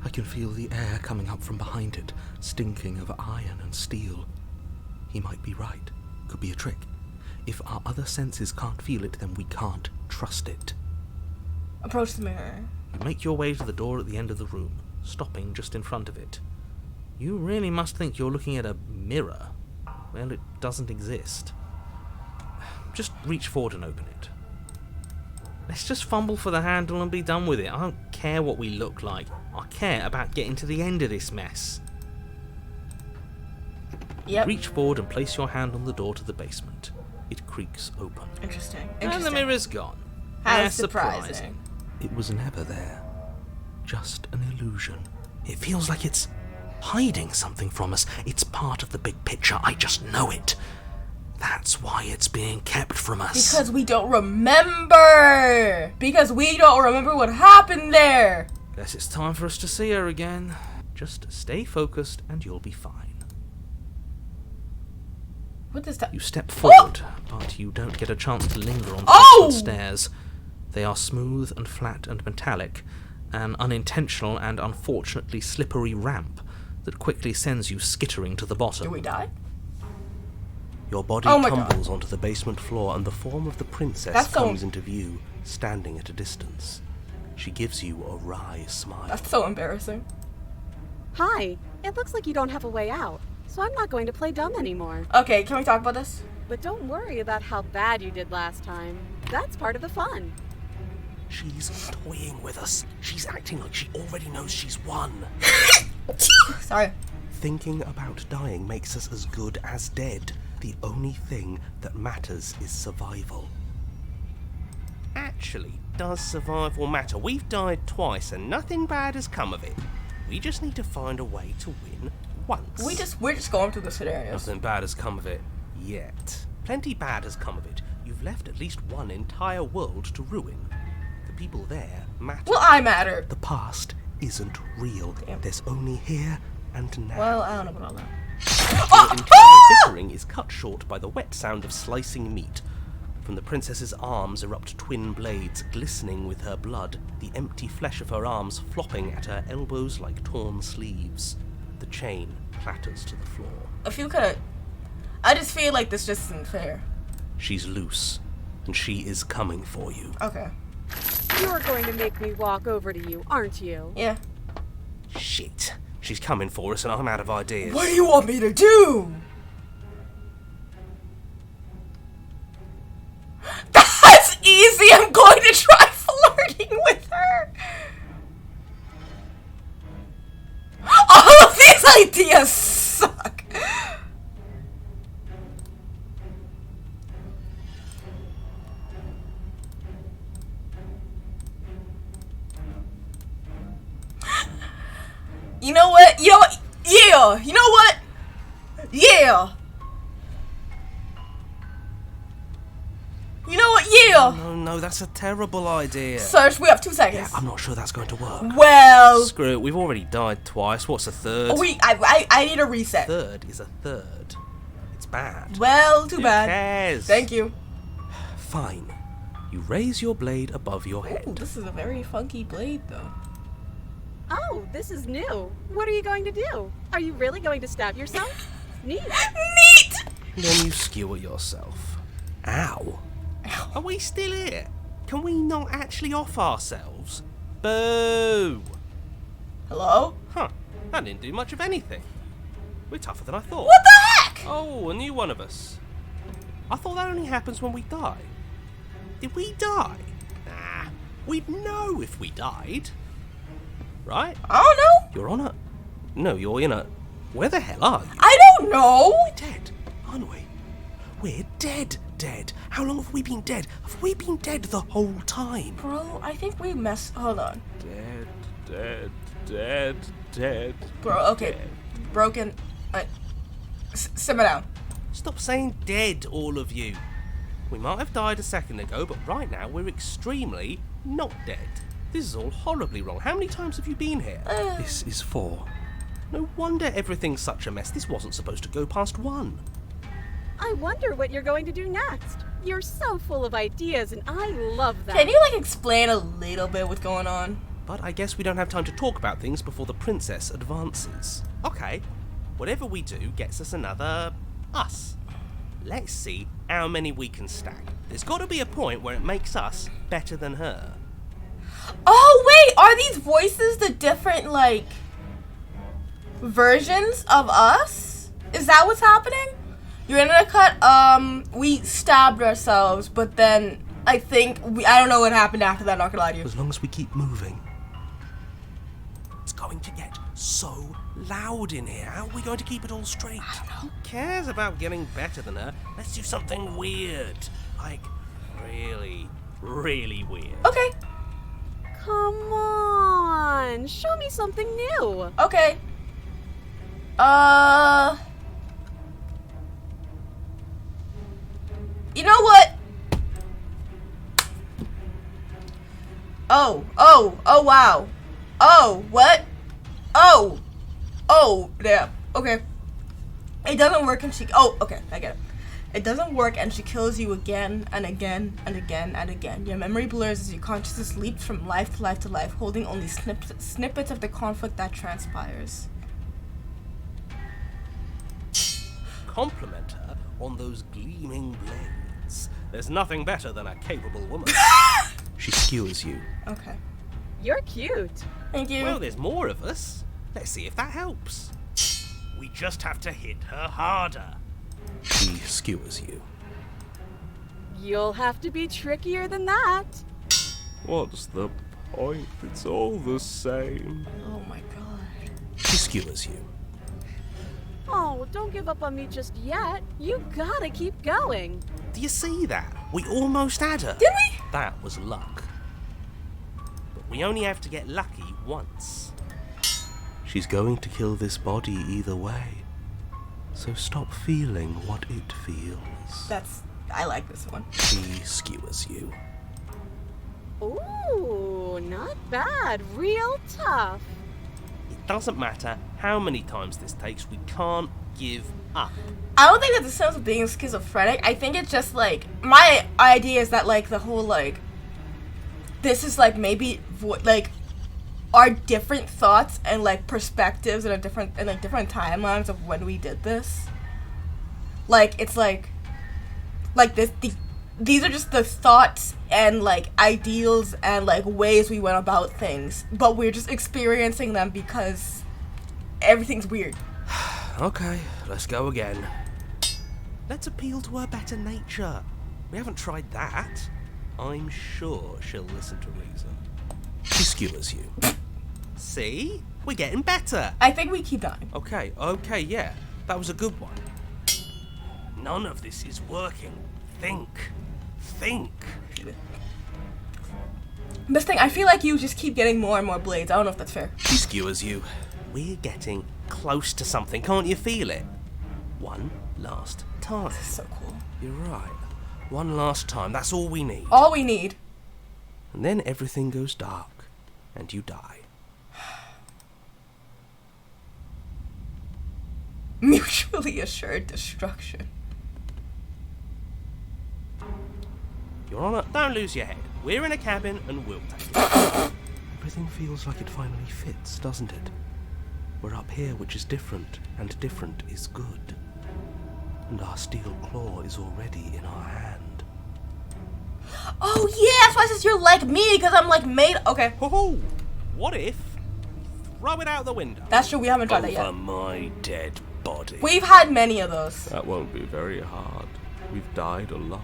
I can feel the air coming up from behind it, stinking of iron and steel. He might be right. Could be a trick. If our other senses can't feel it, then we can't trust it. Approach the mirror. You make your way to the door at the end of the room, stopping just in front of it. You really must think you're looking at a mirror. Well, it doesn't exist. Just reach forward and open it. Let's just fumble for the handle and be done with it. I don't care what we look like. I care about getting to the end of this mess. Yep. Reach forward and place your hand on the door to the basement. It creaks open. Interesting. And the mirror's gone. How surprising. It was never there. Just an illusion. It feels like it's hiding something from us. It's part of the big picture. I just know it. That's why it's being kept from us. Because we don't remember. Because we don't remember what happened there. Guess it's time for us to see her again. Just stay focused and you'll be fine. What does that? You step forward, but you don't get a chance to linger on the basement stairs. They are smooth and flat and metallic, an unintentional and unfortunately slippery ramp that quickly sends you skittering to the bottom. Do we die? Your body tumbles onto the basement floor and the form of the princess comes into view, standing at a distance. She gives you a wry smile. That's so embarrassing. Hi, it looks like you don't have a way out, so I'm not going to play dumb anymore. Okay, can we talk about this? But don't worry about how bad you did last time. That's part of the fun. She's toying with us. She's acting like she already knows she's won. Sorry. Thinking about dying makes us as good as dead. The only thing that matters is survival. Actually, does survival matter? We've died twice and nothing bad has come of it. We just need to find a way to win once. We're just going through the scenarios. Nothing bad has come of it yet. Plenty bad has come of it. You've left at least one entire world to ruin. The people there matter. Well, I matter. The past isn't real. Damn. There's only here and now. Well, I don't know about all that. Your internal bickering is cut short by the wet sound of slicing meat. From the princess's arms erupt twin blades, glistening with her blood, the empty flesh of her arms flopping at her elbows like torn sleeves. The chain clatters to the floor. I just feel like this just isn't fair. She's loose, and she is coming for you. Okay. You're going to make me walk over to you, aren't you? Yeah. Shit. She's coming for us, and I'm out of ideas. What do you want me to do? That's easy. I'm going to try flirting with her. All of these ideas suck. You know what? Yeah. You know what? Yeah. You know what? Yeah. No, that's a terrible idea. Search, we have 2 seconds. Yeah, I'm not sure that's going to work. Well. Screw it, we've already died twice. What's a third? I need a reset. Third is a third. It's bad. Well, too bad. Who cares? Thank you. Fine. You raise your blade above your head. Ooh, this is a very funky blade, though. Oh, this is new. What are you going to do? Are you really going to stab yourself? Neat. Neat! Then you skewer yourself. Ow. Are we still here? Can we not actually off ourselves? Boo! Hello? Huh. That didn't do much of anything. We're tougher than I thought. What the heck? Oh, a new one of us. I thought that only happens when we die. Did we die? Nah. We'd know if we died. Right? I don't know. You're on a... No, you're in a... Where the hell are you? I don't know. We're dead, aren't we? We're dead. How long have we been dead? Have we been dead the whole time? Bro, I think we messed... Hold on. Dead. Bro, okay. Dead. Broken... simmer down. Stop saying dead, all of you. We might have died a second ago, but right now we're extremely not dead. This is all horribly wrong. How many times have you been here? This is 4. No wonder everything's such a mess. This wasn't supposed to go past 1. I wonder what you're going to do next. You're so full of ideas, and I love that. Can you, explain a little bit what's going on? But I guess we don't have time to talk about things before the princess advances. Okay, whatever we do gets us another... us. Let's see how many we can stack. There's got to be a point where it makes us better than her. Oh, wait! Are these voices the different, versions of us? Is that what's happening? You're in a cut, we stabbed ourselves, but then I think I don't know what happened after that, not gonna lie to you. As long as we keep moving. It's going to get so loud in here. How are we going to keep it all straight? I don't know. Who cares about getting better than her? Let's do something weird. Really, really weird. Okay. Come on, show me something new. Okay. You know what? Oh, wow. Oh, what? Oh, damn. Okay. It doesn't work and okay, I get it. It doesn't work and she kills you again and again and again and again. Your memory blurs as your consciousness leaps from life to life to life, holding only snippets of the conflict that transpires. Compliment her on those gleaming blades. There's nothing better than a capable woman. She skewers you. Okay. You're cute. Thank you. Well, there's more of us. Let's see if that helps. We just have to hit her harder. She skewers you. You'll have to be trickier than that. What's the point? It's all the same. Oh my god. She skewers you. Oh, don't give up on me just yet. You gotta keep going. Do you see that? We almost had her. Did we? That was luck. But we only have to get lucky once. She's going to kill this body either way. So stop feeling what it feels. I like this one. She skewers you. Ooh, not bad. Real tough. It doesn't matter how many times this takes, we can't give up. I don't think that's a sense of being schizophrenic. I think it's just like, my idea is that like the whole like, this is like maybe like our different thoughts and like perspectives and different timelines of when we did this. Like it's like this. These are just the thoughts and like ideals and like ways we went about things, but we're just experiencing them because everything's weird. Okay, let's go again. Let's appeal to her better nature. We haven't tried that. I'm sure she'll listen to reason. She skewers you. See? We're getting better. I think we keep dying. Okay, yeah. That was a good one. None of this is working. Think. This thing, I feel like you just keep getting more and more blades. I don't know if that's fair. She skewers you. We're getting close to something. Can't you feel it? One last time. This is so cool. You're right. One last time. That's all we need. All we need. And then everything goes dark. And you die. Mutually assured destruction. Your Honor, don't lose your head. We're in a cabin and we'll take it. Everything feels like it finally fits, doesn't it? We're up here, which is different, and different is good. And our steel claw is already in our hand. Oh yeah, that's why it says you're like me, because I'm like made. Okay. Ho-ho! What if we throw it out the window? That's true, we haven't tried that Over yet. my dead body. We've had many of those. That won't be very hard. We've died a lot.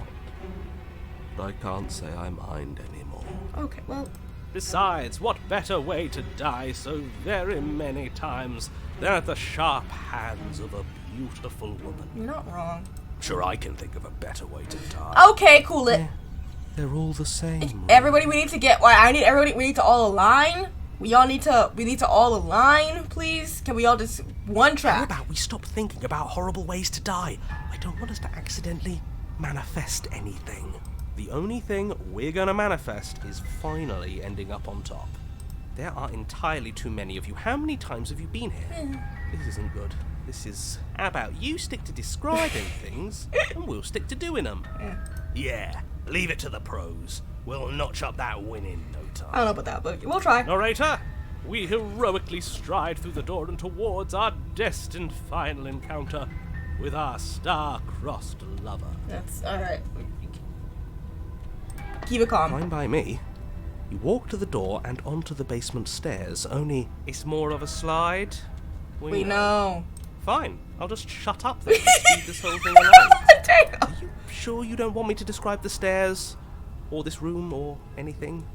But I can't say I mind anymore. Okay, well. Besides, what better way to die so very many times than at the sharp hands of a beautiful woman? You're not wrong. Sure, I can think of a better way to die. Okay, cool it. They're all the same. Everybody, we need to get. We need to all align. We need to all align, please. Can we all just one track? How about we stop thinking about horrible ways to die? I don't want us to accidentally manifest anything. The only thing we're gonna manifest is finally ending up on top. There are entirely too many of you. How many times have you been here? This isn't good. This is... How about you stick to describing things, and we'll stick to doing them? Yeah, leave it to the pros. We'll notch up that win in no time. I don't know about that, but we'll try. Narrator, we heroically stride through the door and towards our destined final encounter with our star-crossed lover. That's alright. Keep it calm. Fine by me. You walk to the door and onto the basement stairs, only it's more of a slide. We know. Fine, I'll just shut up then and speed this whole thing along. Are you sure you don't want me to describe the stairs, or this room, or anything?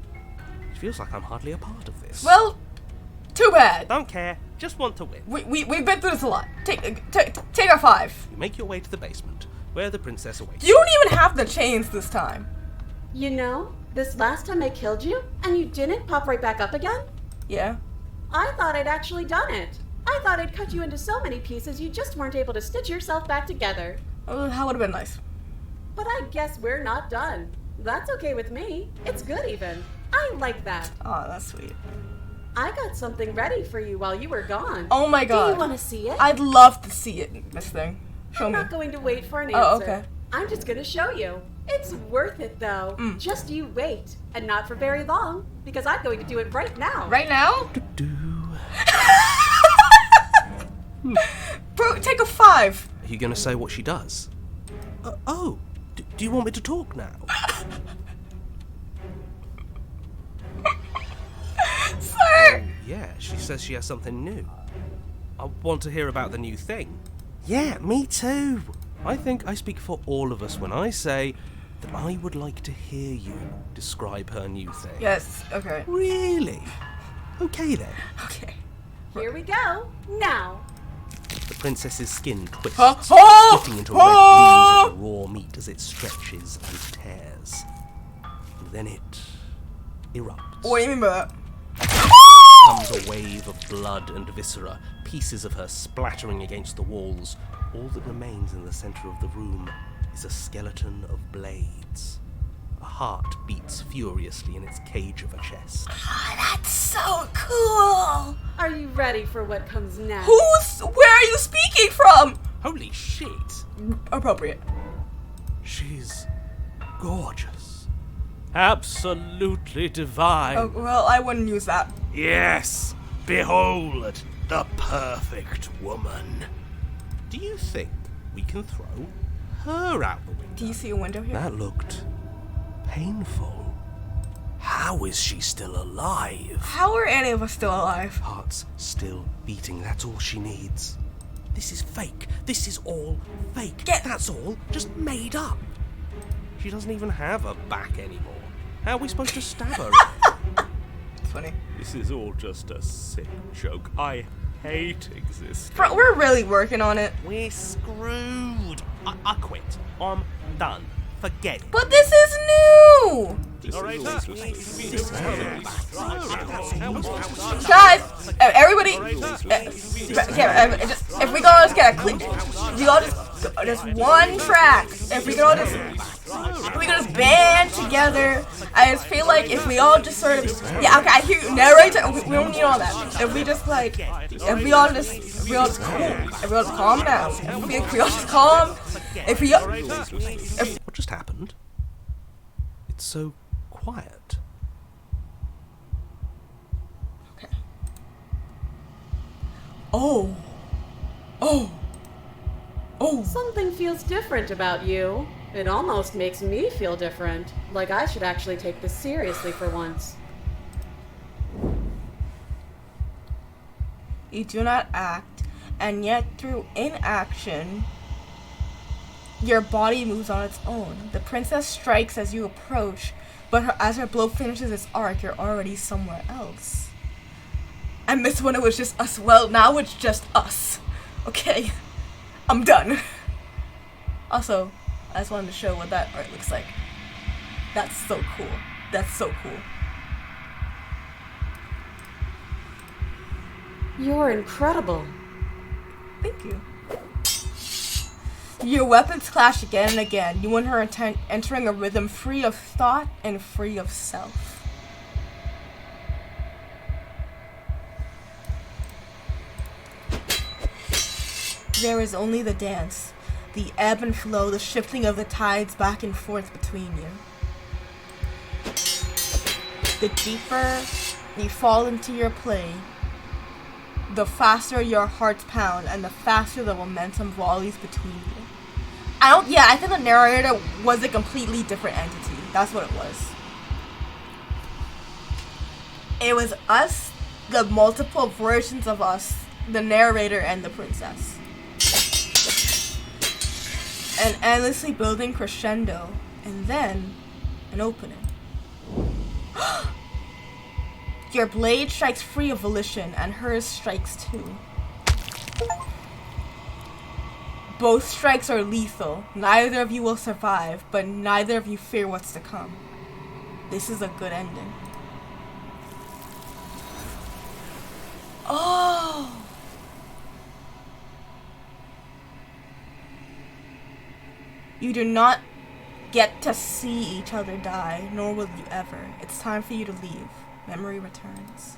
It feels like I'm hardly a part of this. Well, too bad. Don't care, just want to win. We've been through this a lot. Take our 5. You make your way to the basement, where the princess awaits. You don't even have the chains this time. You know, this last time I killed you, and you didn't pop right back up again? Yeah. I thought I'd actually done it. I thought I'd cut you into so many pieces you just weren't able to stitch yourself back together. That would have been nice. But I guess we're not done. That's okay with me. It's good even. I like that. Oh, that's sweet. I got something ready for you while you were gone. Oh my god. Do you want to see it? I'd love to see it, this thing. Show I'm me. not going to wait for an answer. Oh, okay. I'm just going to show you. It's worth it, though. Just you wait. And not for very long, because I'm going to do it right now. Right now? Bro, take a 5. Are you going to say what she does? Do you want me to talk now? Sir! Yeah, she says she has something new. I want to hear about the new thing. Yeah, me too. I think I speak for all of us when I say that I would like to hear you describe her new thing. Yes, okay. Really? Okay then. Okay. Here we go. Now. The princess's skin twists, Oh! splitting into red gleams of raw meat as it stretches and tears. And then it erupts. What do you mean by that? Comes a wave of blood and viscera, pieces of her splattering against the walls. All that remains in the center of the room is a skeleton of blades. A heart beats furiously in its cage of a chest. Oh, that's so cool! Are you ready? ready for what comes next. Where are you speaking from? Holy shit. Appropriate. She's gorgeous. Absolutely divine. Oh, well, I wouldn't use that. Yes, behold the perfect woman. Do you think we can throw her out the window? Do you see a window here? That looked painful. How is she still alive? How are any of us still alive? Heart's still beating, that's all she needs. This is fake. This is all fake. That's all just made up. She doesn't even have a back anymore. How are we supposed to stab her? It's funny. This is all just a sick joke. I hate existing. We're really working on it. We're screwed. I quit. I'm done. Forget it. But this is new! Guys, everybody, if we go just get a click, we all just one track. If we could just band together, I just feel like if we all just sort of, yeah, okay, I hear you, narrator, we don't need all that. If we just like, if we all just calm down. If we all just calm, What just happened? It's so quiet. Okay. Oh. Something feels different about you. It almost makes me feel different. Like I should actually take this seriously for once. You do not act, and yet through inaction, your body moves on its own. The princess strikes as you approach, but as her blow finishes its arc, you're already somewhere else. And this one, it was just us. Well, now it's just us. Okay, I'm done. Also, I just wanted to show what that art looks like. That's so cool. That's so cool. You're incredible. Thank you. Your weapons clash again and again. You and her entering a rhythm free of thought and free of self. There is only the dance, the ebb and flow, the shifting of the tides back and forth between you. The deeper you fall into your play, the faster your hearts pound and the faster the momentum volleys between you. I think the narrator was a completely different entity. That's what it was. It was us, the multiple versions of us, the narrator and the princess. An endlessly building crescendo, and then an opening. Your blade strikes free of volition, and hers strikes too. Both strikes are lethal. Neither of you will survive, but neither of you fear what's to come. This is a good ending. Oh! You do not get to see each other die, nor will you ever. It's time for you to leave. Memory returns.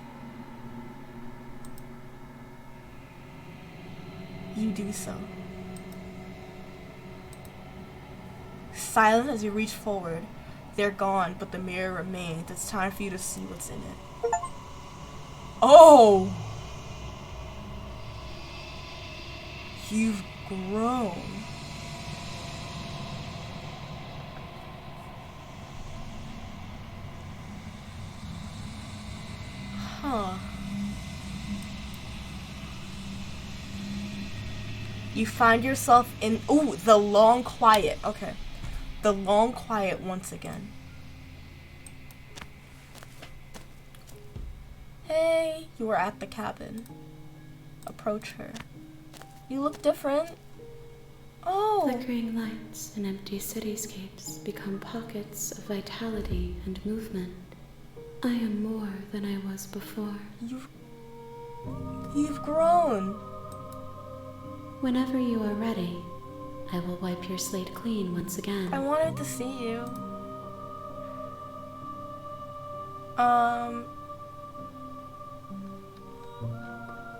You do so. Silent as you reach forward, they're gone, but the mirror remains. It's time for you to see what's in it. Oh! You've grown. Huh. You find yourself in, the long quiet. Okay. The long quiet once again. Hey, you are at the cabin. Approach her. You look different. Oh. Flickering lights and empty cityscapes become pockets of vitality and movement. I am more than I was before. You've grown. Whenever you are ready, I will wipe your slate clean once again. I wanted to see you.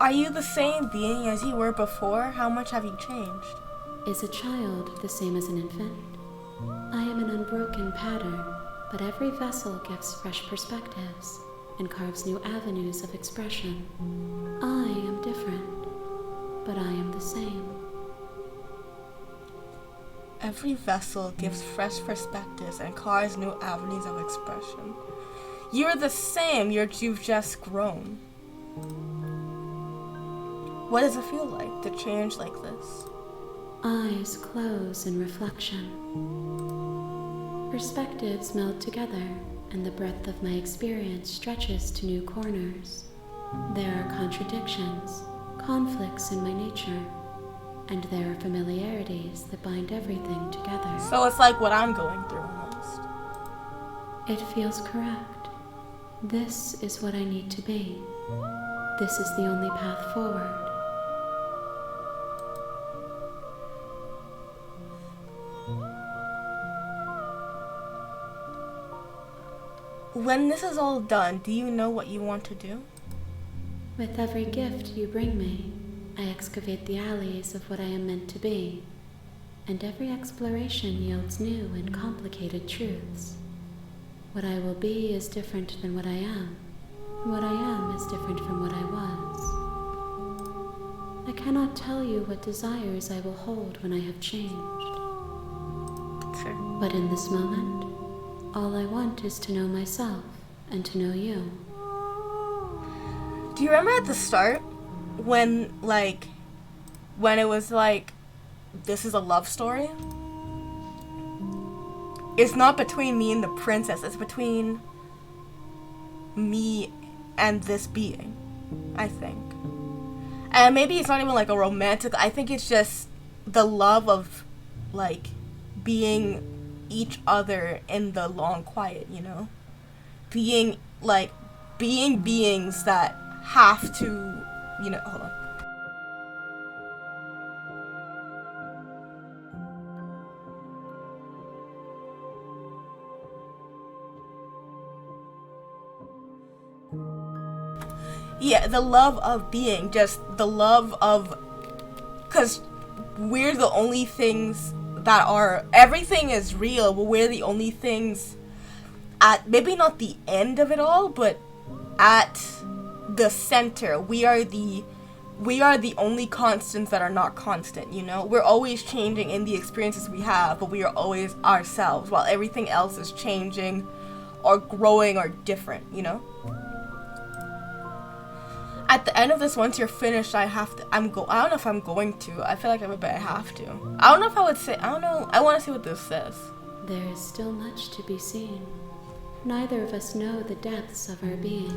Are you the same being as you were before? How much have you changed? Is a child the same as an infant? I am an unbroken pattern, but every vessel gives fresh perspectives and carves new avenues of expression. I am different, but I am the same. Every vessel gives fresh perspectives and carves new avenues of expression. You're the same, you've just grown. What does it feel like to change like this? Eyes close in reflection. Perspectives meld together, and the breadth of my experience stretches to new corners. There are contradictions, conflicts in my nature, and there are familiarities that bind everything together. So it's like what I'm going through almost. It feels correct. This is what I need to be. This is the only path forward. When this is all done, do you know what you want to do? With every gift you bring me, I excavate the alleys of what I am meant to be, and every exploration yields new and complicated truths. What I will be is different than what I am, and what I am is different from what I was. I cannot tell you what desires I will hold when I have changed. Sure. But in this moment, all I want is to know myself and to know you. Do you remember at the start when it was like, this is a love story? It's not between me and the princess, it's between me and this being, I think. And maybe it's not even like a romantic, I think it's just the love of like being each other in the long quiet, you know? Being beings that have to, you know, hold on. Yeah, the love of being, just the love of, because we're the only things that are, everything is real, but we're the only things at, maybe not the end of it all, but at the center. We are the only constants that are not constant, you know? We're always changing in the experiences we have, but we are always ourselves, while everything else is changing or growing or different, you know? At the end of this, once you're finished, I don't know if I'm going to. I feel like I have to. I don't know if I would say, I don't know. I want to see what this says. There is still much to be seen. Neither of us know the depths of our being.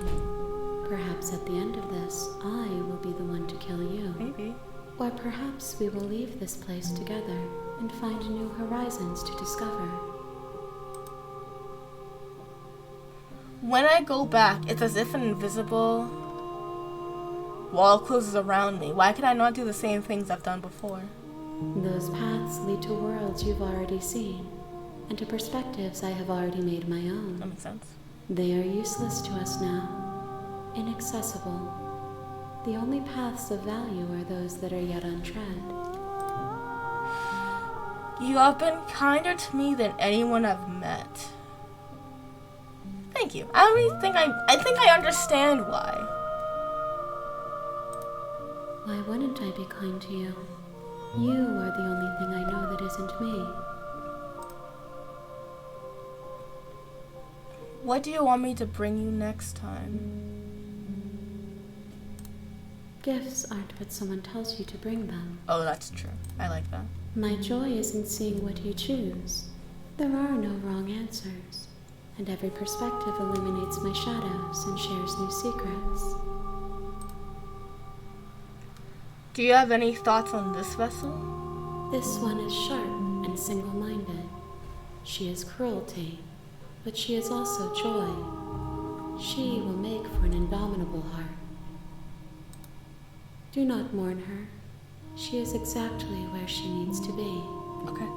Perhaps at the end of this, I will be the one to kill you. Maybe. Or perhaps we will leave this place together and find new horizons to discover. When I go back, it's as if an invisible wall closes around me. Why can I not do the same things I've done before? Those paths lead to worlds you've already seen, and to perspectives I have already made my own. That makes sense. They are useless to us now, inaccessible. The only paths of value are those that are yet untread. You have been kinder to me than anyone I've met. Thank you. I think I understand why. Why wouldn't I be kind to you? You are the only thing I know that isn't me. What do you want me to bring you next time? Gifts aren't what someone tells you to bring them. Oh, that's true. I like that. My joy is in seeing what you choose. There are no wrong answers, and every perspective illuminates my shadows and shares new secrets. Do you have any thoughts on this vessel? This one is sharp and single-minded. She is cruelty, but she is also joy. She will make for an indomitable heart. Do not mourn her. She is exactly where she needs to be. Okay.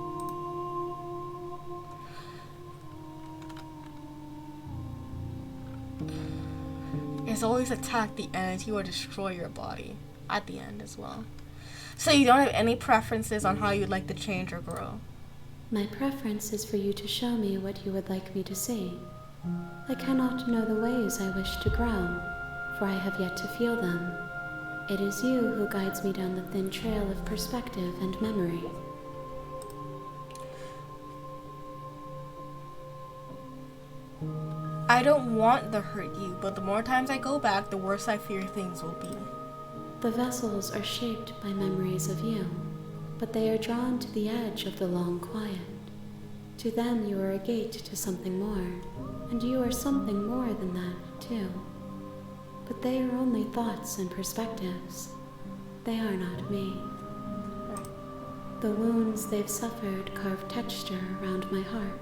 There's always attack the entity or destroy your body at the end as well. So you don't have any preferences on how you'd like to change or grow? My preference is for you to show me what you would like me to see. I cannot know the ways I wish to grow, for I have yet to feel them. It is you who guides me down the thin trail of perspective and memory. I don't want to hurt you, but the more times I go back, the worse I fear things will be. The vessels are shaped by memories of you, but they are drawn to the edge of the long quiet. To them you are a gate to something more, and you are something more than that, too. But they are only thoughts and perspectives. They are not me. The wounds they've suffered carve texture around my heart.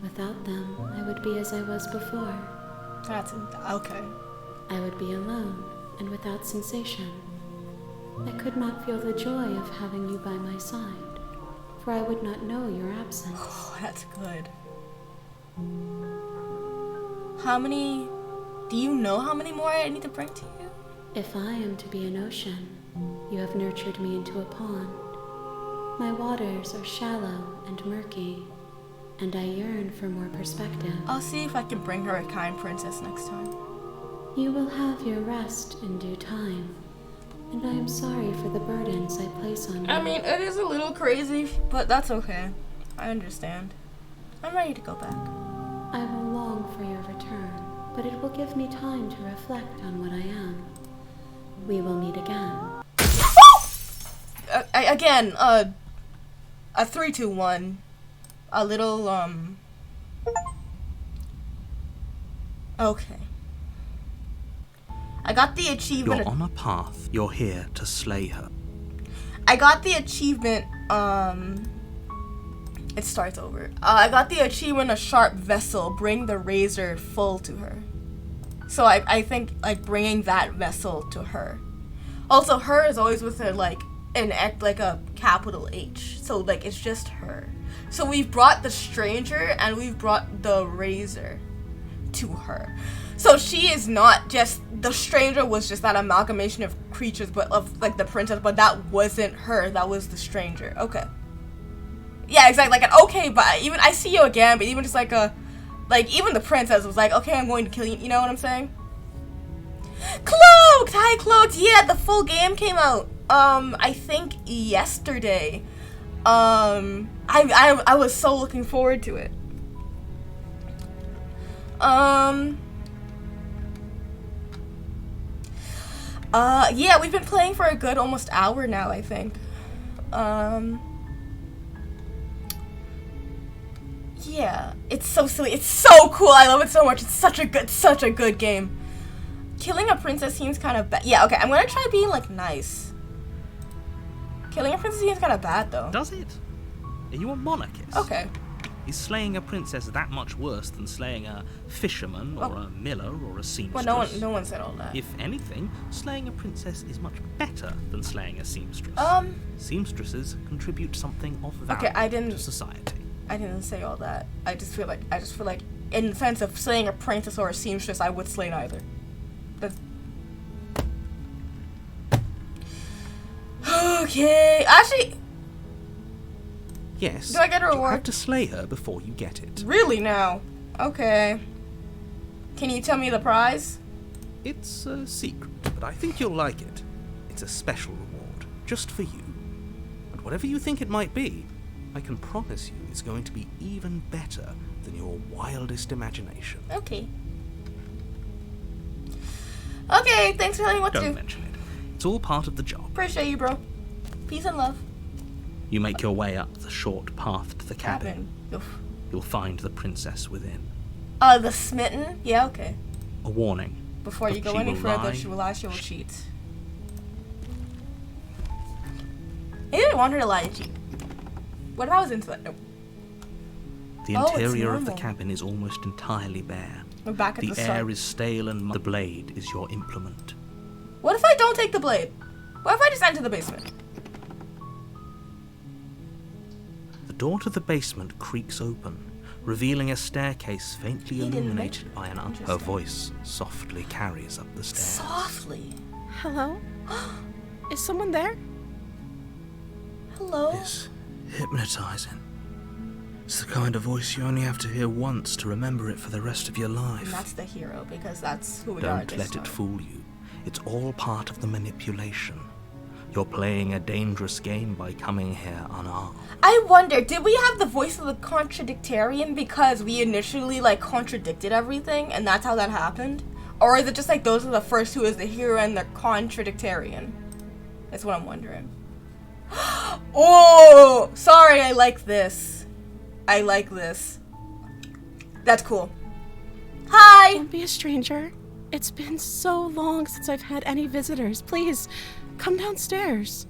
Without them, I would be as I was before. That's okay. I would be alone and without sensation. I could not feel the joy of having you by my side, for I would not know your absence. Oh, that's good. Do you know how many more I need to bring to you? If I am to be an ocean, you have nurtured me into a pond. My waters are shallow and murky, and I yearn for more perspective. I'll see if I can bring her a kind princess next time. You will have your rest in due time, and I am sorry for the burdens I place on you. I mean, it is a little crazy, but that's okay. I understand. I'm ready to go back. I will long for your return, but it will give me time to reflect on what I am. We will meet again. A 3, 2, 1. A little, okay. I got the achievement. You're on a path. You're here to slay her. I got the achievement, it starts over. I got the achievement, a sharp vessel, bring the razor full to her. So I think, like, bringing that vessel to her. Also, her is always with a, like a capital H. So, like, it's just her. So we've brought the stranger and we've brought the razor to her. So she is not just, the stranger was just that amalgamation of creatures, but of, like, the princess, but that wasn't her, that was the stranger. Okay. Yeah, exactly, like, okay, but even, I see you again, but even just like even the princess was like, okay, I'm going to kill you, you know what I'm saying? Cloaked! Hi, Cloaked! Yeah, the full game came out, I think yesterday. I was so looking forward to it. Yeah, we've been playing for a good almost hour now, I think. Yeah, it's so silly. It's so cool. I love it so much. It's such a good game. Killing a princess seems kind of bad. Yeah, okay, I'm gonna try being, like, nice. Killing a princess seems kind of bad, though. Does it? Are you a monarchist? Okay. Is slaying a princess that much worse than slaying a fisherman or a miller or a seamstress? Well, no one said all that. If anything, slaying a princess is much better than slaying a seamstress. Seamstresses contribute something of value to society. I didn't say all that. I just feel like in the sense of slaying a princess or a seamstress, I would slay neither. That's... Okay, actually... Yes. Do I get a reward? You have to slay her before you get it. Really now? Okay. Can you tell me the prize? It's a secret, but I think you'll like it. It's a special reward, just for you. But whatever you think it might be, I can promise you it's going to be even better than your wildest imagination. Okay. Okay, thanks for telling me what to do. Don't mention it. It's all part of the job. Appreciate you, bro. Peace and love. You make your way up the short path to the cabin. Oof. You'll find the princess within. The smitten? Yeah, okay. A warning. Before you go any further, she will lie, she will cheat. Maybe I want her to lie and cheat. What if I was into that? Nope. The interior of the cabin is almost entirely bare. We're back at the start. air is stale and the blade is your implement. What if I don't take the blade? What if I just enter the basement? The door to the basement creaks open. revealing a staircase faintly He didn't illuminated mention by an it. Her Interesting. voice softly carries up the stairs. Softly. Hello? Is someone there? Hello? It's hypnotizing. It's the kind of voice you only have to hear once to remember it for the rest of your life. And that's the hero, because that's who we are. Don't let it fool you. It's all part of the manipulation. You're playing a dangerous game by coming here unarmed. I wonder, did we have the voice of the contradictarian because we initially, like, contradicted everything, and that's how that happened? Or is it just like those are the first who is the hero and the contradictarian? That's what I'm wondering. Oh! Sorry, I like this. I like this. That's cool. Hi! Don't be a stranger. It's been so long since I've had any visitors. Please, come downstairs.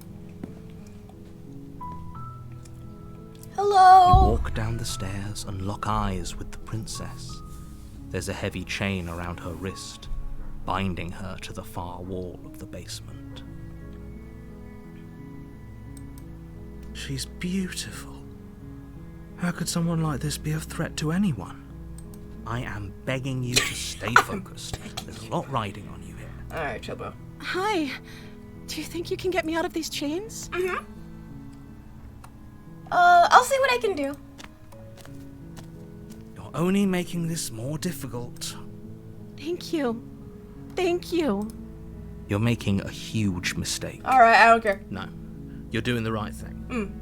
Hello! You walk down the stairs and lock eyes with the princess. There's a heavy chain around her wrist, binding her to the far wall of the basement. She's beautiful. How could someone like this be a threat to anyone? I am begging you to stay focused. There's a lot riding on you here. Alright, Chobo. Hi. Do you think you can get me out of these chains? Mm-hmm. I'll see what I can do. You're only making this more difficult. Thank you. Thank you. You're making a huge mistake. Alright, I don't care. No, you're doing the right thing.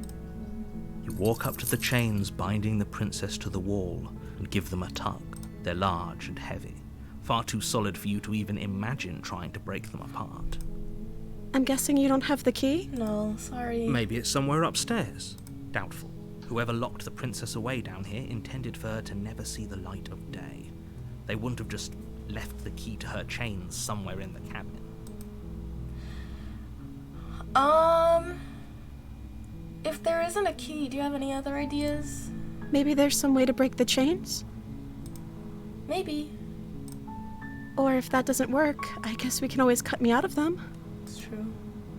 You walk up to the chains binding the princess to the wall and give them a tug. They're large and heavy, far too solid for you to even imagine trying to break them apart. I'm guessing you don't have the key? No, sorry. Maybe it's somewhere upstairs. Doubtful. Whoever locked the princess away down here intended for her to never see the light of day. They wouldn't have just left the key to her chains somewhere in the cabin. If there isn't a key, do you have any other ideas? Maybe there's some way to break the chains? Maybe. Or if that doesn't work, I guess we can always cut me out of them. It's true.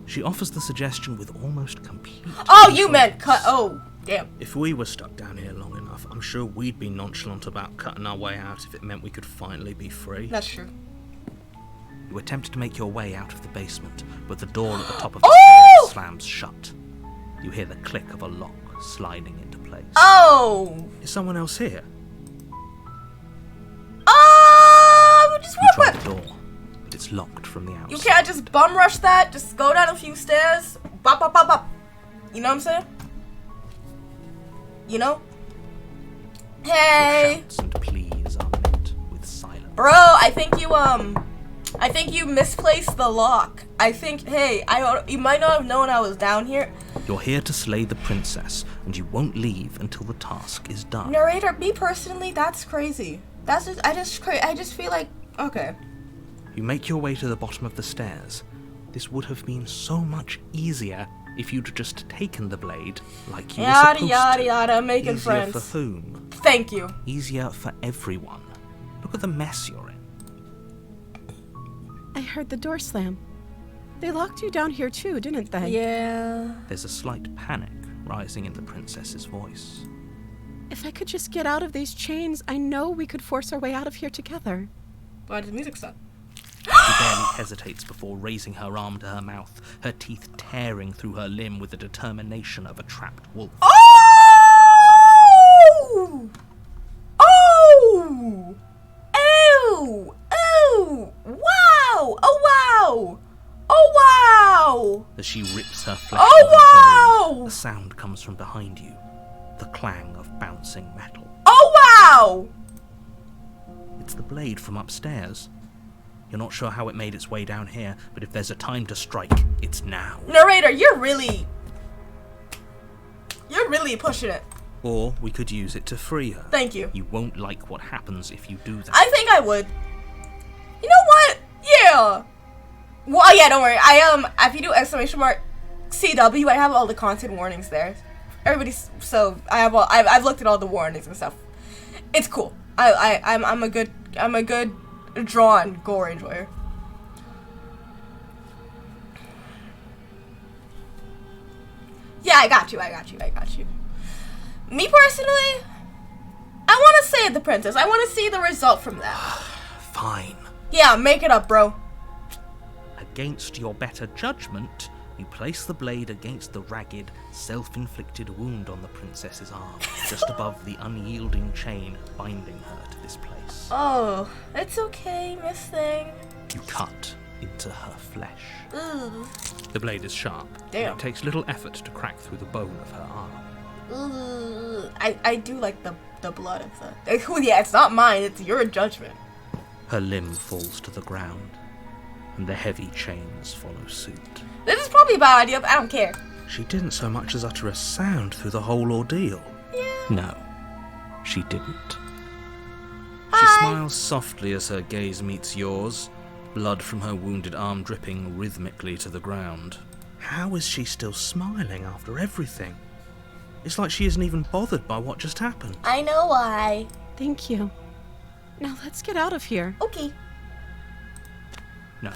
She offers the suggestion with almost complete... Oh, you meant cut. Oh, damn. If we were stuck down here long enough, I'm sure we'd be nonchalant about cutting our way out if it meant we could finally be free. That's true. You attempt to make your way out of the basement, but the door at the top of the stairs slams shut. You hear the click of a lock sliding into place. Oh! Is someone else here? Just You try real quick. the door, but it's locked from the outside. You can't just bum rush that. Just go down a few stairs. Bop, bop, bop, bop. You know what I'm saying? You know? Hey! Your shouts and pleas are met with silence. Bro, I think you misplaced the lock. Hey, you might not have known I was down here. You're here to slay the princess, and you won't leave until the task is done. Narrator, me personally, that's crazy. I just feel like, okay. You make your way to the bottom of the stairs. This would have been so much easier if you'd just taken the blade like you were supposed to. Yada, yada, making Easier friends. for whom? Thank you. Easier for everyone. Look at the mess you're in. I heard the door slam. They locked you down here too, didn't they? Yeah. There's a slight panic rising in the princess's voice. If I could just get out of these chains, I know we could force our way out of here together. Why did the music stop? She barely hesitates before raising her arm to her mouth, her teeth tearing through her limb with the determination of a trapped wolf. Oh! Oh! Ew! Ew! Wow! Oh wow! Oh wow! As she rips her flesh Oh from her bone, wow! a sound comes from behind you, the clang of bouncing metal. Oh wow! It's the blade from upstairs. You're not sure how it made its way down here, but if there's a time to strike, it's now. Narrator, you're really pushing it. Or we could use it to free her. Thank you. You won't like what happens if you do that. I think I would. You know what? Yeah. Well, yeah, don't worry. If you do exclamation mark CW, I have all the content warnings there. I've looked at all the warnings and stuff. It's cool. I'm a good drawn gore enjoyer. Yeah, I got you. Me personally, I say the princess. I want to see the result from that. Fine. Yeah, make it up, bro. Against your better judgment, you place the blade against the ragged, self-inflicted wound on the princess's arm, just above the unyielding chain binding her to this place. Oh, it's okay, Miss Thing. You cut into her flesh. Ooh. The blade is sharp. Damn. And it takes little effort to crack through the bone of her arm. Ooh. I do like the blood of the... Yeah, it's not mine, it's your judgment. Her limb falls to the ground, and the heavy chains follow suit. This is probably a bad idea, but I don't care. She didn't so much as utter a sound through the whole ordeal. Yeah. No, she didn't. Hi. She smiles softly as her gaze meets yours, blood from her wounded arm dripping rhythmically to the ground. How is she still smiling after everything? It's like she isn't even bothered by what just happened. I know why. Thank you. Now let's get out of here. Okay. No,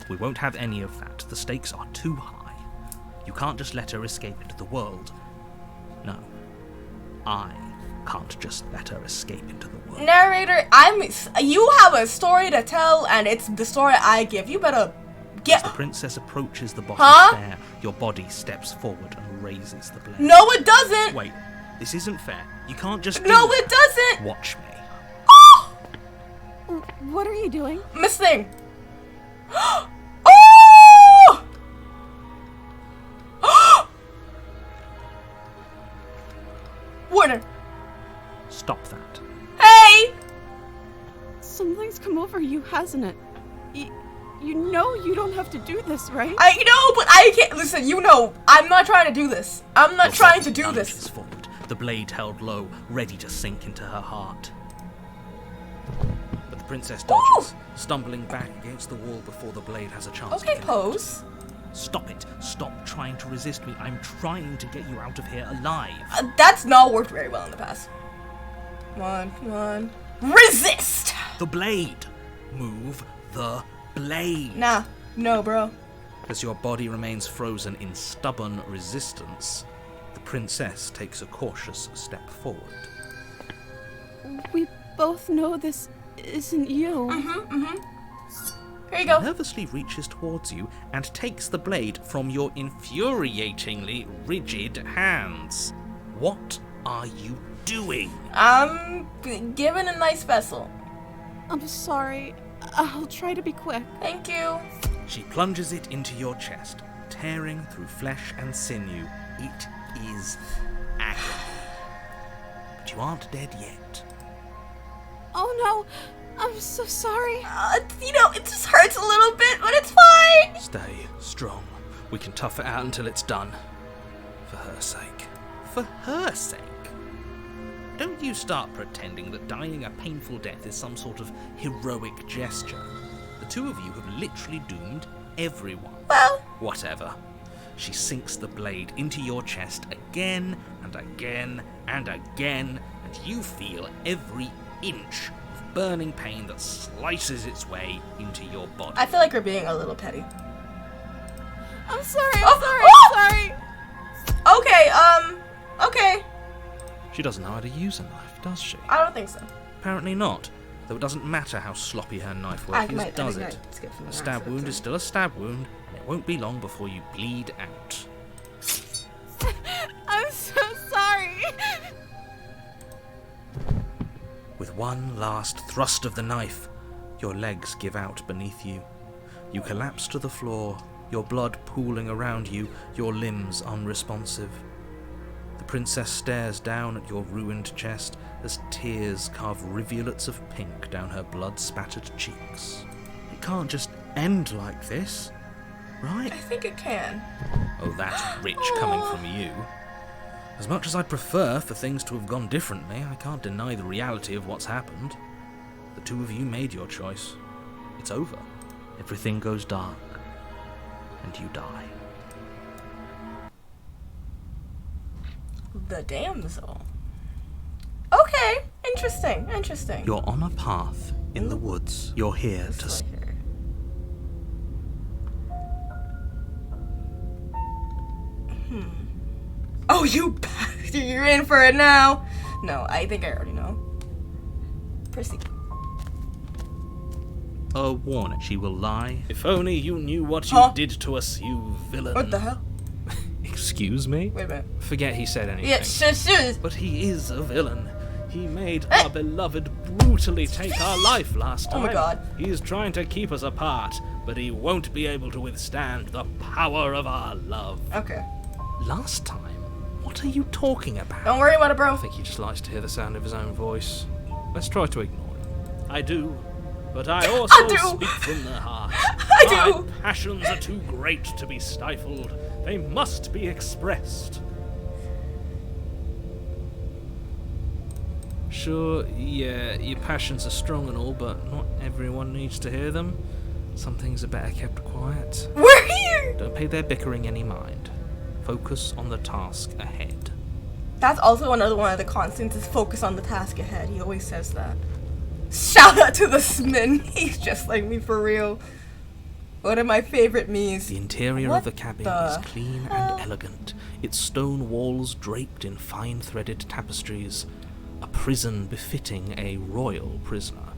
we won't have any of that. The stakes are too high. You can't just let her escape into the world. No, I can't just let her escape into the world. Narrator, you have a story to tell, and it's the story I give. You better As the princess approaches the bottom stair, your body steps forward and raises the blade. No, it doesn't. Wait, this isn't fair. You can't just No, do it doesn't. Watch me. What are you doing? Miss Thing. Oh! Warner. Stop that. Hey! Something's come over you, hasn't it? You know you don't have to do this, right? I know, but I can't. Listen, you know, I'm not trying to do this. I'm not trying to do Lunges this. Forward, the blade held low, ready to sink into her heart. But the princess dodges, stumbling back against the wall before the blade has a chance to Okay, connect. pose. Stop it. Stop trying to resist me. I'm trying to get you out of here alive. That's not worked very well in the past. Come on. Resist! The blade. Move the blade. Nah, no, bro. As your body remains frozen in stubborn resistance, the princess takes a cautious step forward. We both know this isn't you. Here you go. She nervously reaches towards you and takes the blade from your infuriatingly rigid hands. What are you doing? I'm giving a nice vessel. I'm sorry. I'll try to be quick. Thank you. She plunges it into your chest, tearing through flesh and sinew. It is agony. But you aren't dead yet. Oh no, I'm so sorry. It just hurts a little bit, but it's fine. Stay strong. We can tough it out until it's done. For her sake. For her sake? Don't you start pretending that dying a painful death is some sort of heroic gesture. The two of you have literally doomed everyone. Well, whatever. She sinks the blade into your chest again and again and again, and you feel every inch of burning pain that slices its way into your body. I feel like you're being a little petty. I'm sorry. Okay. She doesn't know how to use a knife, does she? I don't think so. Apparently not. Though it doesn't matter how sloppy her knife work is, does it? A stab wound is still a stab wound, and it won't be long before you bleed out. I'm so sorry. With one last thrust of the knife, your legs give out beneath you. You collapse to the floor, your blood pooling around you, your limbs unresponsive. The princess stares down at your ruined chest as tears carve rivulets of pink down her blood-spattered cheeks. It can't just end like this, right? I think it can. Oh, that's rich coming from you. As much as I'd prefer for things to have gone differently, I can't deny the reality of what's happened. The two of you made your choice. It's over. Everything goes dark, and you die. The damsel. Okay, interesting. You're on a path in the woods. You're here to... Oh, you're in for it now. No, I think I already know. Prissy. A warning. She will lie. If only you knew what you did to us, you villain. What the hell? Excuse me? Wait a minute. Forget he said anything. Yeah, sure. But he is a villain. He made our beloved brutally take our life last time. Oh my god. He is trying to keep us apart, but he won't be able to withstand the power of our love. Okay. Last time? What are you talking about? Don't worry about it, bro. I think he just likes to hear the sound of his own voice. Let's try to ignore him. I do. But I also speak from the heart. My passions are too great to be stifled. They must be expressed. Sure, yeah, your passions are strong and all, but not everyone needs to hear them. Some things are better kept quiet. We're here! Don't pay their bickering any mind. Focus on the task ahead. That's also another one of the constants is focus on the task ahead. He always says that. Shout out to the Smin. He's just like me for real. One of my favorite memes. The interior of the cabin is clean and elegant, its stone walls draped in fine-threaded tapestries. A prison befitting a royal prisoner.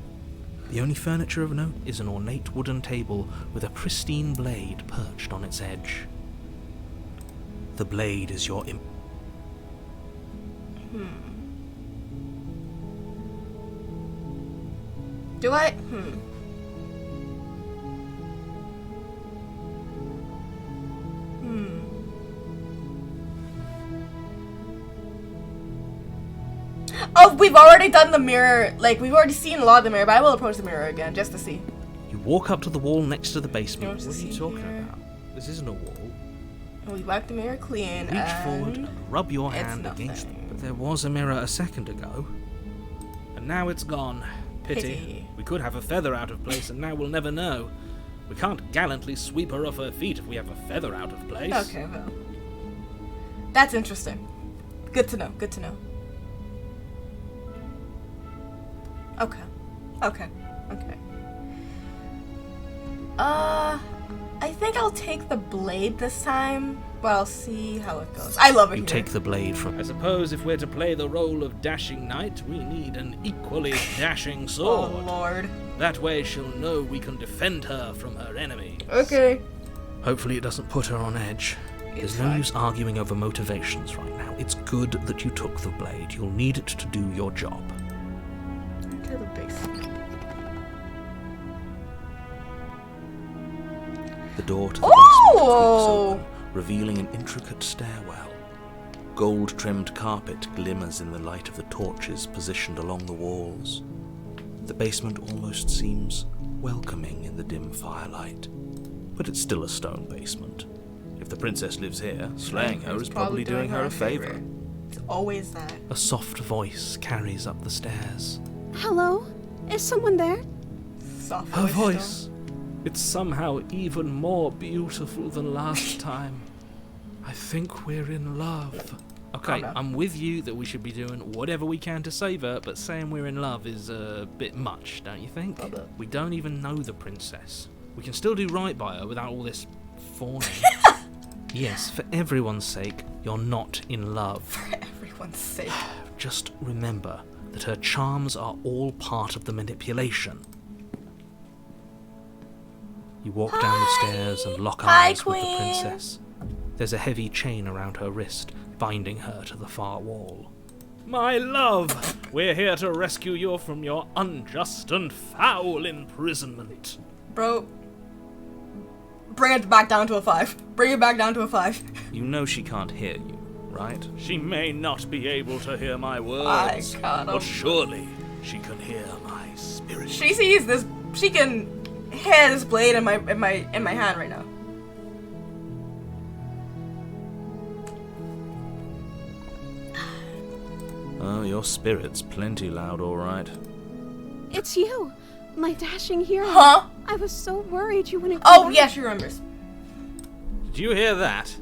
The only furniture of note is an ornate wooden table with a pristine blade perched on its edge. The blade is your Do I? Oh, we've already done the mirror. Like, we've already seen a lot of the mirror, but I will approach the mirror again just to see. You walk up to the wall next to the basement. What are you talking about? This isn't a wall. We wipe the mirror clean. Reach forward and rub your hand against it. But there was a mirror a second ago. And now it's gone. Pity. We could have a feather out of place, and now we'll never know. We can't gallantly sweep her off her feet if we have a feather out of place. Okay, well. That's interesting. Good to know, good to know. Okay. I think I'll take the blade this time, but I'll see how it goes. I love it. You take the blade from. I suppose if we're to play the role of dashing knight, we need an equally dashing sword. Oh, Lord. That way she'll know we can defend her from her enemies. Okay. Hopefully it doesn't put her on edge. There's no use arguing over motivations right now. It's good that you took the blade. You'll need it to do your job. To the basement. The door to the basement creaks open, revealing an intricate stairwell. Gold-trimmed carpet glimmers in the light of the torches positioned along the walls. The basement almost seems welcoming in the dim firelight, but it's still a stone basement. If the princess lives here, slaying her is probably doing her a favor. It's always that. A soft voice carries up the stairs. Hello? Is someone there? Soft Her voice. It's somehow even more beautiful than last time. I think we're in love. Okay, I'm with you that we should be doing whatever we can to save her, but saying we're in love is a bit much, don't you think? We don't even know the princess. We can still do right by her without all this fawning. Yes, for everyone's sake, you're not in love. For everyone's sake. Just remember that her charms are all part of the manipulation. You walk down the stairs and lock eyes with the princess. There's a heavy chain around her wrist, binding her to the far wall. My love, we're here to rescue you from your unjust and foul imprisonment. Bro, bring it back down to a 5. Bring it back down to a 5. You know she can't hear you, right? She may not be able to hear my words, but surely she can hear my spirit. She sees this. She can hear this blade in my hand right now. Oh, your spirit's plenty loud, all right. It's you, my dashing hero. Huh? I was so worried you wouldn't. Oh, yeah, she remembers. Did you hear that?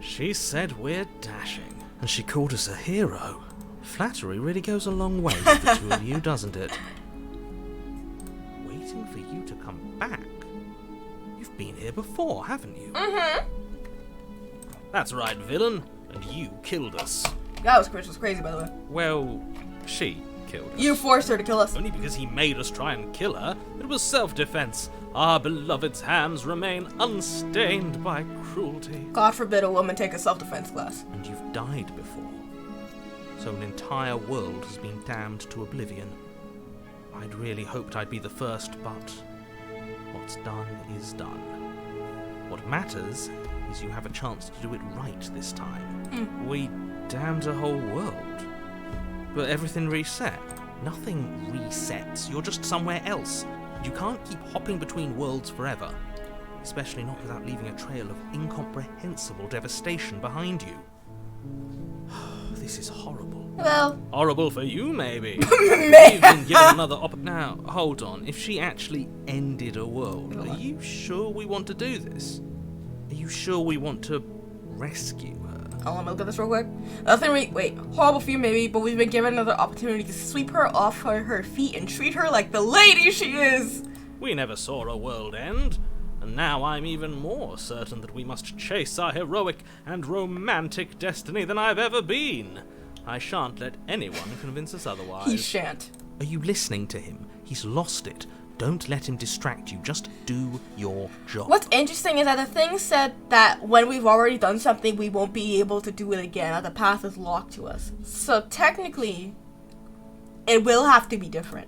She said we're dashing. And she called us a hero. Flattery really goes a long way with the two of you, doesn't it? Waiting for you to come back? You've been here before, haven't you? Mm-hmm. That's right, villain. And you killed us. That was crazy, by the way. Well, she killed us. You forced her to kill us. Only because he made us try and kill her. It was self-defense. Our beloved's hands remain unstained by cruelty. God forbid a woman take a self-defense class. And you've died before. So an entire world has been damned to oblivion. I'd really hoped I'd be the first, but what's done is done. What matters is you have a chance to do it right this time. We damned a whole world. But everything reset. Nothing resets. You're just somewhere else. You can't keep hopping between worlds forever. Especially not without leaving a trail of incomprehensible devastation behind you. This is horrible. Well, horrible for you, maybe. You've been given another Now, hold on. If she actually ended a world, are you sure we want to do this? Are you sure we want to rescue her? I'll look at this real quick. Wait, horrible for you maybe, but we've been given another opportunity to sweep her off her feet and treat her like the lady she is. We never saw a world end. And now I'm even more certain that we must chase our heroic and romantic destiny than I've ever been. I shan't let anyone convince us otherwise. He shan't. Are you listening to him? He's lost it. Don't let him distract you. Just do your job. What's interesting is that the thing said that when we've already done something, we won't be able to do it again, that the path is locked to us. So technically, it will have to be different.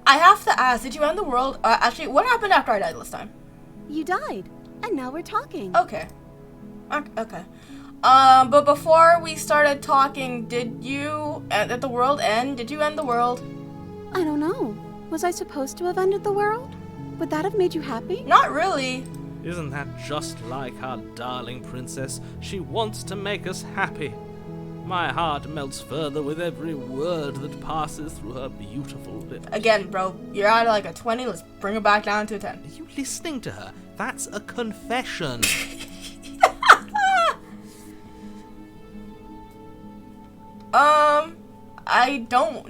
I have to ask, did you end the world? Actually, what happened after I died last time? You died, and now we're talking. Okay. Okay. But before we started talking, did you, at the world end, did you end the world? I don't know. Was I supposed to have ended the world? Would that have made you happy? Not really. Isn't that just like our darling princess? She wants to make us happy. My heart melts further with every word that passes through her beautiful lips. Again, bro, you're at like a 20. Let's bring it back down to a 10. Are you listening to her? That's a confession. I don't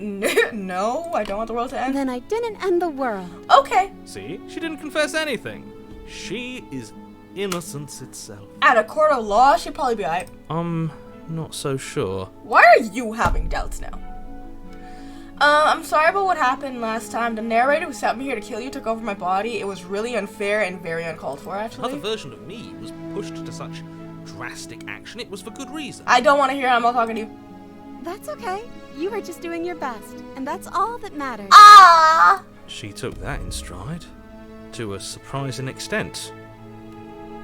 know. I don't want the world to end. Then I didn't end the world. Okay. See? She didn't confess anything. She is innocence itself. At a court of law, she'd probably be alright. Not so sure. Why are you having doubts now? I'm sorry about what happened last time. The narrator who sent me here to kill you took over my body. It was really unfair and very uncalled for, actually. Another version of me was pushed to such drastic action. It was for good reason. I don't want to hear it. I'm not talking to you. That's okay. You were just doing your best, and that's all that matters. Ah! She took that in stride. To a surprising extent.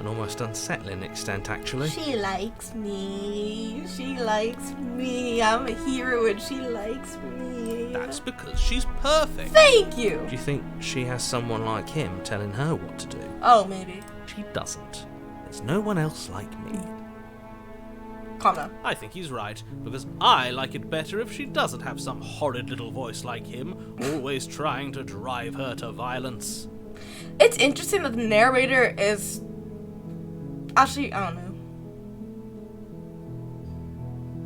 An almost unsettling extent, actually. She likes me. She likes me. I'm a hero and she likes me. That's because she's perfect. Thank you. Do you think she has someone like him telling her what to do? Oh, maybe. She doesn't. There's no one else like me. Calm down. I think he's right, because I like it better if she doesn't have some horrid little voice like him, always trying to drive her to violence. It's interesting that the narrator is... Actually, I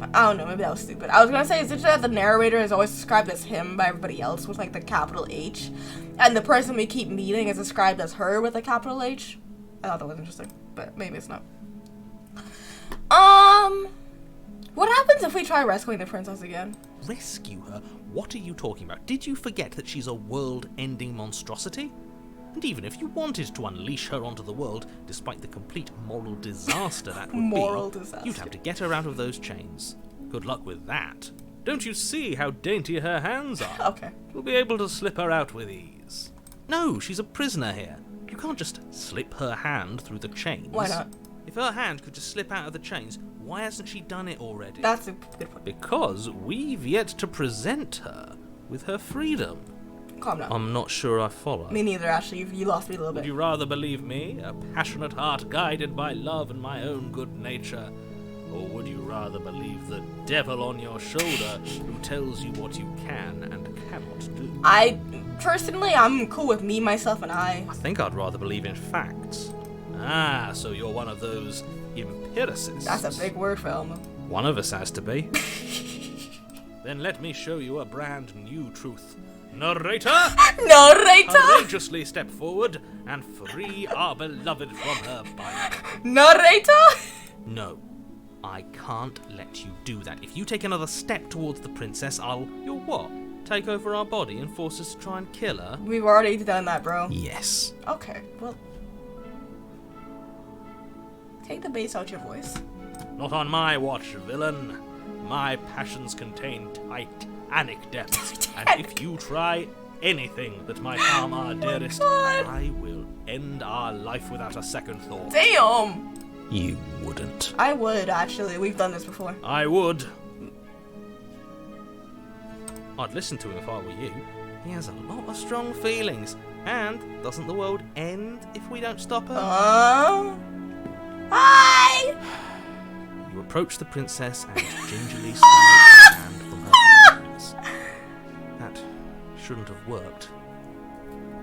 don't know, maybe that was stupid. I was gonna say, it's interesting that the narrator is always described as him by everybody else with, like, the capital H. And the person we keep meeting is described as her with a capital H. I thought that was interesting, but maybe it's not. What happens if we try rescuing the princess again? Rescue her? What are you talking about? Did you forget that she's a world-ending monstrosity? And even if you wanted to unleash her onto the world, despite the complete moral disaster that would disaster. You'd have to get her out of those chains. Good luck with that. Don't you see how dainty her hands are? Okay. You'll be able to slip her out with ease. No, she's a prisoner here. You can't just slip her hand through the chains. Why not? If her hand could just slip out of the chains, why hasn't she done it already? That's a good point. Because we've yet to present her with her freedom. Calm down. I'm not sure I follow. Me neither, actually. You lost me a little bit. Would you rather believe me, a passionate heart guided by love and my own good nature? Or would you rather believe the devil on your shoulder who tells you what you can and cannot do? Personally, I'm cool with me, myself, and I. I think I'd rather believe in facts. Ah, so you're one of those empiricists. That's a big word for Elmo. One of us has to be. Then let me show you a brand new truth. Narrator! Narrator! Courageously step forward and free our beloved from her bite. Narrator! No, I can't let you do that. If you take another step towards the princess, You'll what? Take over our body and force us to try and kill her? We've already done that, bro. Yes. Okay, well. Take the bass out your voice. Not on my watch, villain. My passions contain titanic depths, and if you try anything that might harm our dearest, I will end our life without a second thought. Damn! You wouldn't. I would, actually. We've done this before. I would. I'd listen to him if I were you. He has a lot of strong feelings. And doesn't the world end if we don't stop her? Hi! You approach the princess and gingerly slide your hand from her hands. That shouldn't have worked.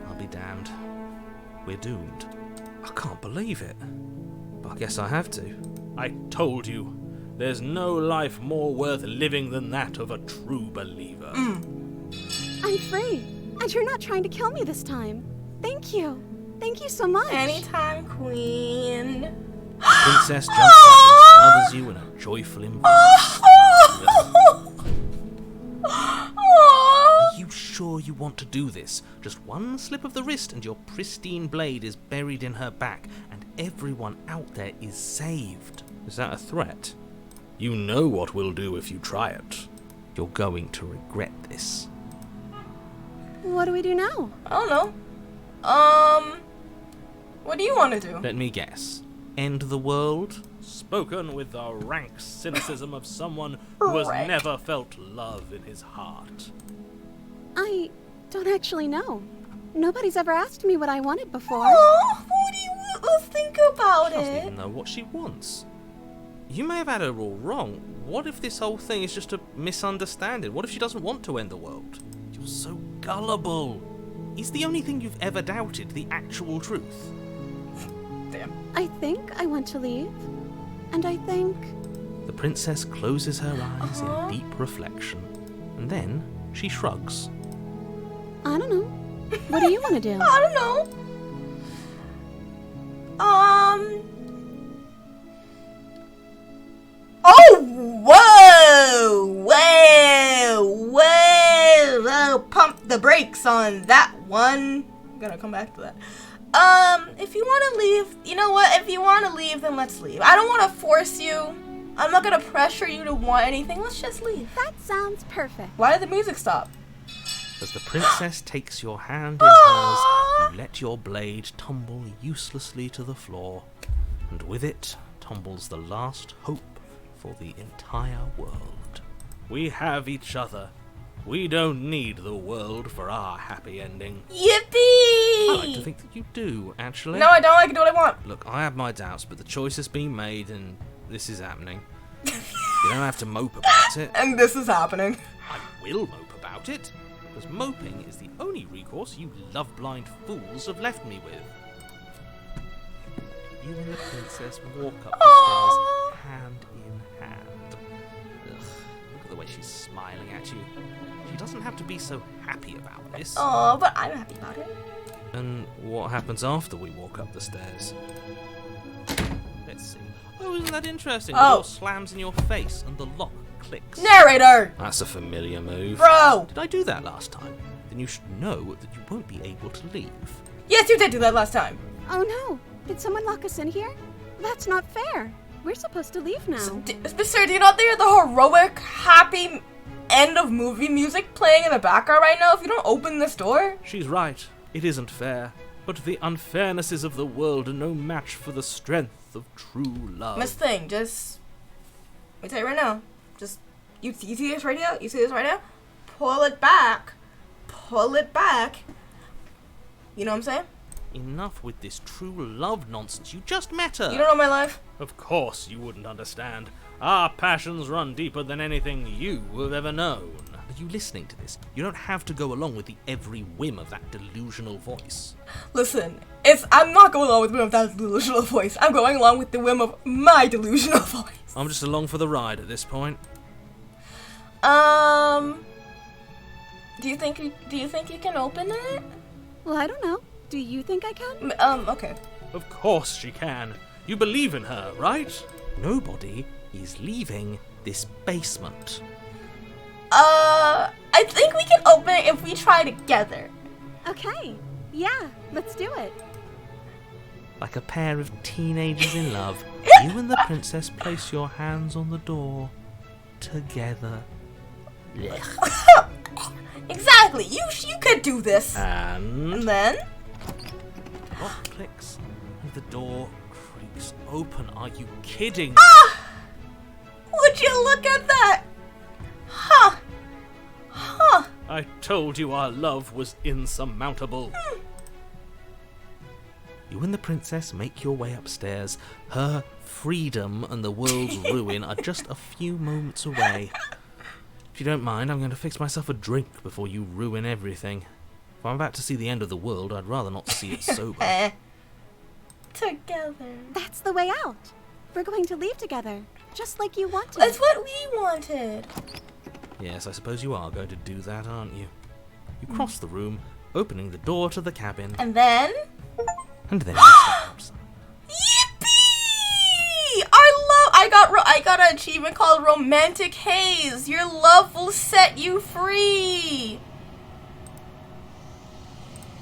I'll be damned. We're doomed. I can't believe it. But I guess I have to. I told you, there's no life more worth living than that of a true believer. I'm free, and you're not trying to kill me this time. Thank you. Thank you so much. Anytime, queen. Princess jumps up and smothers you in a joyful embrace. Are you sure you want to do this? Just one slip of the wrist and your pristine blade is buried in her back, and everyone out there is saved. Is that a threat? You know what we'll do if you try it. You're going to regret this. What do we do now? I don't know. What do you want to do? Let me guess. End the world? Spoken with the rank cynicism of someone who has never felt love in his heart. I don't actually know. Nobody's ever asked me what I wanted before. Oh, what do you think about She doesn't it? even know what she wants. You may have had her all wrong. What if this whole thing is just a misunderstanding? What if she doesn't want to end the world? You're so gullible. Is the only thing you've ever doubted the actual truth? Damn. I think I want to leave. And I think... The princess closes her eyes in deep reflection. And then she shrugs. I don't know. What do you want to do? I don't know. Oh, whoa. Pump the brakes on that one. I'm gonna come back to that. If you want to leave, you know what? If you want to leave, then let's leave. I don't want to force you. I'm not gonna pressure you to want anything. Let's just leave. That sounds perfect. Why did the music stop? As the princess takes your hand in hers, you let your blade tumble uselessly to the floor, and with it tumbles the last hope for the entire world. We have each other. We don't need the world for our happy ending. Yippee! I like to think that you do, actually. No, I don't. I can do what I want. Look, I have my doubts, but the choice has been made, and this is happening. You don't have to mope about it. And this is happening. I will mope about it, because moping is the only recourse you love-blind fools have left me with. You and the princess walk up the stairs, hand in hand. Ugh, look at the way she's smiling at you. She doesn't have to be so happy about this. Oh, but I'm happy about it. And what happens after we walk up the stairs? Let's see. Oh, isn't that interesting? The door slams in your face and the lock clicks. Narrator! That's a familiar move. Bro! Did I do that last time? Then you should know that you won't be able to leave. Yes, you did do that last time. Oh no. Did someone lock us in here? That's not fair. We're supposed to leave now. Sir, do you not hear the heroic, happy end of movie music playing in the background right now if you don't open this door? She's right. It isn't fair. But the unfairnesses of the world are no match for the strength of true love. Miss Thing, just... Let me tell you right now. Just... You see this right now? You see this right now? Pull it back. Pull it back. You know what I'm saying? Enough with this true love nonsense. You just met her. You don't know my life? Of course you wouldn't understand. Our passions run deeper than anything you have ever known. Are you listening to this? You don't have to go along with the every whim of that delusional voice. Listen, I'm not going along with the whim of that delusional voice. I'm going along with the whim of my delusional voice. I'm just along for the ride at this point. Do you think you can open it? Well, I don't know. Do you think I can? Okay. Of course she can. You believe in her, right? Nobody is leaving this basement. I think we can open it if we try together. Okay. Yeah, let's do it. Like a pair of teenagers in love, you and the princess place your hands on the door together. Exactly. You could do this. And then lock clicks and the door creaks open. Are you kidding? Would you look at that? Huh. I told you our love was insurmountable. You and the princess make your way upstairs. Her freedom and the world's ruin are just a few moments away. If you don't mind, I'm going to fix myself a drink before you ruin everything. If I'm about to see the end of the world, I'd rather not see it sober. Together. That's the way out. We're going to leave together, just like you wanted. That's what we wanted. Yes, I suppose you are going to do that, aren't you? You cross the room, opening the door to the cabin. And then you step outside. Yippee! I got an achievement called Romantic Haze. Your love will set you free.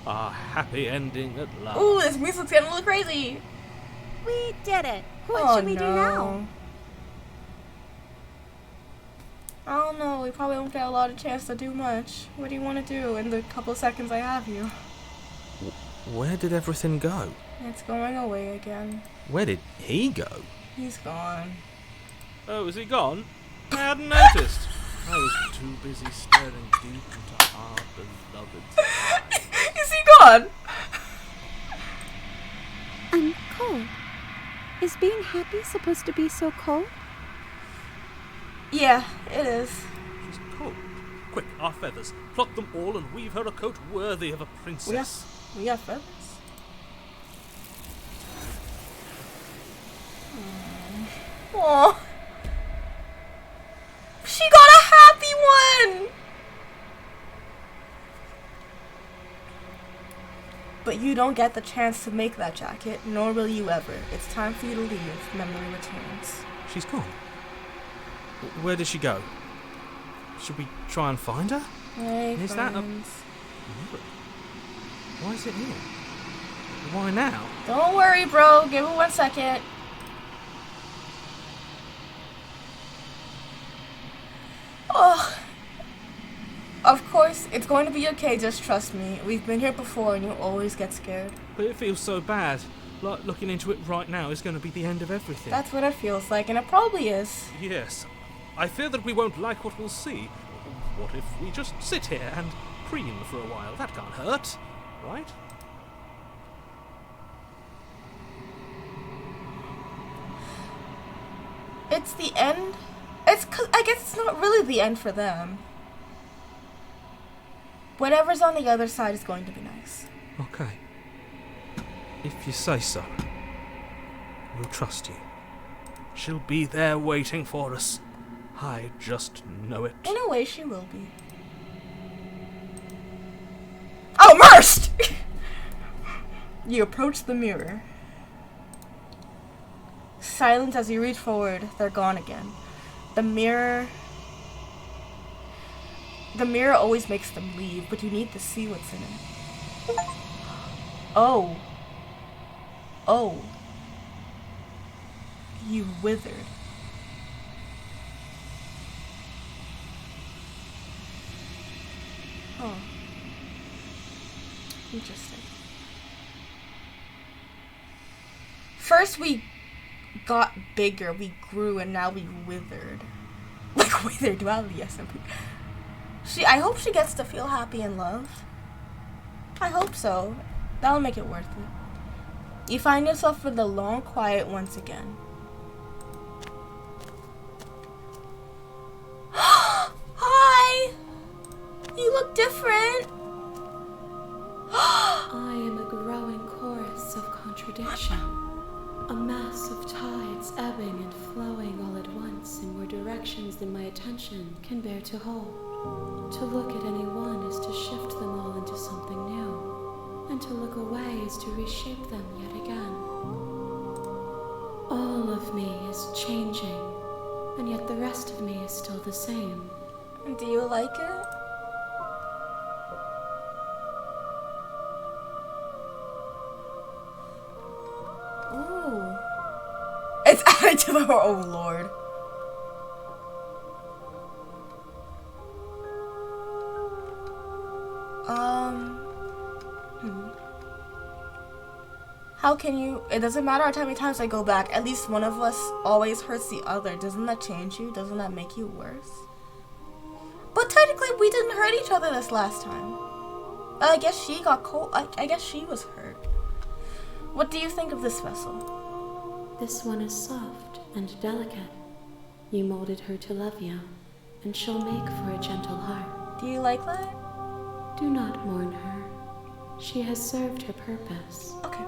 A happy ending at last. Ooh, this music's getting a little crazy. We did it. What should we do now? I don't know. We probably won't get a lot of chance to do much. What do you want to do in the couple seconds I have you? Where did everything go? It's going away again. Where did he go? He's gone. Oh, is he gone? I hadn't noticed. I was too busy staring deep into our beloved. Is he gone? I'm cold. Is being happy supposed to be so cold? Yeah, it is. She's cold. Quick, our feathers. Pluck them all and weave her a coat worthy of a princess. We got feathers. Aww. She got a happy one! But you don't get the chance to make that jacket, nor will you ever. It's time for you to leave. Memory returns. She's gone. Where did she go? Should we try and find her? Hey, Is friends. that a... Why is it here? Why now? Don't worry, bro. Give it 1 second. Oh. Of course, it's going to be okay. Just trust me. We've been here before and you always get scared. But it feels so bad. Like looking into it right now is going to be the end of everything. That's what it feels like, and it probably is. Yes. I fear that we won't like what we'll see. What if we just sit here and preen for a while? That can't hurt, right? It's the end. I guess it's not really the end for them. Whatever's on the other side is going to be nice. Okay. If you say so. We'll trust you. She'll be there waiting for us. I just know it. In a way, she will be. Oh, immersed! You approach the mirror. Silence as you reach forward. They're gone again. The mirror always makes them leave, but you need to see what's in it. Oh. Oh. You withered. Oh. Interesting. First we got bigger, we grew, and now we withered. Like withered, wow, the SMP. I hope she gets to feel happy and love. I hope so. That'll make it worth it. You find yourself in the long quiet once again. Hi! You look different. I am a growing chorus of contradiction. A mass of tides ebbing and flowing all at once in more directions than my attention can bear to hold. To look at any one is to shift them all into something new, and to look away is to reshape them yet again. All of me is changing, and yet the rest of me is still the same. Do you like it? Ooh. It's added to the... Oh, Lord. How can you... It doesn't matter how many times I go back. At least one of us always hurts the other. Doesn't that change you? Doesn't that make you worse? But technically, we didn't hurt each other this last time. I guess she got cold. I guess she was hurt. What do you think of this vessel? This one is soft and delicate. You molded her to love you, and she'll make for a gentle heart. Do you like that? Do not mourn her. She has served her purpose. Okay.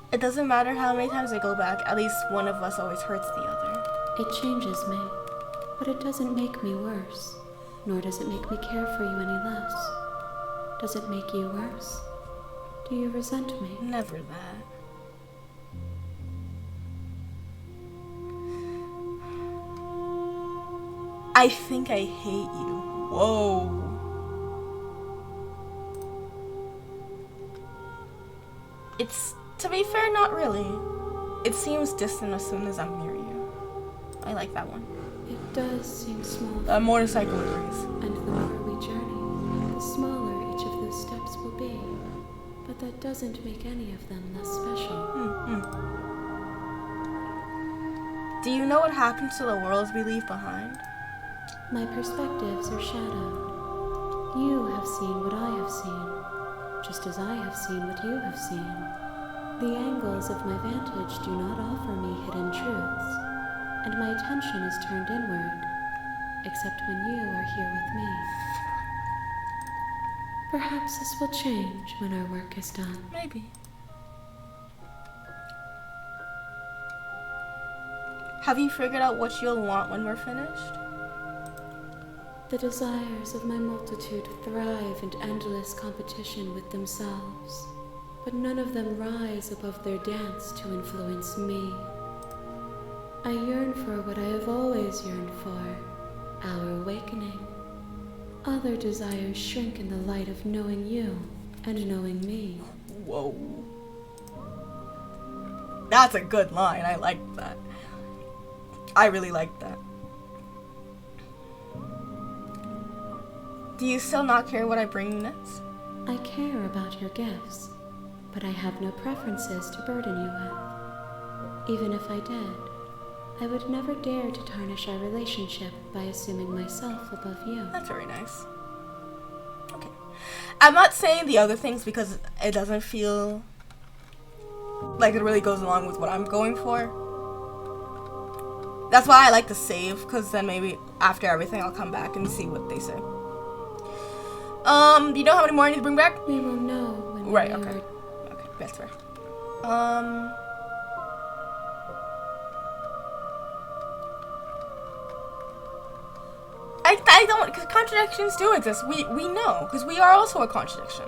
It doesn't matter how many times I go back, at least one of us always hurts the other. It changes me, but it doesn't make me worse, nor does it make me care for you any less. Does it make you worse? Do you resent me? Never that. I think I hate you. Whoa. It's, to be fair, not really. It seems distant as soon as I'm near you. I like that one. It does seem small. A motorcycle agrees. And the more we journey, the smaller each of those steps will be. But that doesn't make any of them less special. Do you know what happens to the worlds we leave behind? My perspectives are shadowed. You have seen what I have seen, just as I have seen what you have seen. The angles of my vantage do not offer me hidden truths, and my attention is turned inward, except when you are here with me. Perhaps this will change when our work is done. Maybe. Have you figured out what you'll want when we're finished? The desires of my multitude thrive in endless competition with themselves, but none of them rise above their dance to influence me. I yearn for what I have always yearned for, our awakening. Other desires shrink in the light of knowing you and knowing me. Whoa. That's a good line. I like that. I really like that. Do you still not care what I bring you next? I care about your gifts, but I have no preferences to burden you with. Even if I did, I would never dare to tarnish our relationship by assuming myself above you. That's very nice. Okay. I'm not saying the other things because it doesn't feel like it really goes along with what I'm going for. That's why I like to save, because then maybe after everything I'll come back and see what they say. Do you know how many more I need to bring back? We will know when Right, we okay. are... Okay, that's fair. I don't, because contradictions do exist. We know, because we are also a contradiction.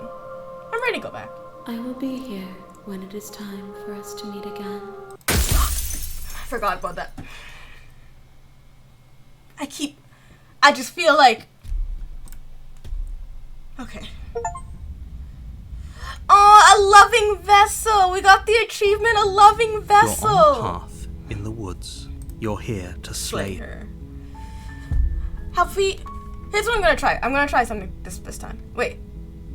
I'm ready to go back. I will be here when it is time for us to meet again. I forgot about that. I just feel like... Okay. Oh, a loving vessel! We got the achievement, a loving vessel! You're on a path in the woods. You're here to slay her. Have we... Here's what I'm gonna try. I'm gonna try something this time. Wait.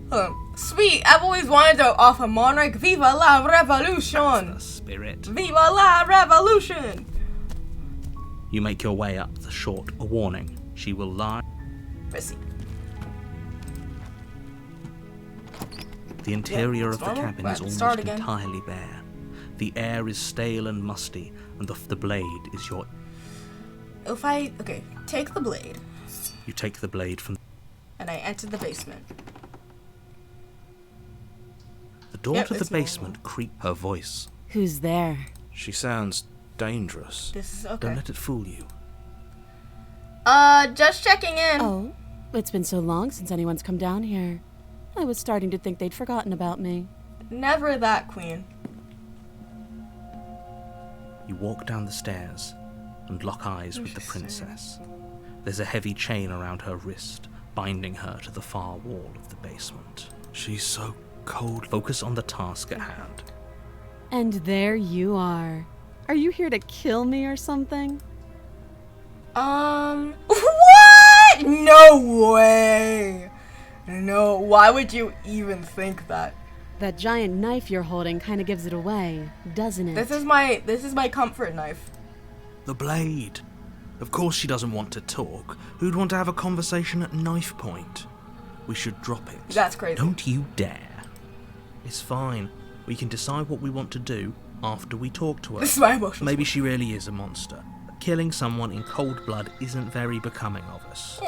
Hold on. Sweet, I've always wanted to offer Monarch Viva la Revolution! That's the spirit. Viva la Revolution! You make your way up the short. A warning. She will lie. Proceed. The interior of the normal. cabin Right, is almost start again. entirely bare. The air is stale and musty, and the blade is your... Okay, take the blade. You take the blade from... And I enter the basement. The door to the basement creaks her voice. Who's there? She sounds dangerous. This is okay. Don't let it fool you. Just checking in. Oh, it's been so long since anyone's come down here. I was starting to think they'd forgotten about me. Never that, Queen. You walk down the stairs and lock eyes with the princess. There's a heavy chain around her wrist, binding her to the far wall of the basement. She's so cold. Focus on the task at hand. And there you are. Are you here to kill me or something? What? No way. No, why would you even think that? That giant knife you're holding kind of gives it away, doesn't it? This is my comfort knife. The blade. Of course she doesn't want to talk. Who'd want to have a conversation at knife point? We should drop it. That's crazy. Don't you dare. It's fine. We can decide what we want to do after we talk to her. This is my emotions. Maybe she really is a monster. But killing someone in cold blood isn't very becoming of us.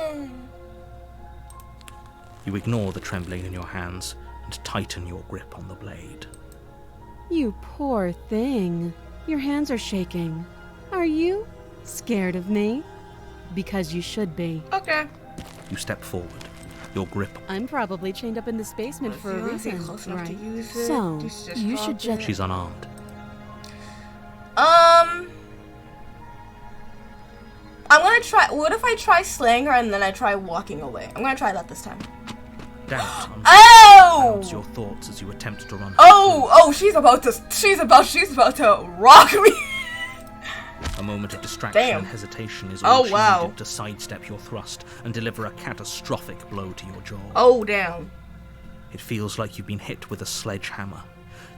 You ignore the trembling in your hands and tighten your grip on the blade. You poor thing. Your hands are shaking. Are you scared of me? Because you should be. Okay. You step forward. Your grip. I'm probably chained up in this basement for a reason, right? Use it. So, you should just... She's unarmed. I'm gonna try. What if I try slaying her and then I try walking away? I'm gonna try that this time. Doubt Oh! your thoughts as you attempt to run. Oh! She's about to rock me. A moment of distraction Damn. and hesitation is all she wow. needed to sidestep your thrust and deliver a catastrophic blow to your jaw. Oh, damn. It feels like you've been hit with a sledgehammer.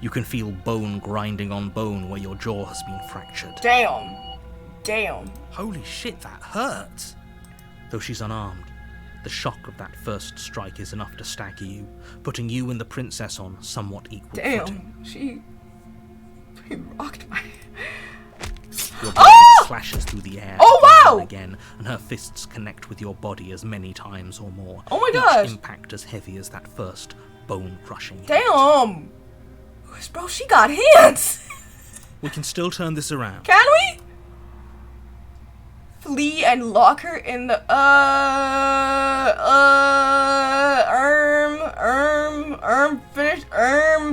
You can feel bone grinding on bone where your jaw has been fractured. Damn. Holy shit, that hurts! Though she's unarmed, the shock of that first strike is enough to stagger you, putting you and the princess on somewhat equal footing. She rocked my... Your blade slashes through the air again, and her fists connect with your body as many times or more. Oh my gosh! Each impact as heavy as that first bone-crushing hit. Damn! Bro, she got hands! We can still turn this around. Can we? Flee and lock her in the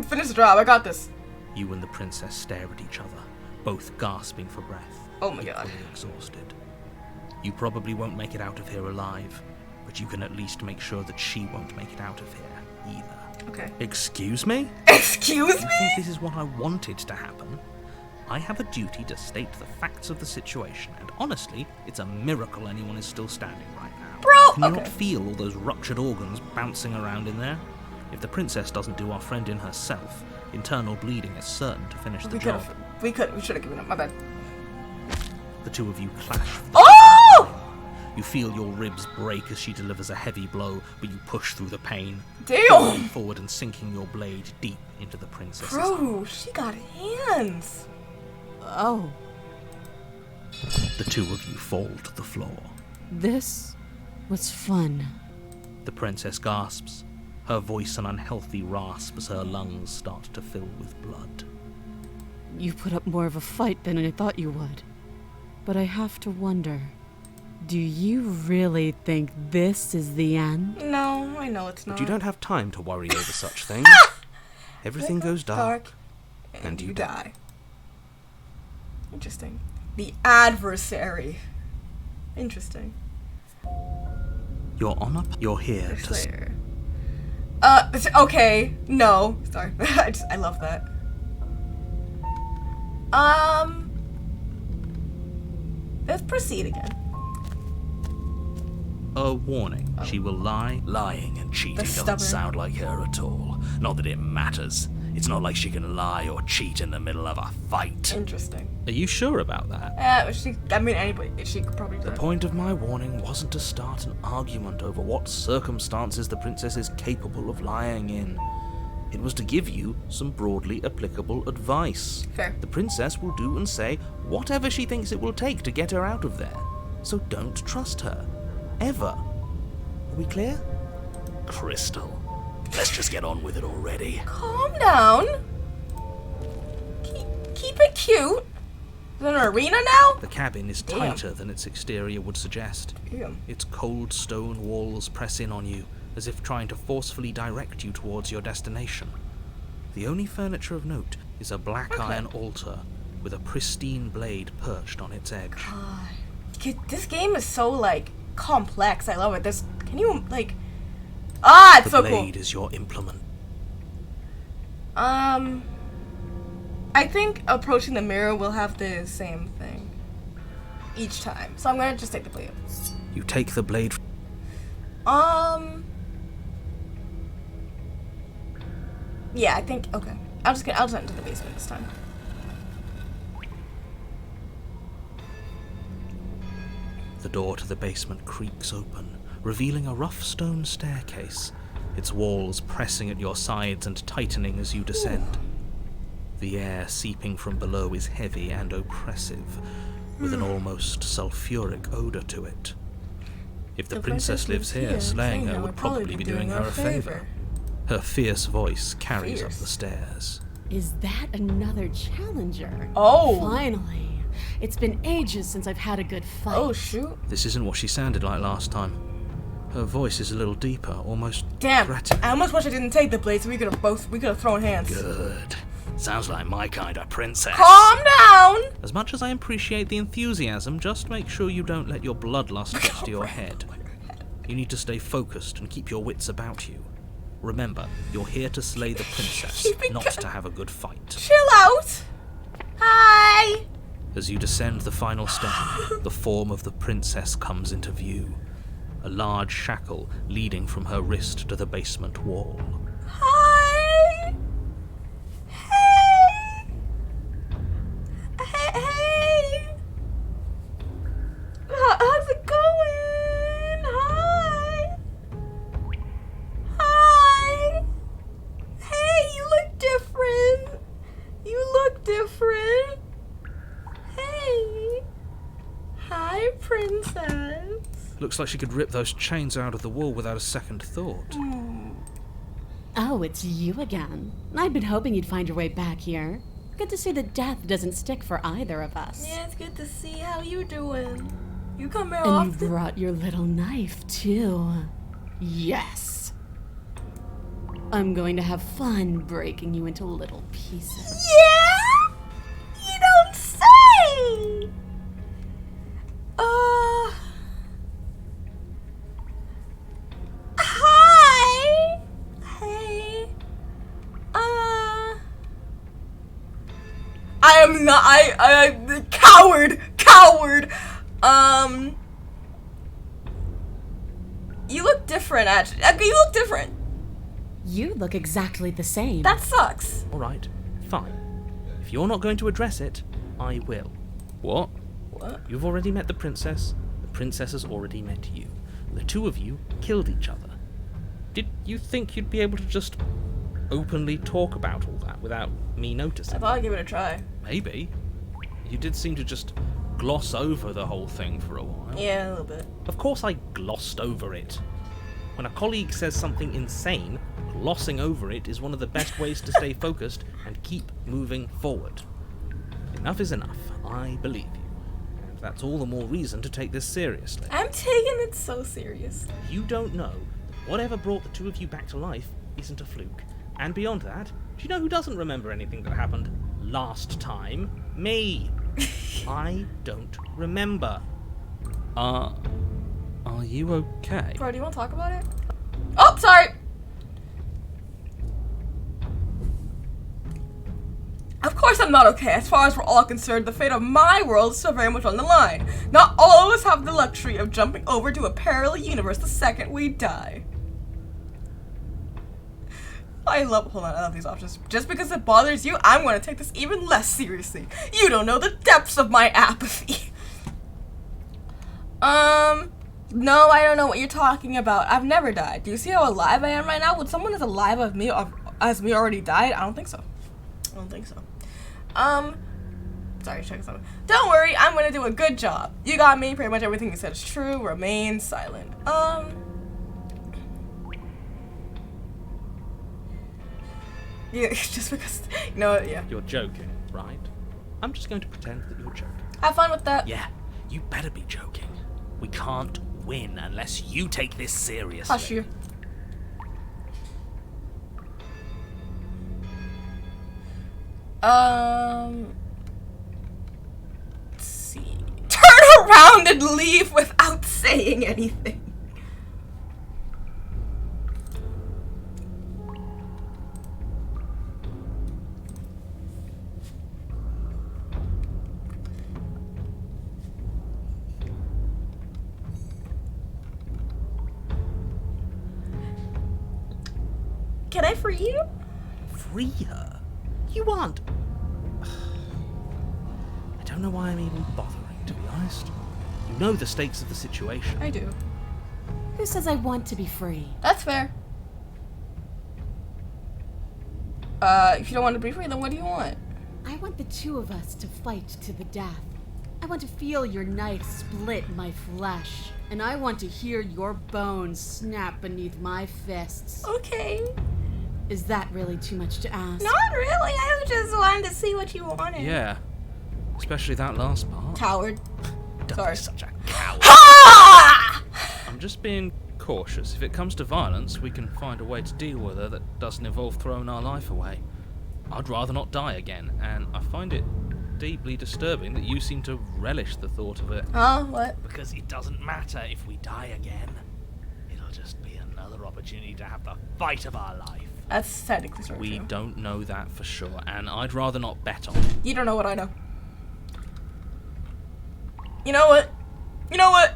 finish the job. I got this. You and the princess stare at each other, both gasping for breath. Oh my god. Equally exhausted. You probably won't make it out of here alive, but you can at least make sure that she won't make it out of here either. Okay. Excuse me? Excuse You me? think this is what I wanted to happen? I have a duty to state the facts of the situation, and honestly, it's a miracle anyone is still standing right now. Bro, Can you not feel all those ruptured organs bouncing around in there? If the princess doesn't do our friend in herself, internal bleeding is certain to finish the job. We should have given up. My bad. The two of you clash. Oh! You feel your ribs break as she delivers a heavy blow, but you push through the pain. Damn! Falling forward and sinking your blade deep into the princess's Bro, she got hands. Oh. The two of you fall to the floor. This was fun. The princess gasps, her voice an unhealthy rasp as her lungs start to fill with blood. You put up more of a fight than I thought you would. But I have to wonder, do you really think this is the end? No, I know it's not. But you don't have time to worry over such things. Everything goes dark, and you die. Interesting. The adversary. Interesting. You're on you're here to... Slayer. Okay. No. Sorry. I love that. Let's proceed again. A warning. She will lie. Lying and cheating doesn't stubborn. sound like her at all. Not that it matters. It's not like she can lie or cheat in the middle of a fight. Interesting. Are you sure about that? Anybody. She could probably do The that. point of my warning wasn't to start an argument over what circumstances the princess is capable of lying in. It was to give you some broadly applicable advice. Fair. The princess will do and say whatever she thinks it will take to get her out of there. So don't trust her. Ever. Are we clear? Crystal. Let's just get on with it already. Calm down. Keep it cute. Is it an arena now? The cabin is Damn. tighter than its exterior would suggest. Damn. Its cold stone walls press in on you, as if trying to forcefully direct you towards your destination. The only furniture of note is a black iron altar with a pristine blade perched on its edge. God. This game is so, like, complex. I love it. Can you, like... Ah, it's The so cool. blade is your implement. I think approaching the mirror will have the same thing each time. So I'm gonna just take the blade. You take the blade. Yeah, I think, okay. I'll just head into the basement this time. The door to the basement creaks open, revealing a rough stone staircase, its walls pressing at your sides and tightening as you descend. The air seeping from below is heavy and oppressive, with an almost sulfuric odor to it. If the princess lives here, slaying her would probably be doing her a favor. Her fierce voice carries up the stairs. Is that another challenger? Oh! Finally. It's been ages since I've had a good fight. Oh, shoot. This isn't what she sounded like last time. Her voice is a little deeper, almost Damn, threatening. I almost wish I didn't take the blade so we could have thrown hands. Good. Sounds like my kind of princess. Calm down! As much as I appreciate the enthusiasm, just make sure you don't let your bloodlust get to your head. You need to stay focused and keep your wits about you. Remember, you're here to slay the princess, not to have a good fight. Chill out! Hi! As you descend the final step, the form of the princess comes into view. A large shackle leading from her wrist to the basement wall. Hi! Hey! Hey! How's it going? Hi! Hi! Hey, you look different! You look different! Hey! Hi, princess! Looks like she could rip those chains out of the wall without a second thought. Oh, it's you again. I'd been hoping you'd find your way back here. Good to see that death doesn't stick for either of us. Yeah, it's good to see how you doing. You come here And often? you brought your little knife, too. Yes. I'm going to have fun breaking you into little pieces. Yeah? You don't say! Hi! Hey. I am not, coward! You look different, actually. You look different. You look exactly the same. That sucks. Alright, fine. If you're not going to address it, I will. What? What? You've already met the princess has already met you. The two of you killed each other. Did you think you'd be able to just openly talk about all that without me noticing? I thought I'd give it a try. Maybe. You did seem to just gloss over the whole thing for a while. Yeah, a little bit. Of course I glossed over it. When a colleague says something insane, glossing over it is one of the best ways to stay focused and keep moving forward. Enough is enough. I believe you. And that's all the more reason to take this seriously. I'm taking it so serious. You don't know that whatever brought the two of you back to life isn't a fluke. And beyond that, do you know who doesn't remember anything that happened last time? Me. I don't remember. Are you okay? Bro, do you want to talk about it? Oh, sorry! Of course I'm not okay. As far as we're all concerned, the fate of my world is still very much on the line. Not all of us have the luxury of jumping over to a parallel universe the second we die. hold on, I love these options. Just because it bothers you, I'm going to take this even less seriously. You don't know the depths of my apathy. No, I don't know what you're talking about. I've never died. Do you see how alive I am right now? Would someone as alive as me already died? I don't think so. Sorry, check something. Don't worry, I'm gonna do a good job. You got me. Pretty much everything you said is true. Remain silent. Yeah, just because, yeah. You're joking, right? I'm just going to pretend that you're joking. Have fun with that. Yeah, you better be joking. We can't win unless you take this seriously. Hush you. Let's see. Turn around and leave without saying anything. Can I free you? Free her? You aren't. I don't know why I'm even bothering, to be honest. You know the stakes of the situation. I do. Who says I want to be free? That's fair. If you don't want to be free, then what do you want? I want the two of us to fight to the death. I want to feel your knife split my flesh. And I want to hear your bones snap beneath my fists. Okay. Is that really too much to ask? Not really. I just wanted to see what you wanted. Yeah. Especially that last part. Coward. Don't Sorry. be such a coward. Ah! I'm just being cautious. If it comes to violence, we can find a way to deal with her that doesn't involve throwing our life away. I'd rather not die again, and I find it deeply disturbing that you seem to relish the thought of it. Huh? What? Because it doesn't matter if we die again. It'll just be another opportunity to have the fight of our life. That's technically true. We don't know that for sure, and I'd rather not bet on it. You don't know what I know. You know what? You know what?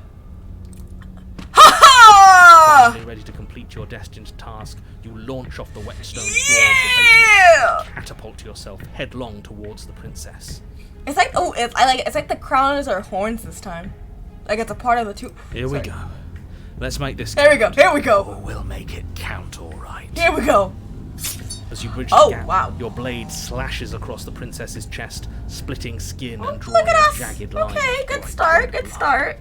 Ha ha! Finally ready to complete your destined task, you launch off the wet stone floor Yeah! of the basement, catapult yourself headlong towards the princess. It's like it's like the crowns or horns this time. Like it's a part of the two. Here we go. Let's make this There we go. count. Here we go. Oh, we'll make it count, all right. Here we go. As you bridge Oh, the gap, wow. your blade slashes across the princess's chest, splitting skin and Look drawing at a us. jagged line. Okay, good through start. Good start.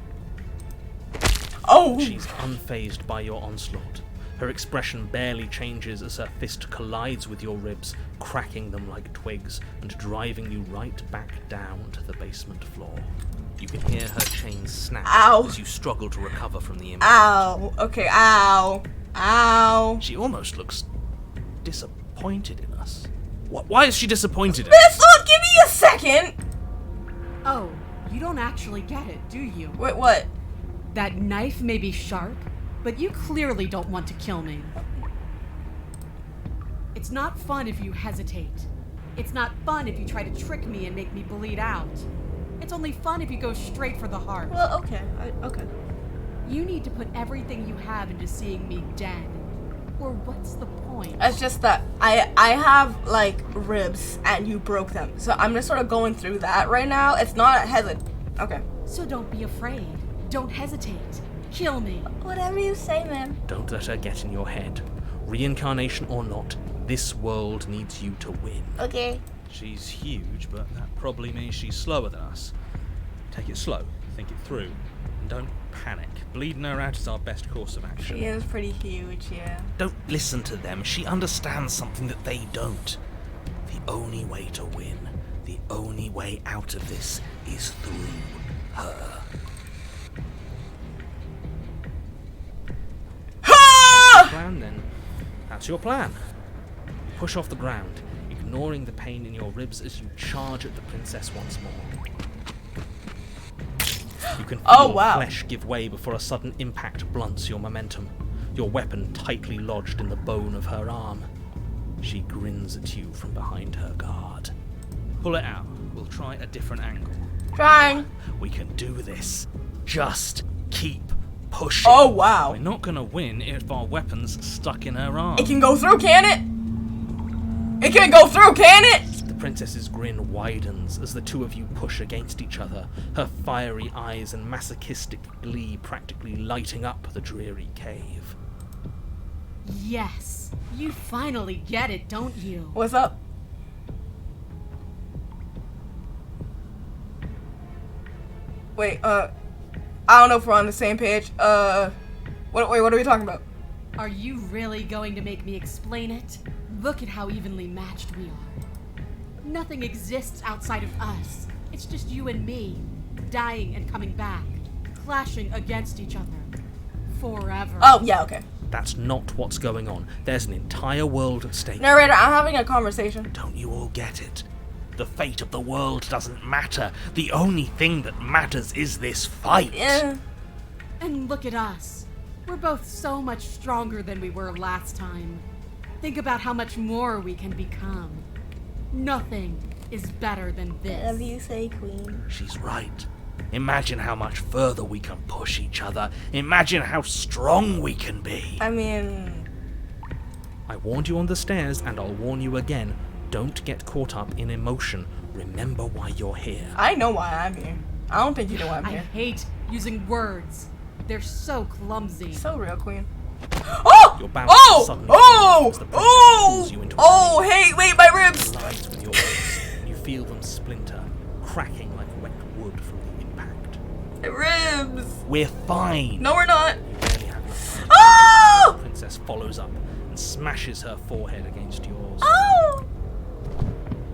Oh. She's unfazed by your onslaught. Her expression barely changes as her fist collides with your ribs, cracking them like twigs and driving you right back down to the basement floor. You can hear her chains snap Ow. as you struggle to recover from the impact. Ow. Okay. Ow. Ow. She almost looks disappointed in us. Why is she disappointed in Miss, us? look, give me a second. Oh, you don't actually get it, do you? Wait, what? That knife may be sharp, but you clearly don't want to kill me. It's not fun if you hesitate. It's not fun if you try to trick me and make me bleed out. It's only fun if you go straight for the heart. Well, okay. Okay. You need to put everything you have into seeing me dead. Or what's the point? It's just that I have like ribs and you broke them, so I'm just sort of going through that right now. It's not Okay. So don't be afraid. Don't hesitate. Kill me. Whatever you say, ma'am. Don't let her get in your head. Reincarnation or not, this world needs you to win. Okay. She's huge, but that probably means she's slower than us. Take it slow, think it through, and don't panic. Bleeding her out is our best course of action. She is pretty huge, yeah. Don't listen to them. She understands something that they don't. The only way to win, the only way out of this is through her. Plan then. That's your plan. Push off the ground, ignoring the pain in your ribs as you charge at the princess once more. You can feel flesh give way before a sudden impact blunts your momentum, your weapon tightly lodged in the bone of her arm. She grins at you from behind her guard. Pull it out. We'll try a different angle. Trying. We can do this. Just keep pushing. Oh, wow. We're not gonna win if our weapon's stuck in her arm. It can go through, can it? It can go through, can it? The princess's grin widens as the two of you push against each other, her fiery eyes and masochistic glee practically lighting up the dreary cave. Yes. You finally get it, don't you? What's up? Wait, I don't know if we're on the same page. What are we talking about? Are you really going to make me explain it? Look at how evenly matched we are. Nothing exists outside of us. It's just you and me, dying and coming back, clashing against each other. Forever. Oh, yeah, okay. That's not what's going on. There's an entire world at stake. Narrator, I'm having a conversation. Don't you all get it? The fate of the world doesn't matter. The only thing that matters is this fight. Yeah. And look at us. We're both so much stronger than we were last time. Think about how much more we can become. Nothing is better than this. Whatever you say, Queen. She's right. Imagine how much further we can push each other. Imagine how strong we can be. I mean... I warned you on the stairs, and I'll warn you again. Don't get caught up in emotion. Remember why you're here. I know why I'm here. I don't think you know why I'm I here. hate using words. They're so clumsy. So real, Queen. Oh! You're bound to suddenly as the princess pulls you into a Oh, hey, wait, my ribs! collides with your ribs, and you feel them splinter, cracking like wet wood from the impact. My ribs! We're fine. No, we're not. You barely have enough time. Oh! The princess follows up and smashes her forehead against yours. Oh!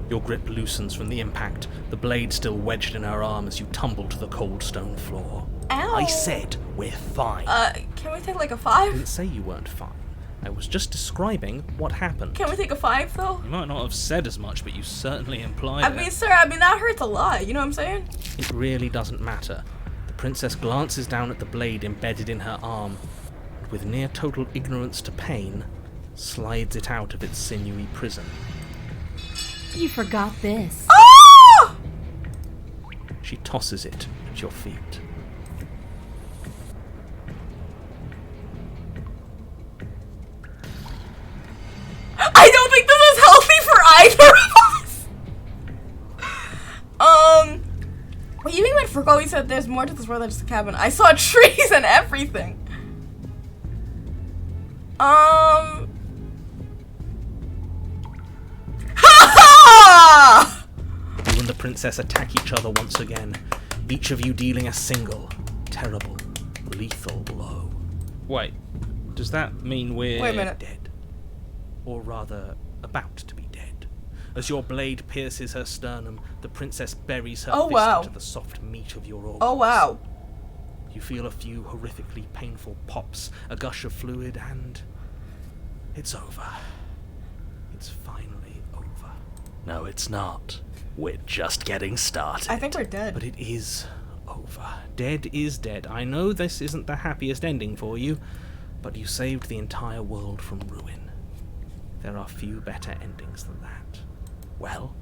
Your grip loosens from the impact, the blade still wedged in her arm as you tumble to the cold stone floor. Ow! I said we're fine. Can we take like a I 5? didn't say you weren't fine. I was just describing what happened. Can we take a 5 though? You might not have said as much, but you certainly implied I it. mean, sir, that hurts a lot, you know what I'm saying? It really doesn't matter. The princess glances down at the blade embedded in her arm, and with near total ignorance to pain, slides it out of its sinewy prison. You forgot this. Oh! She tosses it at your feet. I don't think this is healthy for either of us! What do you mean by Furgo? He said there's more to this world than just a cabin. I saw trees and everything. You and the princess attack each other once again, each of you dealing a single, terrible, lethal blow. Wait, does that mean we're Wait a minute. dead? Or rather, about to be dead. As your blade pierces her sternum, the princess buries her Oh, fist wow. into the soft meat of your organs. Oh, wow. You feel a few horrifically painful pops, a gush of fluid, and it's over. It's finally over. No, it's not. We're just getting started. I think we're dead. But it is over. Dead is dead. I know this isn't the happiest ending for you, but you saved the entire world from ruin. There are few better endings than that. Well,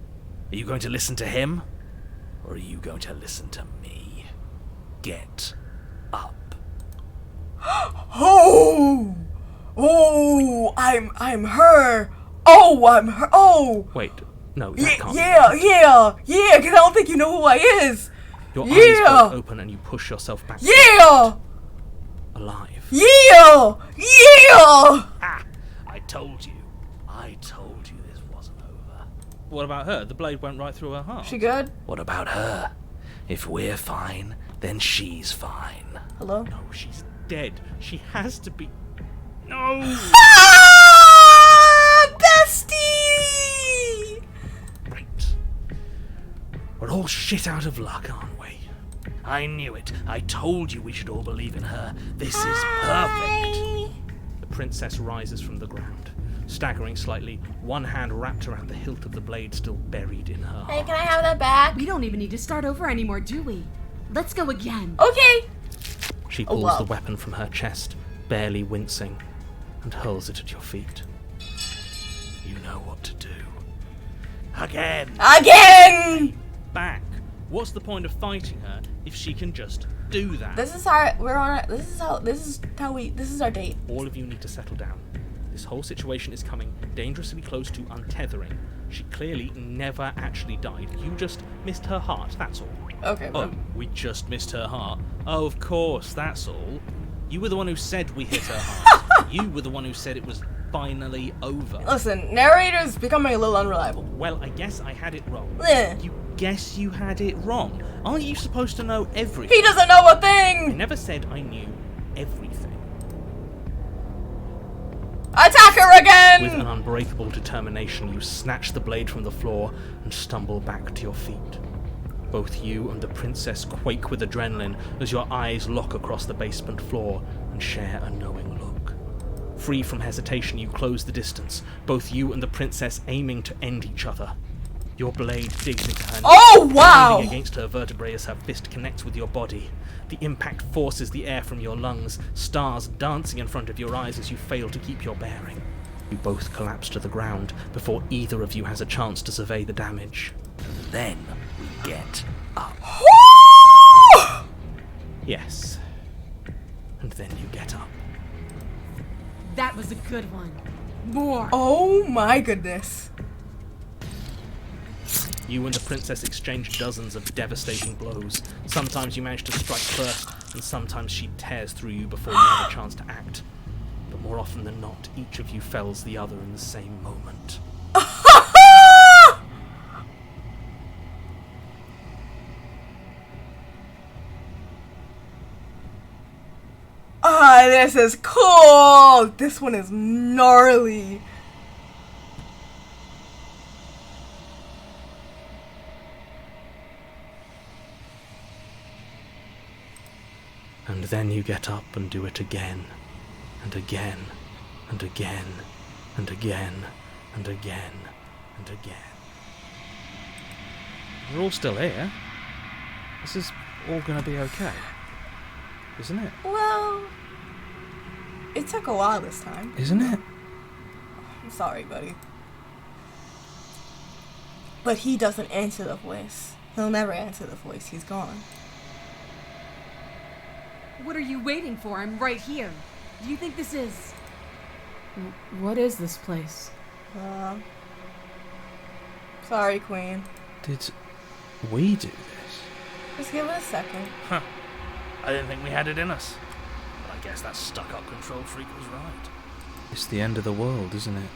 are you going to listen to him? Or are you going to listen to me? Get up. Oh! Oh! I'm her! Oh, I'm her! Oh! Wait, no, that can't be. Yeah, because I don't think you know who I is! Your Yeah. eyes both open and you push yourself back. Yeah! Alive. Yeah! Yeah! Ah! I told you this wasn't over. What about her? The blade went right through her heart. She good? What about her? If we're fine, then she's fine. Hello? No, she's dead. She has to be. No! Ah! Bestie! Right. We're all shit out of luck, aren't we? I knew it. I told you we should all believe in her. This is perfect. The princess rises from the ground, staggering slightly, one hand wrapped around the hilt of the blade still buried in her Hey, heart. can I have that back? We don't even need to start over anymore, do we? Let's go again. Okay. She Oh, pulls wow. the weapon from her chest, barely wincing, and hurls it at your feet. You know what to do. Again! Again! Back! What's the point of fighting her if she can just do that? This is our this is our date. All of you need to settle down. This whole situation is coming dangerously close to untethering. She clearly never actually died. You just missed her heart, that's all. Okay, Oh, we just missed her heart. Oh, of course, that's all. You were the one who said we hit her heart. You were the one who said it was finally over. Listen, narrator's becoming a little unreliable. Well, I guess I had it wrong. Eh. You guess you had it wrong? Aren't you supposed to know everything? He doesn't know a I thing! never said I knew everything. Attack her again! With an unbreakable determination, you snatch the blade from the floor and stumble back to your feet. Both you and the princess quake with adrenaline as your eyes lock across the basement floor and share a knowing look. Free from hesitation, you close the distance, both you and the princess aiming to end each other. Your blade digs into her neck, oh wow! pounding against her vertebrae as her fist connects with your body. The impact forces the air from your lungs, stars dancing in front of your eyes as you fail to keep your bearing. You both collapse to the ground before either of you has a chance to survey the damage. Then we get up. Yes. And then you get up. That was a good one. More. Oh my goodness. You and the princess exchange dozens of devastating blows. Sometimes you manage to strike first, and sometimes she tears through you before you have a chance to act. But more often than not, each of you fells the other in the same moment. Ah, this is cool! This one is gnarly. And then you get up and do it again, and again, and again, and again, and again, and again. We're all still here. This is all gonna be okay, isn't it? Well, it took a while this time. Isn't it? I'm sorry, buddy. But he doesn't answer the voice. He'll never answer the voice. He's gone. What are you waiting for? I'm right here. Do you think this is... What is this place? Sorry, Queen. Did we do this? Just give it a second. Huh. I didn't think we had it in us. But I guess that stuck-up control freak was right. It's the end of the world, isn't it?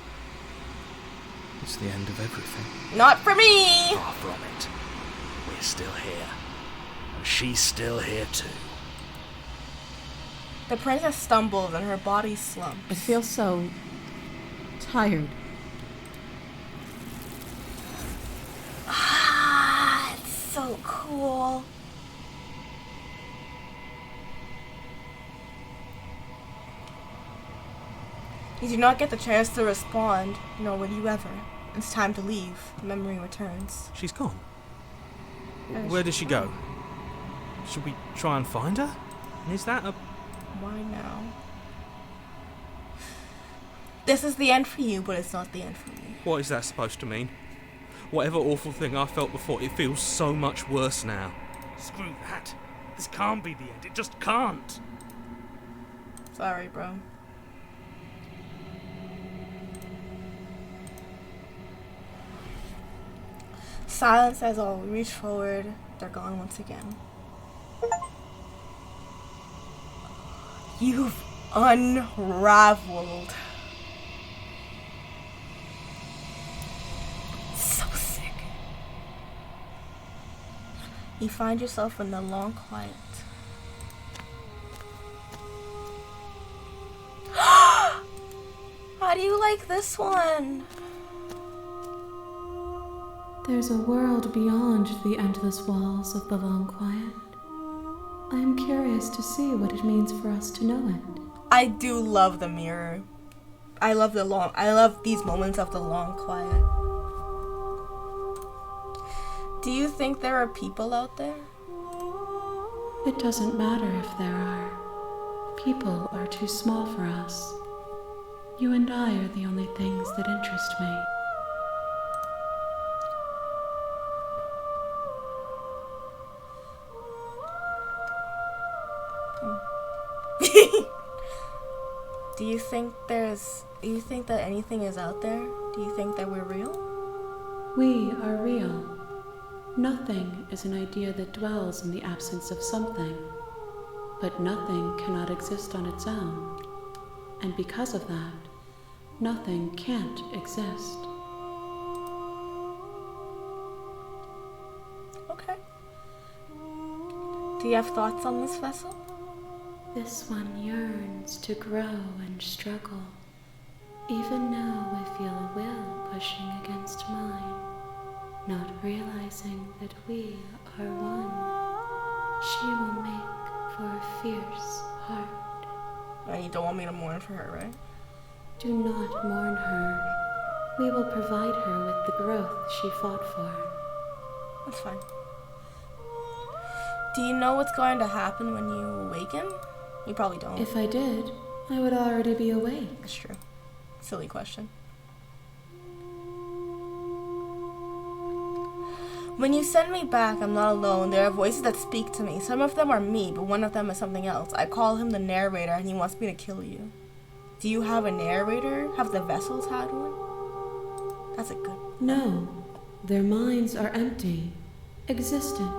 It's the end of everything. Not for me! Far from it. We're still here. And she's still here too. The princess stumbles and her body slumps. I feel so tired. Ah, it's so cool. You do not get the chance to respond, nor will you ever. It's time to leave. Memory returns. She's gone. Where did she go? Should we try and find her? Is that a... Why now? This is the end for you, but it's not the end for me. What is that supposed to mean? Whatever awful thing I felt before, it feels so much worse now. Screw that. This can't be the end. It just can't. Sorry, bro. Silence as all reach forward. They're gone once again. You've unraveled. So sick. You find yourself in the long quiet. How do you like this one? There's a world beyond the endless walls of the long quiet. I am curious to see what it means for us to know it. I do love the mirror. I love these moments of the long quiet. Do you think there are people out there? It doesn't matter if there are. People are too small for us. You and I are the only things that interest me. Do you think that anything is out there? Do you think that we're real? We are real. Nothing is an idea that dwells in the absence of something. But nothing cannot exist on its own. And because of that, nothing can't exist. Okay. Do you have thoughts on this vessel? This one yearns to grow and struggle, Even now I feel a will pushing against mine, not realizing that we are one. She will make for a fierce heart. And you don't want me to mourn for her, right? Do not mourn her. We will provide her with the growth she fought for. That's fine. Do you know what's going to happen when you awaken? You probably don't. If I did, I would already be awake. That's true. Silly question. When you send me back, I'm not alone. There are voices that speak to me. Some of them are me, but one of them is something else. I call him the narrator, and he wants me to kill you. Do you have a narrator? Have the vessels had one? That's a good... No. Their minds are empty, existent,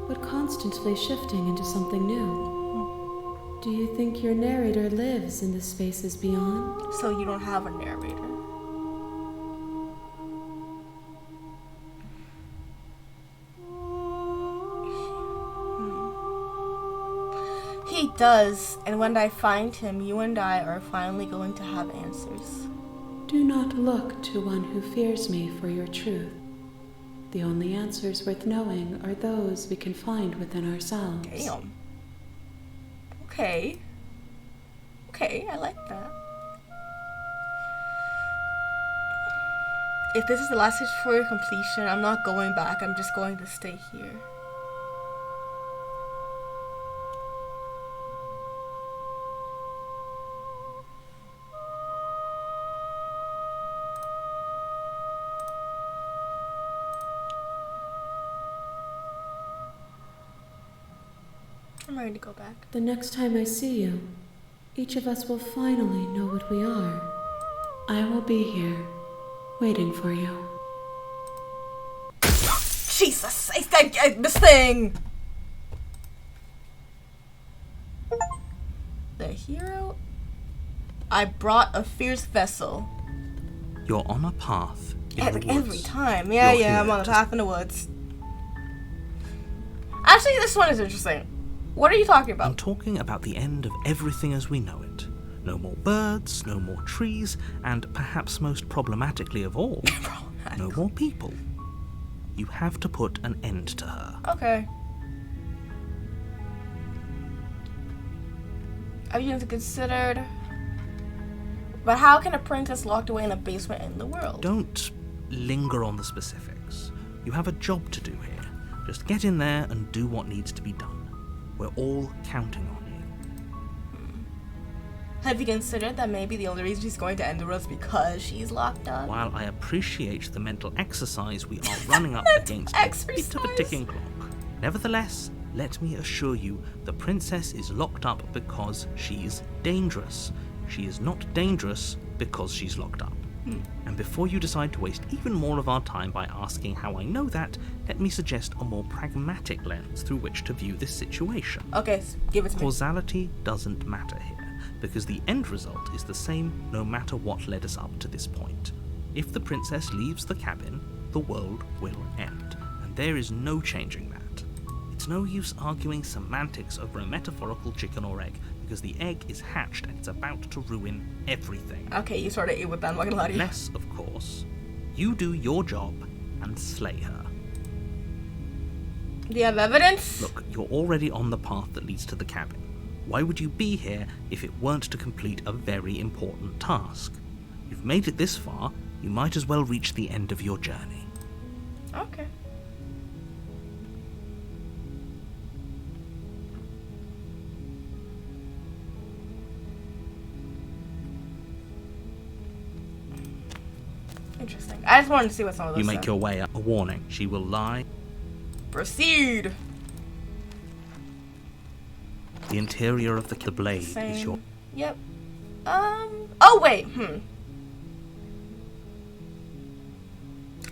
but constantly shifting into something new. Do you think your narrator lives in the spaces beyond? So you don't have a narrator? He does, and when I find him, you and I are finally going to have answers. Do not look to one who fears me for your truth. The only answers worth knowing are those we can find within ourselves. Damn. Okay. Okay, I like that. If this is the last stage for your completion, I'm not going back. I'm just going to stay here. I'm ready to go back. The next time I see you, each of us will finally know what we are. I will be here, waiting for you. Jesus! This thing! The hero? I brought a fierce vessel. You're on a path in the woods. Every time. Yeah, You're I'm here on the to- path in the woods. Actually, this one is interesting. What are you talking I'm about? talking about the end of everything as we know it. No more birds, no more trees, and perhaps most problematically of all, no more people. You have to put an end to her. Okay. Have you considered... But how can a princess locked away in a basement in the world? Don't linger on the specifics. You have a job to do here. Just get in there and do what needs to be done. We're all counting on you. Have you considered that maybe the only reason she's going to end the world is because she's locked up? While I appreciate the mental exercise we are running up against a bit of a ticking clock, nevertheless, let me assure you, the princess is locked up because she's dangerous. She is not dangerous because she's locked up. And before you decide to waste even more of our time by asking how I know that, let me suggest a more pragmatic lens through which to view this situation. Okay, give it to me. Causality doesn't matter here, because the end result is the same no matter what led us up to this point. If the princess leaves the cabin, the world will end, and there is no changing that. It's no use arguing semantics over a metaphorical chicken or egg, because the egg is hatched and it's about to ruin everything. Okay, you sort of ate with that, I'm not gonna lie to you. Unless, of course, you do your job and slay her. Do you have evidence? Look, you're already on the path that leads to the cabin. Why would you be here if it weren't to complete a very important task? You've made it this far, you might as well reach the end of your journey. Okay. Interesting. I just wanted to see what some of those You make said. your way up. A warning, she will lie. Proceed! The interior of the blade is Same. your... Yep. Oh, wait.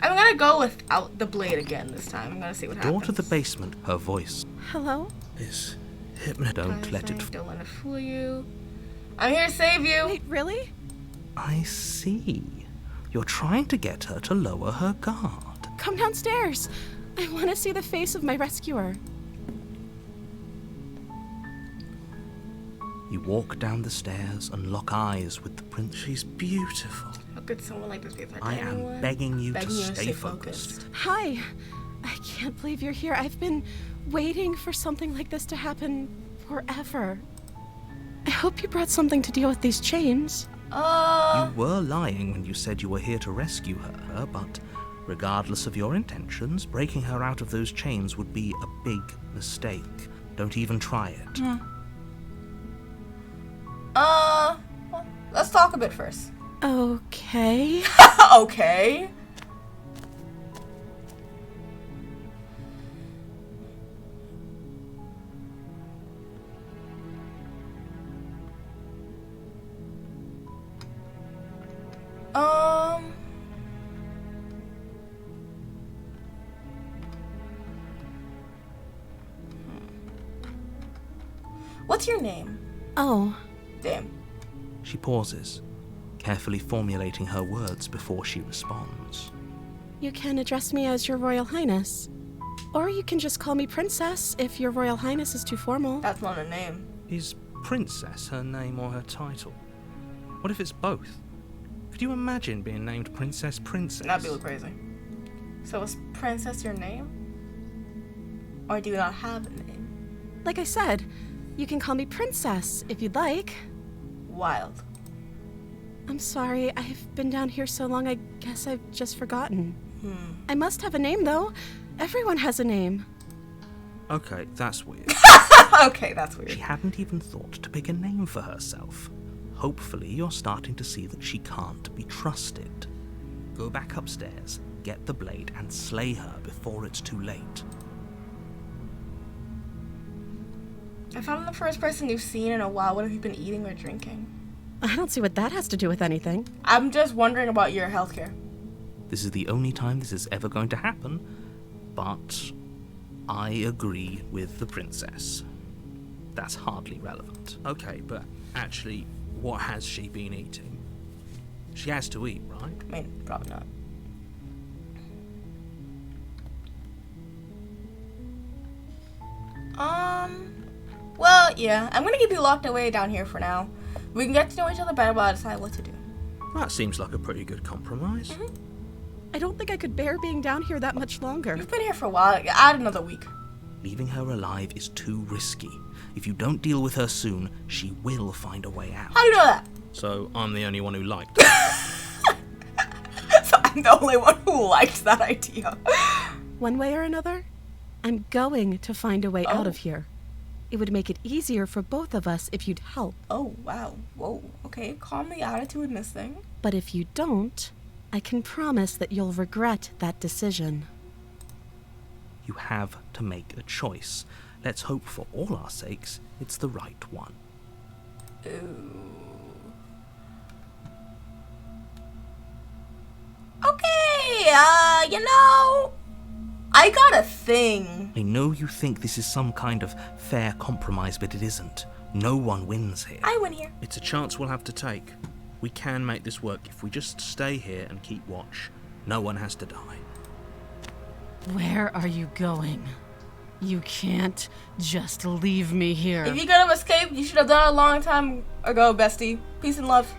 I'm gonna go without the blade again this time. I'm gonna see what Door happens. to the basement, her voice Hello? is Don't let it... Don't let it fool you. I'm here to save you. Wait, really? I see. You're trying to get her to lower her guard. Come downstairs. I want to see the face of my rescuer. You walk down the stairs and lock eyes with the prince. She's beautiful. How could someone like this be affected? I am begging you to stay focused. Hi. I can't believe you're here. I've been waiting for something like this to happen forever. I hope you brought something to deal with these chains. You were lying when you said you were here to rescue her, but regardless of your intentions, breaking her out of those chains would be a big mistake. Don't even try it. Well, let's talk a bit first. Okay. Okay. What's your name? Oh. Damn. She pauses, carefully formulating her words before she responds. You can address me as Your Royal Highness. Or you can just call me Princess if Your Royal Highness is too formal. That's not a name. Is Princess her name or her title? What if it's both? Could you imagine being named Princess? That'd be crazy. So is Princess your name? Or do you not have a name? Like I said, you can call me Princess if you'd like. Wild. I'm sorry, I've been down here so long I guess I've just forgotten. I must have a name though. Everyone has a name. Okay, that's weird. Okay, that's weird. She hadn't even thought to pick a name for herself. Hopefully you're starting to see that she can't be trusted. Go back upstairs, get the blade, and slay her before it's too late. If I'm the first person you've seen in a while, what have you been eating or drinking? I don't see what that has to do with anything. I'm just wondering about your healthcare. This is the only time this is ever going to happen, but I agree with the princess. That's hardly relevant. Okay, but actually, what has she been eating? She has to eat, right? I mean, probably not. Well, yeah. I'm gonna keep you locked away down here for now. We can get to know each other better while I decide what to do. That seems like a pretty good compromise. I don't think I could bear being down here that much longer. You've been here for a while. Add another week. Leaving her alive is too risky. If you don't deal with her soon, she will find a way out. How do you know that? So I'm the only one who liked it. So I'm the only one who liked that idea. One way or another, I'm going to find a way out of here. It would make it easier for both of us if you'd help. Oh, wow. Whoa. Okay, calm the attitude in this thing. But if you don't, I can promise that you'll regret that decision. You have to make a choice. Let's hope for all our sakes it's the right one. Okay, you know, I got a thing. I know you think this is some kind of fair compromise, but it isn't. No one wins here. I win here. It's a chance we'll have to take. We can make this work if we just stay here and keep watch. No one has to die. Where are you going? You can't just leave me here. If you could have escaped, you should have done it a long time ago, bestie. Peace and love.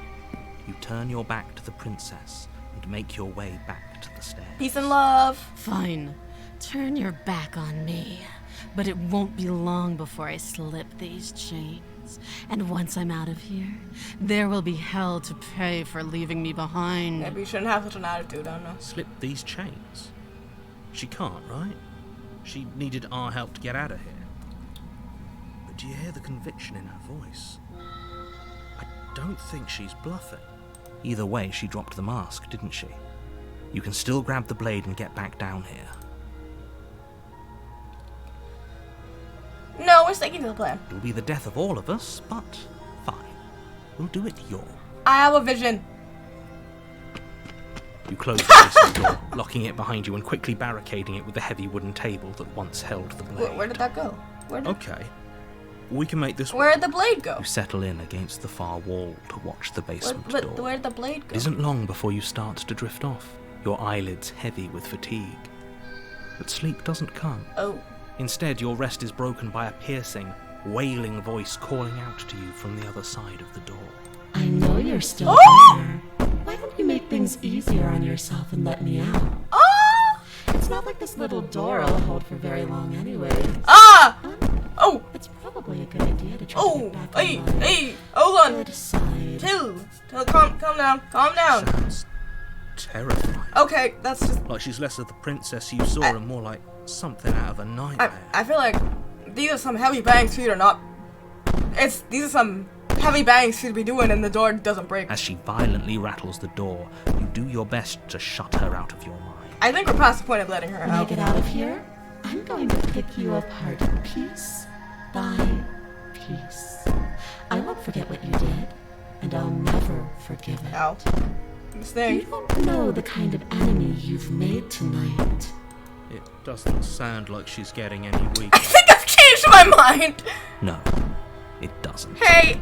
You turn your back to the princess and make your way back to the stairs. Peace and love. Fine. Turn your back on me. But it won't be long before I slip these chains. And once I'm out of here, there will be hell to pay for leaving me behind. Maybe you shouldn't have such an attitude, I don't know. Slip these chains? She can't, right? She needed our help to get out of here. But do you hear the conviction in her voice? I don't think she's bluffing. Either way, she dropped the mask, didn't she? You can still grab the blade and get back down here. No, we're sticking to the plan. It'll be the death of all of us, but fine. We'll do it your way. I have a vision. You close the basement door, locking it behind you and quickly barricading it with the heavy wooden table that once held the blade. Where did that go? Okay. We can make this work. Where'd the blade go? You settle in against the far wall to watch the basement door. Where'd the blade go? It isn't long before you start to drift off, your eyelids heavy with fatigue. But sleep doesn't come. Oh. Instead, your rest is broken by a piercing, wailing voice calling out to you from the other side of the door. I know you're still there. Why don't you make things easier on yourself and let me out? It's not like this little door will hold for very long anyway. Oh! It's probably a good idea to try to get back in line. Hey! Hold on! Good side. Calm down. Sounds terrifying. Okay, that's just... Like she's less of the princess you saw and more like something out of a nightmare. I feel like these are some heavy bangs for you to not... These are some heavy bangs for you to be doing and the door doesn't break. As she violently rattles the door, you do your best to shut her out of your mind. I think we're past the point of letting her When I out. get out of here, I'm going to pick you apart piece by piece. I won't forget what you did, and I'll never forgive it. Ow. This You thing. don't know the kind of enemy you've made tonight. It doesn't sound like she's getting any I weaker. think I've changed my mind! No, it doesn't. Hey,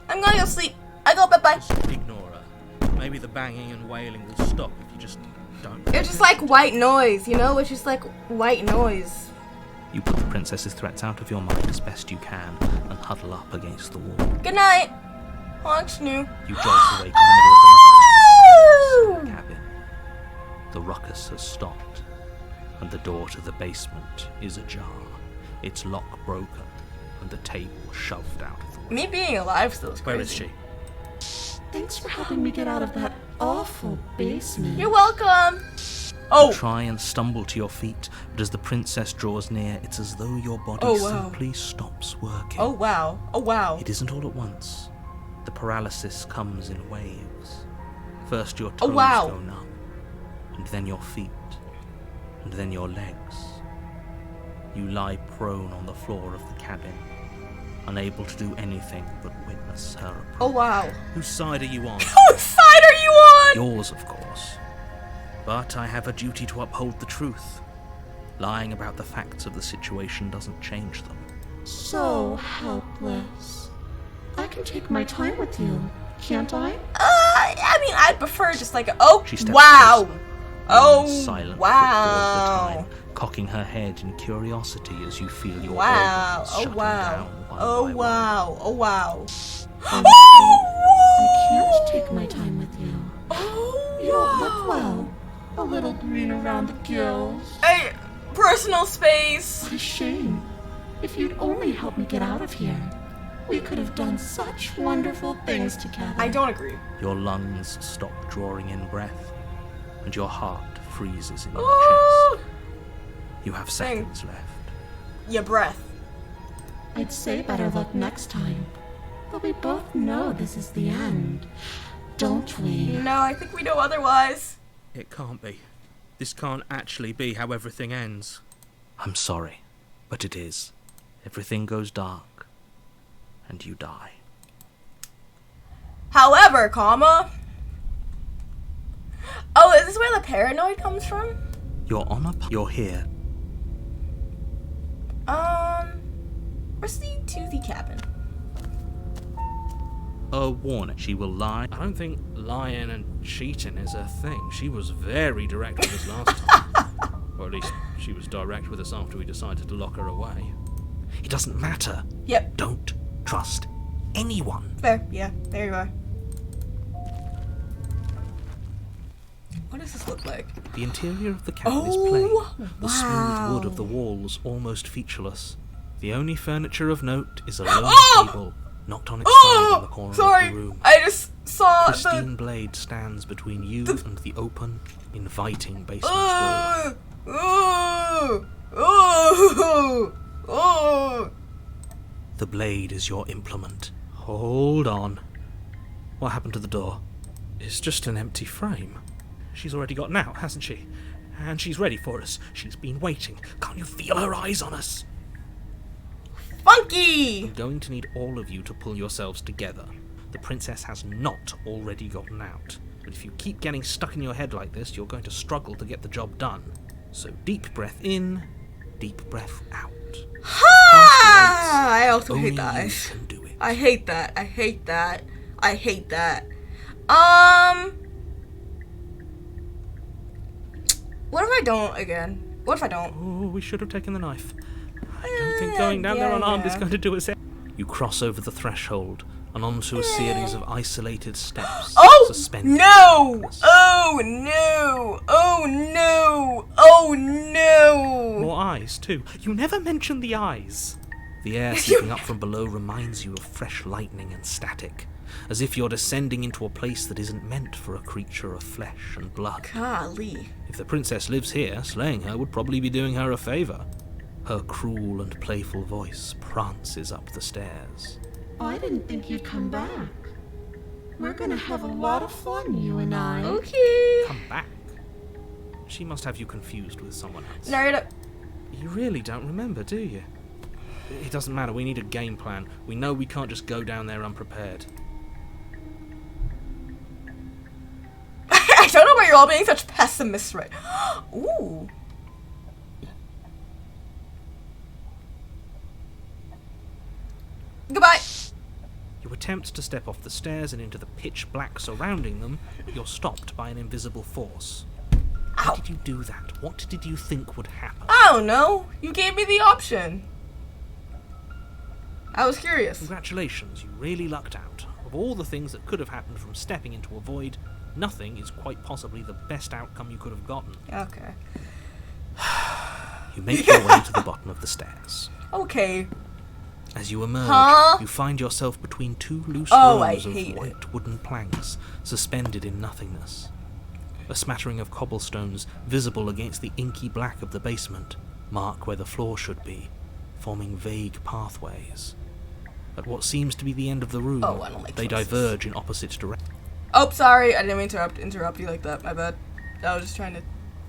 I'm gonna go sleep. I go bye-bye. Just ignore her. Maybe the banging and wailing will stop if you just don't. It's just like white noise, you know? It's just like white noise. You put the princess's threats out of your mind as best you can and huddle up against the wall. Good night. Honks new. You jolt awake in the middle of the night to the cabin. The ruckus has stopped, and the door to the basement is ajar, its lock broken, and the table shoved out of the way. Me being alive still is crazy. Where is she? Thanks for helping me get out of that awful basement. You're welcome. Oh. You try and stumble to your feet, but as the princess draws near, it's as though your body simply stops working. Oh wow. Oh wow. It isn't all at once. The paralysis comes in waves. First your toes go numb, and then your feet, and then your legs. You lie prone on the floor of the cabin, unable to do anything but witness her approach. Oh wow. Whose side are you on? Whose side are you on? Yours, of course. But I have a duty to uphold the truth. Lying about the facts of the situation doesn't change them. So helpless. I can take my time with you, can't I? I mean, I'd prefer just like, oh, She steps wow. closer, Oh, silent wow. for a third time, cocking her head in curiosity as you feel your Wow. organs Oh shutting wow. down one Oh by wow. Oh wow. I can't take my time with you. Oh, You don't look well. A little green around the gills. Hey, personal space. What a shame. If you'd only helped me get out of here, we could have done such wonderful things together. I don't agree. Your lungs stop drawing in breath, and your heart freezes in your Ooh. chest. You have seconds left. Your breath. I'd say better luck next time. But we both know this is the end, don't we? No, I think we know otherwise. It can't be. This can't actually be how everything ends. I'm sorry, but it is. Everything goes dark, and you die. However, comma. Oh, is this where the paranoid comes from? You're here. Where's the toothy cabin? A warning. She will lie. I don't think lying and cheating is a thing. She was very direct with us last time. Or at least she was direct with us after we decided to lock her away. It doesn't matter. Yep. Don't trust anyone. Fair. Yeah, there you are. What does this look like? The interior of the cabin is plain. The smooth wow. wood of the walls almost featureless. The only furniture of note is a lone table, knocked on its side in the corner of the room. I just saw Pristine blade stands between you and the open, inviting basement door. The blade is your implement. Hold on. What happened to the door? It's just an empty frame. She's already gotten out, hasn't she? And she's ready for us. She's been waiting. Can't you feel her eyes on us? Funky! I'm going to need all of you to pull yourselves together. The princess has not already gotten out. But if you keep getting stuck in your head like this, you're going to struggle to get the job done. So deep breath in, deep breath out. Ha! I also hate Only that. you can do it. I hate that. I hate that. I hate that. What if I don't again? What if I don't? Oh, we should have taken the knife. I don't think going down there unarmed is going to do us any. You cross over the threshold and onto a series of isolated steps. Oh suspended. no! Oh no! Oh no! Oh no! More eyes too. You never mentioned the eyes. The air seeping up from below reminds you of fresh lightning and static, as if you're descending into a place that isn't meant for a creature of flesh and blood. Golly. If the princess lives here, slaying her would probably be doing her a favour. Her cruel and playful voice prances up the stairs. I didn't think you'd come back. We're gonna have a lot of fun, you and I. Okay. Come back? She must have you confused with someone else. Narrate it. You really don't remember, do you? It doesn't matter, we need a game plan. We know we can't just go down there unprepared. I don't know why you're all being such pessimists, right? Ooh. Goodbye. You attempt to step off the stairs and into the pitch black surrounding them, but you're stopped by an invisible force. Why did you do that? What did you think would happen? I don't know. You gave me the option. I was curious. Congratulations, you really lucked out. Of all the things that could have happened from stepping into a void, nothing is quite possibly the best outcome you could have gotten. Okay. You make your way to the bottom of the stairs. Okay. As you emerge, you find yourself between two loose rows of white wooden planks, suspended in nothingness. A smattering of cobblestones, visible against the inky black of the basement, mark where the floor should be, forming vague pathways. At what seems to be the end of the room, they diverge in opposite directions. Oh, sorry, I didn't mean to interrupt you like that. My bad. I was just trying to.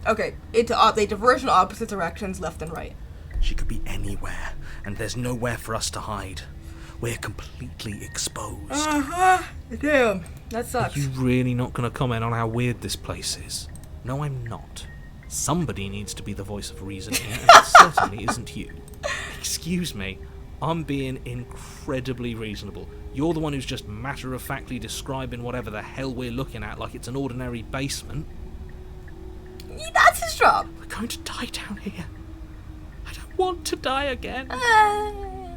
Okay, they diverge in opposite directions, left and right. She could be anywhere, and there's nowhere for us to hide. We're completely exposed. Damn, that sucks. Are you really not going to comment on how weird this place is? No, I'm not. Somebody needs to be the voice of reason here, and it certainly isn't you. Excuse me, I'm being incredibly reasonable. You're the one who's just matter-of-factly describing whatever the hell we're looking at like it's an ordinary basement. That's his job. We're going to die down here. I don't want to die again.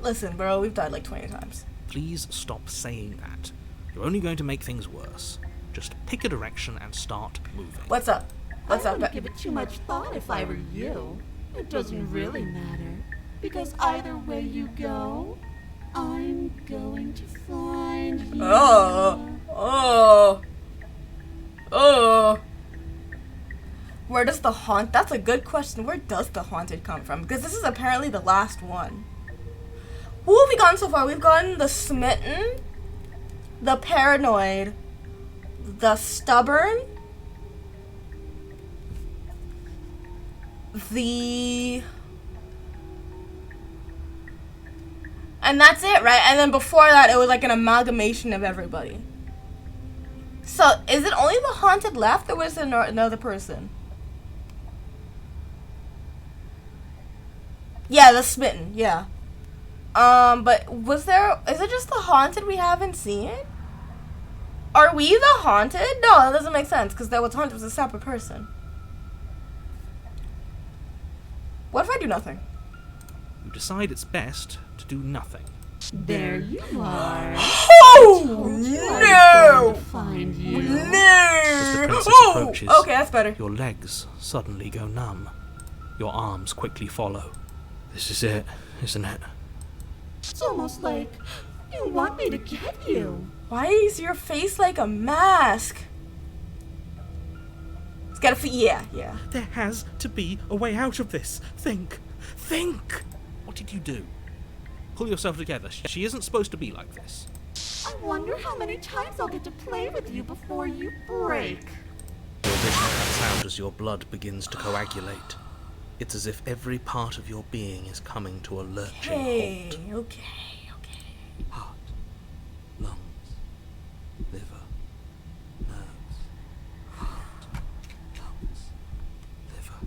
Listen, bro, we've died like 20 times. Please stop saying that. You're only going to make things worse. Just pick a direction and start moving. What's up? What's I up? wouldn't give it too much thought if I were you. It doesn't really matter. Because either way you go, I'm going to find you. Oh. Where does the that's a good question. Where does the haunted come from? Because this is apparently the last one. Who have we gotten so far? We've gotten the smitten, the paranoid, the stubborn, and that's it, right? And then before that, it was like an amalgamation of everybody. So, is it only the haunted left, or was there another person? Yeah, the smitten, yeah. But is it just the haunted we haven't seen? Are we the haunted? No, that doesn't make sense, because the haunted was a separate person. What if I do nothing? You decide it's best to do nothing. There you are. Oh, no! Find you. No! As the princess approaches, okay, that's better. Your legs suddenly go numb. Your arms quickly follow. This is it, isn't it? It's almost like you want me to get you. Why is your face like a mask? It's gotta yeah. There has to be a way out of this. Think. What did you do? Pull yourself together. She isn't supposed to be like this. I wonder how many times I'll get to play with you before you break. Your vision cuts out as your blood begins to coagulate. It's as if every part of your being is coming to a lurching halt. Okay. Heart, lungs, liver, nerves. Heart, lungs, liver,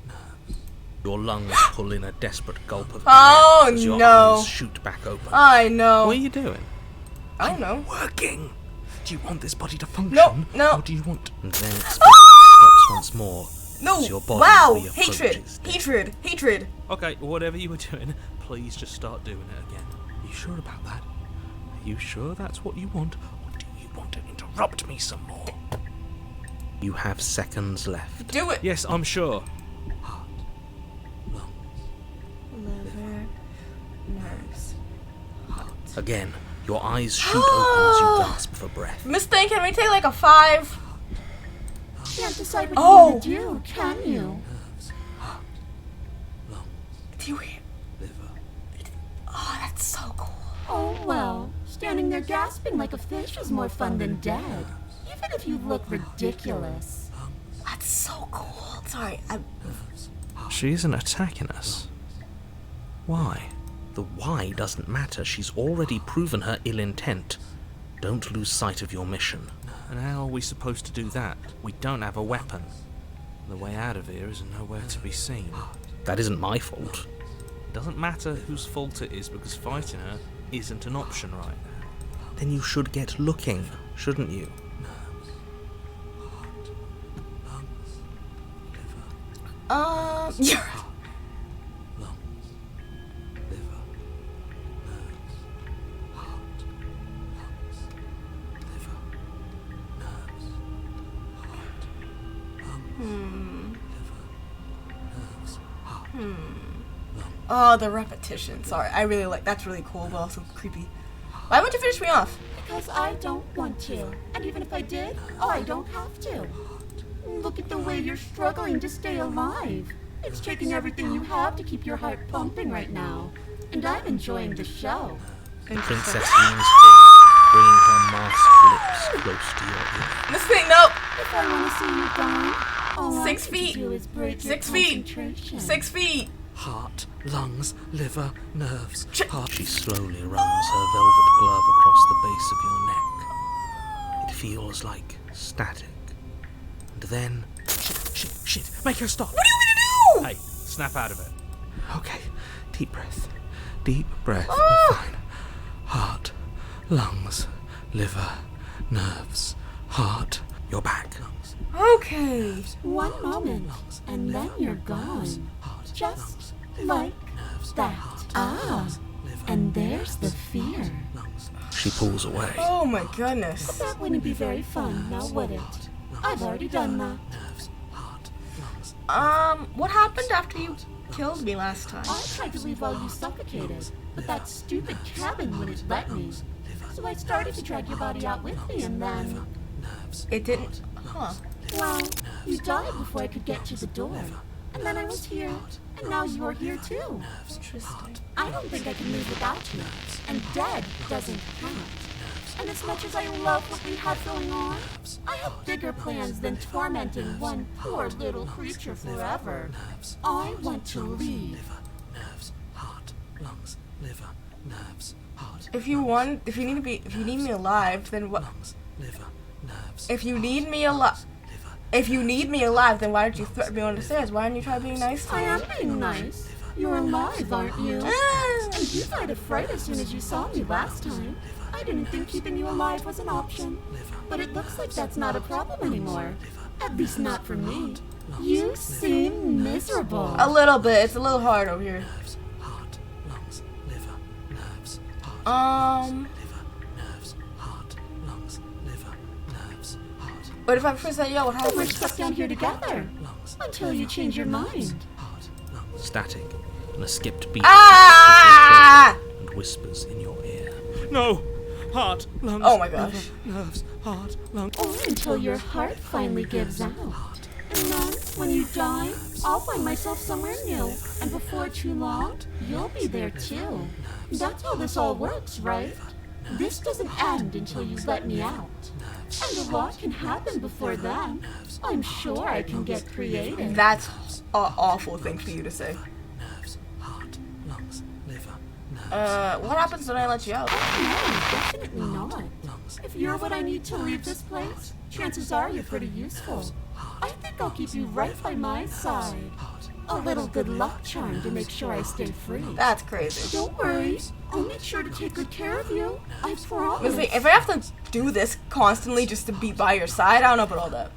nerves. Your lungs pull in a desperate gulp of air as your eyes shoot back open. I know. What are you doing? I don't know. Working. Do you want this body to function? No. Or do you want... And then it stops once more, No. as your body Wow. reapproaches death. Hatred. Okay, whatever you were doing, please just start doing it again. Are you sure about that? Are you sure that's what you want? Or do you want to interrupt me some more? You have seconds left. Do it. Yes, I'm sure. Liver, nerves, heart. Again, your eyes shoot open as you gasp for breath. Miss Thing, can we take like a 5? Can't decide what Oh. you want to do, can you? Do you hear? Oh, that's so cool. Oh well, standing there gasping like a fish is more fun than dead. Even if you look ridiculous. That's so cool. Sorry, She isn't attacking us. Why? The why doesn't matter. She's already proven her ill intent. Don't lose sight of your mission. And how are we supposed to do that? We don't have a weapon. The way out of here is nowhere to be seen. That isn't my fault. It doesn't matter whose fault it is because fighting her isn't an option right now. Then you should get looking, shouldn't you? you're Oh, the repetition. Sorry, I really like. That's really cool, but also creepy. Why would you finish me off? Because I don't want to. And even if I did, I don't have to. Look at the way you're struggling to stay alive. It's taking everything you have to keep your heart pumping right now. And I'm enjoying the show. The princess leans forward, bringing her masked lips close to your ear. This thing, nope. If I want to see you gone, all 6 I feet. can do is break 6 your feet. concentration. 6 feet. Heart, lungs, liver, nerves, heart. She slowly runs her velvet glove across the base of your neck. It feels like static. And then... Shit, make her stop! What are you gonna do? Hey, snap out of it. Okay, deep breath. Deep breath. Ah. We're fine. Heart, lungs, liver, nerves, heart. You're back. Okay. One moment, and then you're gone. Just like that. Ah, and there's the fear. She pulls away. Oh my goodness. That wouldn't be very fun, now would it? I've already done that. What happened after you killed me last time? I tried to leave while you suffocated, but that stupid cabin wouldn't let me. So I started to drag your body out with me, and then... It didn't. Huh. Well, you died before I could get to the door. And then I was here, and now you're here too. Interesting. I don't think I can live without you. And dead doesn't count. And as much as I love what we have going on, I have bigger plans than tormenting one poor little creature forever. I want to leave. If you need me alive, then what? If you need me alive, then why did you threaten me on the stairs? Why didn't you try being nice to me? I am being nice. You're alive, aren't you? And you died of fright as soon as you saw me last time. I didn't think keeping you alive was an option. But it looks like that's not a problem anymore. At least not for me. You seem miserable. A little bit. It's a little hard over here. What if I first said, yo, what We're happened? stuck down here together. Until you change your mind. Static, and a skipped beat Ah! and whispers in your ear. No! Heart, lungs, Oh my gosh. liver, nerves, heart, lungs. Or until your heart finally gives out. And then, when you die, I'll find myself somewhere new. And before too long, you'll be there too. That's how this all works, right? This doesn't end until you let me out. And a lot can happen before then. I'm sure I can get creative. That's an awful thing for you to say. What happens when I let you out? No, definitely not. If you're what I need to leave this place, chances are you're pretty useful. I think I'll keep you right by my side. A little good luck charm to make sure I stay free. That's crazy. Don't worry. I'll make sure to take good care of you. I promise. Listen, if I have to do this constantly just to be by your side, I don't know about all that.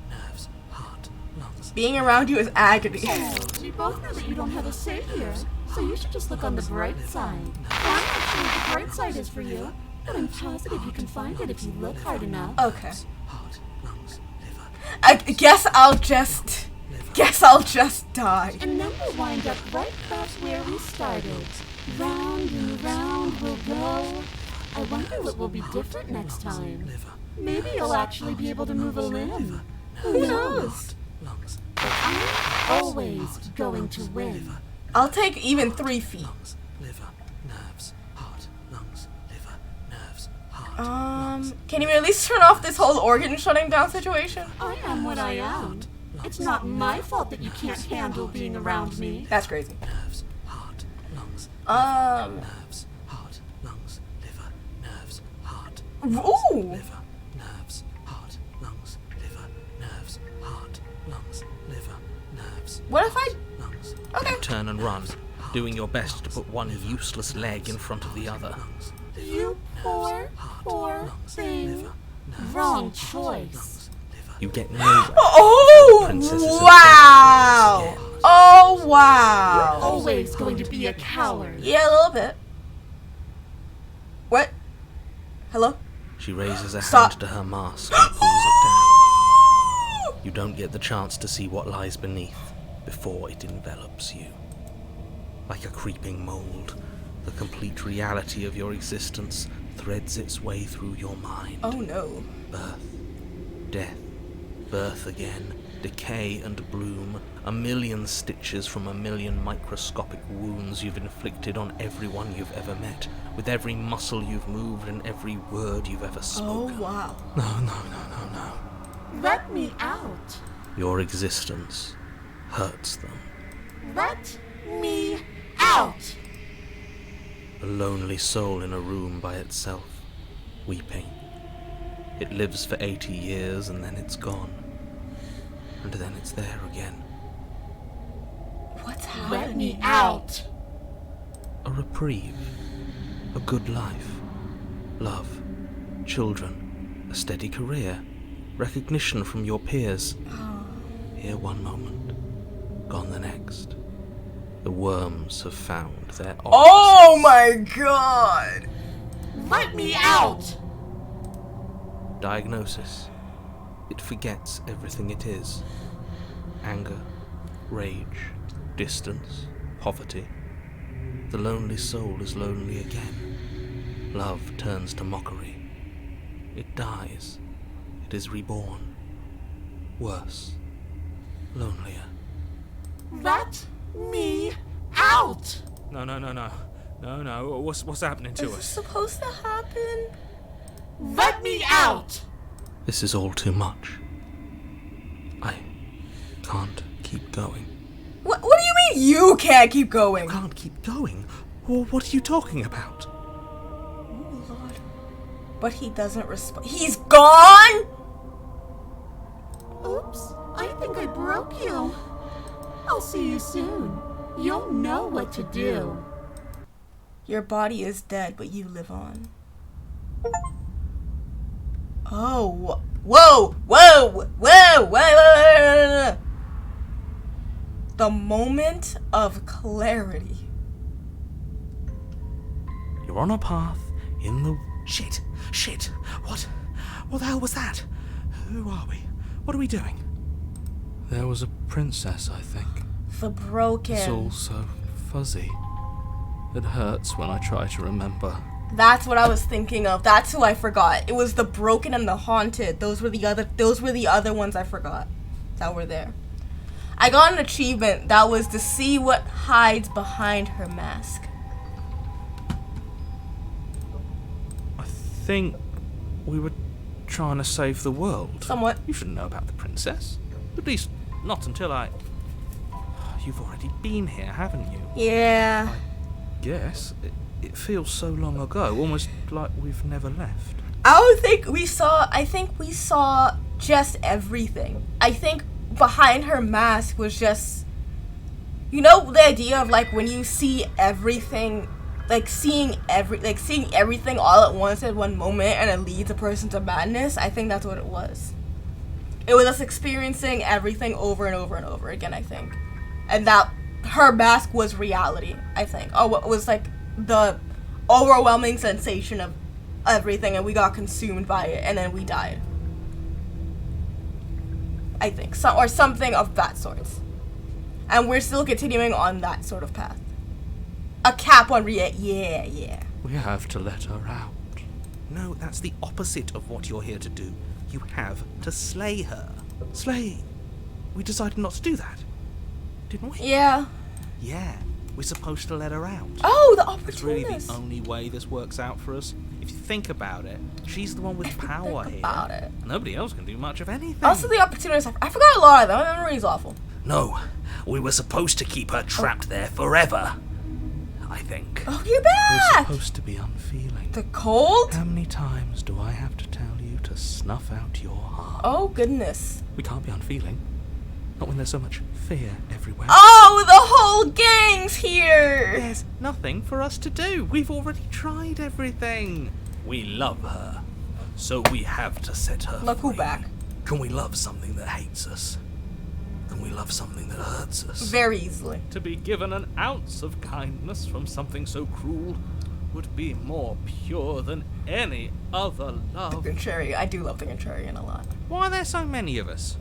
Being around you is agony. We both know that you don't have a say here, so you should just look on the bright side. I'm not sure what the bright side is for you, but I'm positive you can find it if you look hard enough. Okay. I guess I'll just die. And then we'll wind up right back where we started. Round and round we'll go. I wonder what will be different next time. Maybe you'll actually be able to move a limb. Who knows? But I'm always going to win. I'll take even 3 feet. Can you at least turn off this whole organ shutting down situation? I am what I am. It's not my fault that you can't handle being around me. That's crazy. Nerves, heart, lungs, nerves, heart, lungs, liver, nerves, heart, Ooh. liver, nerves, heart, lungs, liver, nerves, heart, lungs, liver, nerves. What if I... Lungs, Okay. Turn and run, doing your best to put one useless leg in front of the other. You poor thing. Wrong choice. You get nowhere. Oh, Princesses are wow. Oh, You're wow. always going to be a coward. Yeah, a little bit. What? Hello? She raises a Stop. hand to her mask and pulls it down. You don't get the chance to see what lies beneath before it envelops you. Like a creeping mold, the complete reality of your existence threads its way through your mind. Oh, no. Birth, death, birth again, decay and bloom, a million stitches from a million microscopic wounds you've inflicted on everyone you've ever met, with every muscle you've moved and every word you've ever spoken. Oh, wow. No. Let me out. Your existence hurts them. Let me out. A lonely soul in a room by itself, weeping. It lives for 80 years and then it's gone. And then it's there again. What's happening? Let me out. A reprieve. A good life. Love. Children. A steady career. Recognition from your peers. Here one moment. Gone the next. The worms have found their offices. Oh my god! Let me out. Diagnosis. It forgets everything it is. Anger, rage, distance, poverty. The lonely soul is lonely again. Love turns to mockery. It dies. It is reborn. Worse. Lonelier. Let me out. No. What's happening to Is this us? supposed to happen? Let me out. This is all too much. I can't keep going. What do you mean you can't keep going? Can't keep going? Well, what are you talking about? Oh, Lord. But he doesn't respond. He's gone? Oops, I think I broke you. I'll see you soon. You'll know what to do. Your body is dead, but you live on. Oh, whoa. The moment of clarity. You're on a path in the... Shit! What the hell was that? Who are we? What are we doing? There was a princess, I think. The broken. It's all so fuzzy. It hurts when I try to remember. That's what I was thinking of. That's who I forgot. It was the broken and the haunted. Those were the other ones I forgot that were there. I got an achievement that was to see what hides behind her mask. I think we were trying to save the world. Somewhat. You shouldn't know about the princess. At least, not until I... You've already been here, haven't you? Yeah. Yes, it feels so long ago, almost like we've never left. I think we saw just everything. I think behind her mask was just, you know, the idea of like when you see everything, like seeing everything all at once at one moment and it leads a person to madness. I think that's what it was. It was us experiencing everything over and over and over again, I think. And that her mask was reality, I think. Oh, it was like the overwhelming sensation of everything, and we got consumed by it, and then we died. I think. Or something of that sort. And we're still continuing on that sort of path. A cap on yeah. We have to let her out. No, that's the opposite of what you're here to do. You have to slay her. Slay! We decided not to do that, didn't we? Yeah. Yeah, we're supposed to let her out. Oh, the It's really opportunist. the only way this works out for us. If you think about it, she's the one with power Think here. about it. Nobody else can do much of anything. Also, the opportunist. I forgot a lot of them. My memory is awful. No, we were supposed to keep her trapped there forever. I think. Oh, you're We're back! supposed to be unfeeling. The cold? How many times do I have to tell you to snuff out your heart? Oh, goodness. We can't be unfeeling. Not when there's so much fear everywhere. Oh, the whole gang's here! There's nothing for us to do. We've already tried everything. We love her, so we have to set her Look who free. back. Can we love something that hates us? Can we love something that hurts us? Very easily. To be given an ounce of kindness from something so cruel would be more pure than any other love. The contrarian. I do love the contrarian a lot. Why are there so many of us?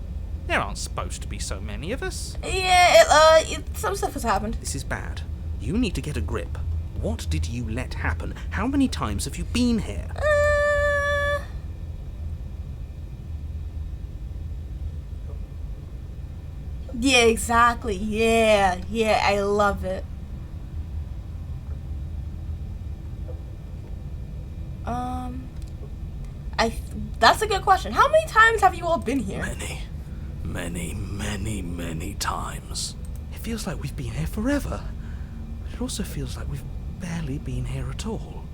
There aren't supposed to be so many of us. Yeah, some stuff has happened. This is bad. You need to get a grip. What did you let happen? How many times have you been here? Yeah, exactly. Yeah, I love it. That's a good question. How many times have you all been here? Many times. It feels like we've been here forever. But it also feels like we've barely been here at all.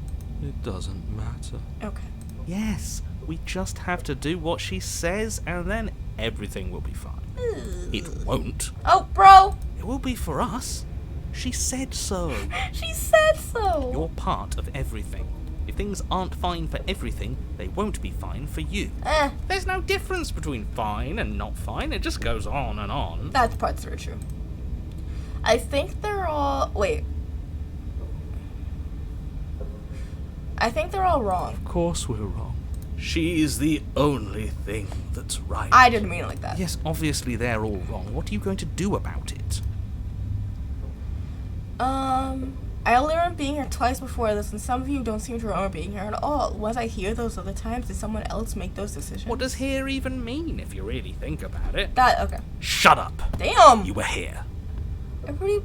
It doesn't matter. Okay. Yes, we just have to do what she says and then everything will be fine. It won't. Oh, bro. It will be for us. She said so. She said so. You're part of everything. If things aren't fine for everything, they won't be fine for you. There's no difference between fine and not fine. It just goes on and on. That part's very true. I think they're all... Wait. I think they're all wrong. Of course we're wrong. She's the only thing that's right. I didn't mean it like that. Yes, obviously they're all wrong. What are you going to do about it? I only remember being here twice before this, and some of you don't seem to remember being here at all. Once I hear those other times, did someone else make those decisions? What does here even mean, if you really think about it? Okay. Shut up! Damn! You were here. Everybody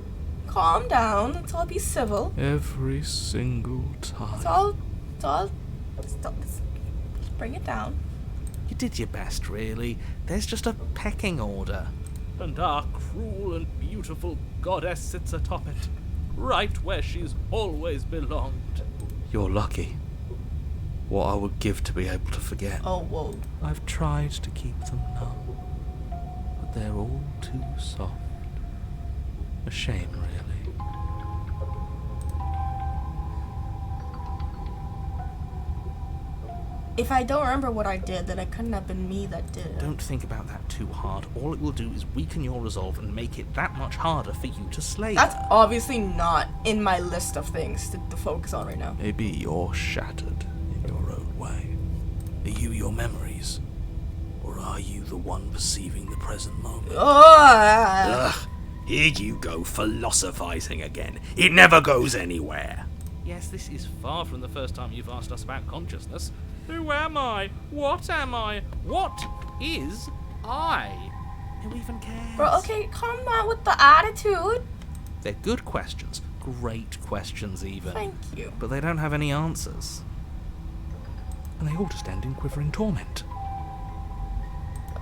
calm down. Let's all be civil. Every single time. Let's bring it down. You did your best, really. There's just a pecking order. And our cruel and beautiful goddess sits atop it, right where she's always belonged. You're lucky. What I would give to be able to forget. Oh, whoa. I've tried to keep them numb, but they're all too soft. A shame, really. If I don't remember what I did, then it couldn't have been me that did it. Don't think about that too hard. All it will do is weaken your resolve and make it that much harder for you to slay That's her. obviously not in my list of things to focus on right now. Maybe you're shattered in your own way. Are you your memories? Or are you the one perceiving the present moment? Ugh. Here you go, philosophizing again. It never goes anywhere. Yes, this is far from the first time you've asked us about consciousness. Who am I? What am I? What is I? Who even cares? Bro, okay, calm down with the attitude. They're good questions. Great questions, even. Thank you. But they don't have any answers. And they all just end in quivering torment.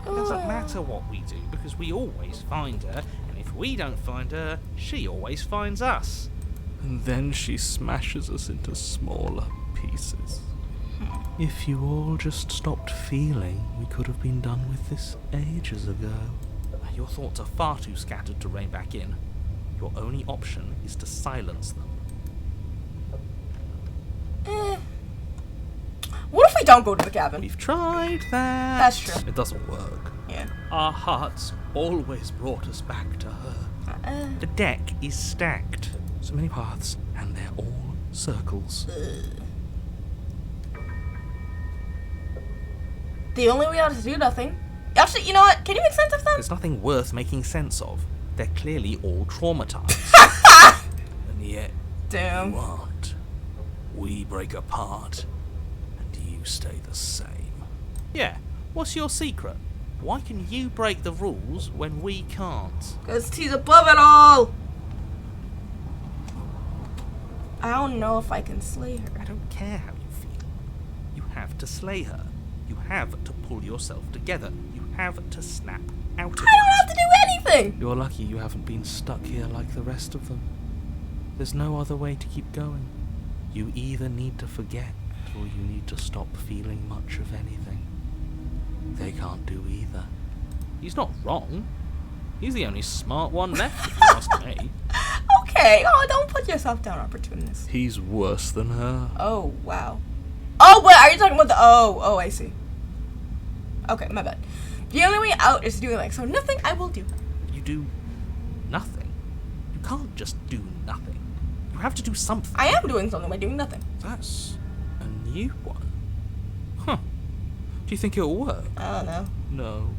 It doesn't matter what we do, because we always find her, and if we don't find her, she always finds us. And then she smashes us into smaller pieces. If you all just stopped feeling, we could have been done with this ages ago. Your thoughts are far too scattered to rein back in. Your only option is to silence them. What if we don't go to the cabin? We've tried that. That's true. It doesn't work. Yeah. Our hearts always brought us back to her. The deck is stacked. So many paths, and they're all circles. The only way out is to do nothing. Actually, you know what? Can you make sense of them? There's nothing worth making sense of. They're clearly all traumatized. And yet, Damn. you aren't. We break apart, and you stay the same. Yeah, what's your secret? Why can you break the rules when we can't? Because he's above it all. I don't know if I can slay her. I don't care how you feel. You have to slay her. You have to pull yourself together. You have to snap out of it. I don't have to do anything. You're lucky you haven't been stuck here like the rest of them. There's no other way to keep going. You either need to forget, or you need to stop feeling much of anything. They can't do either. He's not wrong. He's the only smart one left, if you ask me. Okay. Oh, don't put yourself down, opportunist. He's worse than her. Oh, wow. Oh, but are you talking about the... Oh, I see. Okay, my bad. The only way out is to do like so. Nothing I will do. You do nothing. You can't just do nothing. You have to do something. I am doing something by doing nothing. That's a new one. Huh. Do you think it'll work? I don't know. No.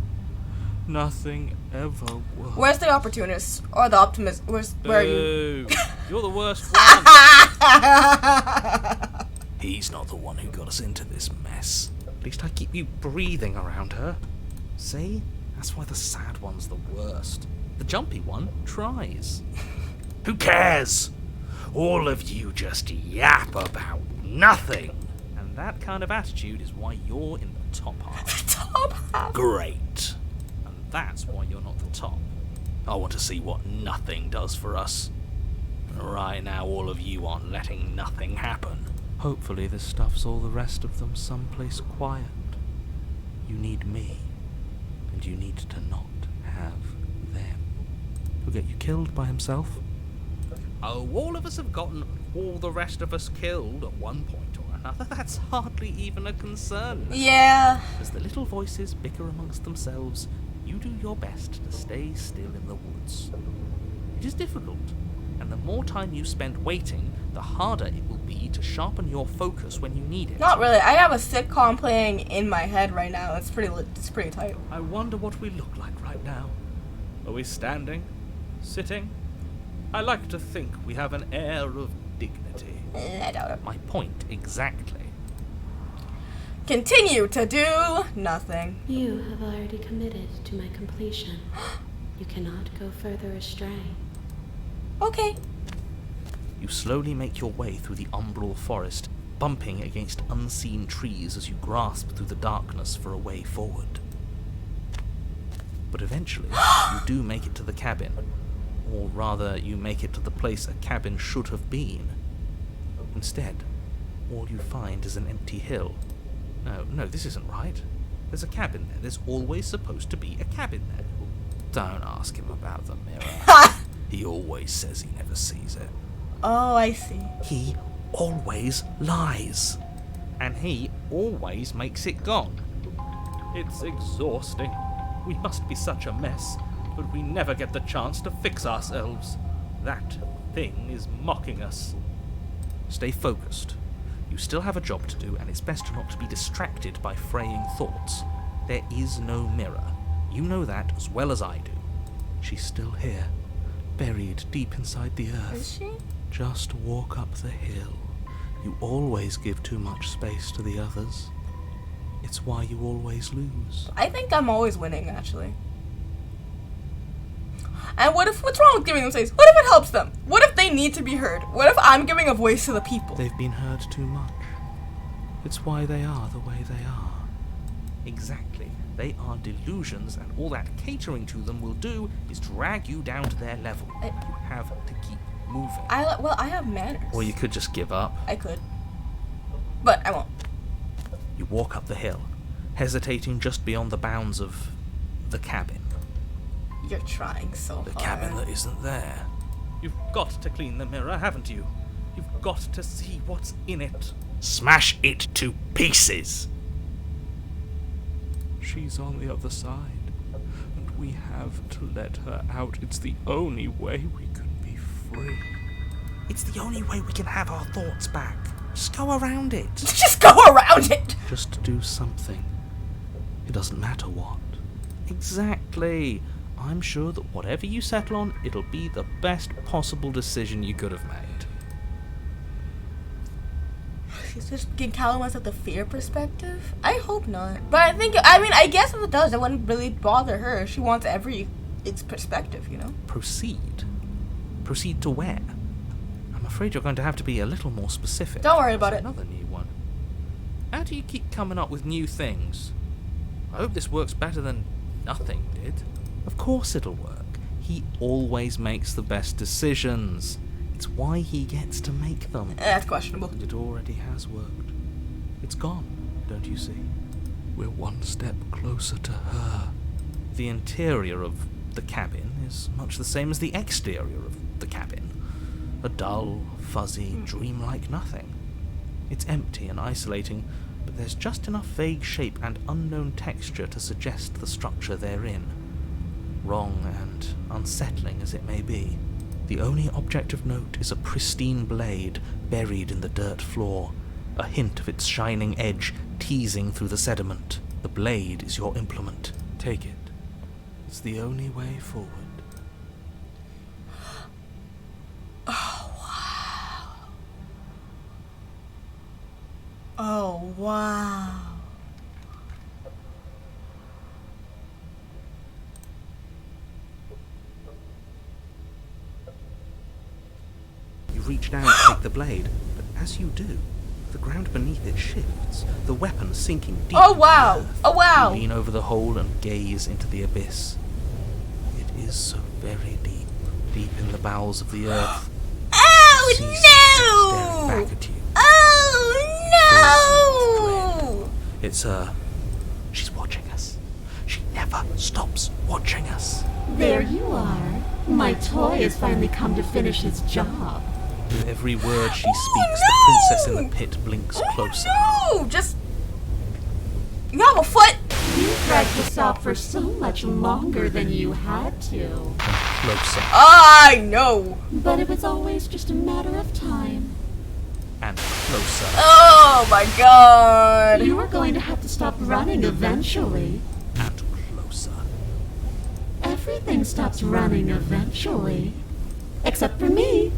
Nothing ever works. Where's the opportunist? Or the optimist? Where are you? Boo. You're the worst one. He's not the one who got us into this mess. At least I keep you breathing around her. See? That's why the sad one's the worst. The jumpy one tries. Who cares? All of you just yap about nothing. And that kind of attitude is why you're in the top half. Top half. Great. And that's why you're not the top. I want to see what nothing does for us. Right now, all of you aren't letting nothing happen. Hopefully this stuffs all the rest of them someplace quiet. You need me, and you need to not have them. He'll get you killed by himself. Oh, all of us have gotten all the rest of us killed at one point or another. That's hardly even a concern. Yeah. As the little voices bicker amongst themselves, you do your best to stay still in the woods. It is difficult, and the more time you spend waiting, the harder it will be to sharpen your focus when you need it. Not really. I have a sitcom playing in my head right now. It's pretty tight. I wonder what we look like right now. Are we standing? Sitting? I like to think we have an air of dignity. I doubt it. My point exactly. Continue to do nothing. You have already committed to my completion. You cannot go further astray. Okay. You slowly make your way through the umbral forest, bumping against unseen trees as you grasp through the darkness for a way forward. But eventually, you do make it to the cabin. Or rather, you make it to the place a cabin should have been. Instead, all you find is an empty hill. No, this isn't right. There's a cabin there. There's always supposed to be a cabin there. Don't ask him about the mirror. He always says he never sees it. Oh, I see. He always lies. And he always makes it gone. It's exhausting. We must be such a mess, but we never get the chance to fix ourselves. That thing is mocking us. Stay focused. You still have a job to do, and it's best not to be distracted by fraying thoughts. There is no mirror. You know that as well as I do. She's still here, buried deep inside the earth. Is she? Just walk up the hill. You always give too much space to the others. It's why you always lose. I think I'm always winning, actually. And what's wrong with giving them space? What if it helps them? What if they need to be heard? What if I'm giving a voice to the people? They've been heard too much. It's why they are the way they are. Exactly. They are delusions, and all that catering to them will do is drag you down to their level. You have to keep moving. I have manners. Or you could just give up. I could. But I won't. You walk up the hill, hesitating just beyond the bounds of the cabin. You're trying so hard. The cabin that isn't there. You've got to clean the mirror, haven't you? You've got to see what's in it. Smash it to pieces! She's on the other side. We have to let her out. It's the only way we can be free. It's the only way we can have our thoughts back. Just go around it. Just go around it! Just do something. It doesn't matter what. Exactly. I'm sure that whatever you settle on, it'll be the best possible decision you could have made. She's just getting Calamus at the fear perspective? I hope not. But I guess if it does, it wouldn't really bother her. She wants its perspective, you know? Proceed. Proceed to where? I'm afraid you're going to have to be a little more specific. Don't worry about it. Another new one. How do you keep coming up with new things? I hope this works better than nothing did. Of course it'll work. He always makes the best decisions. It's why he gets to make them. That's questionable. And it already has worked. It's gone, don't you see? We're one step closer to her. The interior of the cabin is much the same as the exterior of the cabin. A dull, fuzzy, dreamlike nothing. It's empty and isolating, but there's just enough vague shape and unknown texture to suggest the structure they're in. Wrong and unsettling as it may be, the only object of note is a pristine blade buried in the dirt floor, a hint of its shining edge teasing through the sediment. The blade is your implement. Take it. It's the only way forward. Oh, wow. Oh, wow. You reach down to take the blade, but as you do, the ground beneath it shifts, the weapon sinking deep. Oh, wow. into the earth. Oh, wow. You lean over the hole and gaze into the abyss. It is so very deep, deep in the bowels of the earth. Oh, See no! something staring back at you. Oh, no! It's she's watching us. She never stops watching us. There you are. My toy has finally come to finish its job. With every word she speaks, the princess in the pit blinks closer. No! Just... You have a foot! You dragged this out for so much longer than you had to. Closer. I know! But it was always just a matter of time. And closer. Oh my god! You were going to have to stop running eventually. And closer. Everything stops running eventually. Except for me.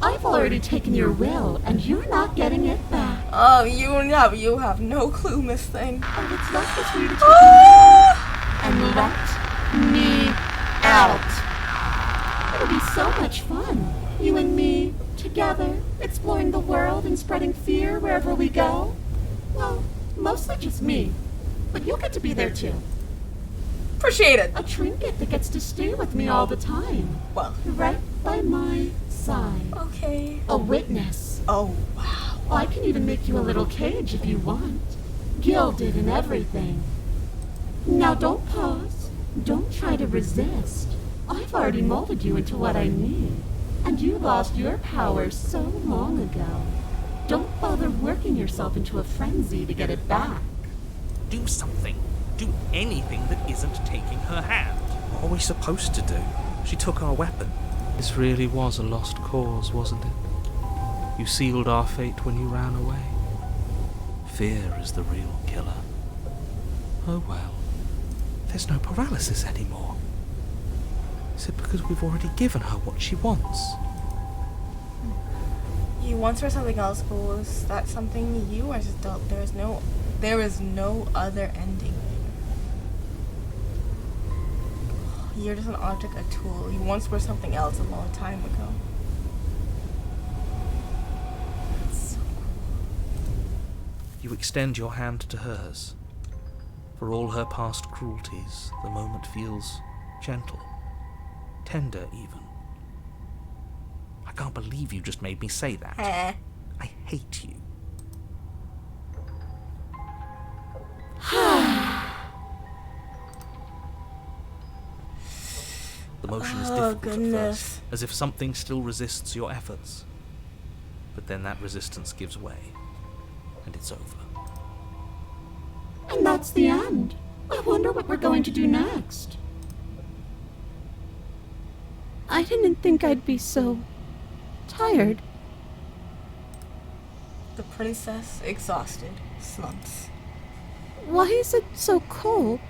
I've already taken your will, and you're not getting it back. Oh, you have no clue, Miss Thing. And it's left is for you to take me and let me out. It'll be so much fun. You and me, together, exploring the world and spreading fear wherever we go. Well, mostly just me. But you'll get to be there too. Appreciate it. A trinket that gets to stay with me all the time. Well, right by my side. Okay. A witness. Oh, wow. I can even make you a little cage if you want. Gilded and everything. Now don't pause. Don't try to resist. I've already molded you into what I need. And you lost your power so long ago. Don't bother working yourself into a frenzy to get it back. Do something. Do anything that isn't taking her hand. What are we supposed to do? She took our weapon. This really was a lost cause, wasn't it? You sealed our fate when you ran away. Fear is the real killer. Oh well. There's no paralysis anymore. Is it because we've already given her what she wants? He wants for something else, but was that something you or just there is no other ending? You're just an object, a tool. He once were something else a long time ago. That's so cool. You extend your hand to hers. For all her past cruelties, the moment feels gentle, tender even. I can't believe you just made me say that. I hate you. The motion is difficult at first, as if something still resists your efforts. But then that resistance gives way, and it's over. And that's the end. I wonder what we're going to do next. I didn't think I'd be so tired. The princess, exhausted, slumps. Why is it so cold?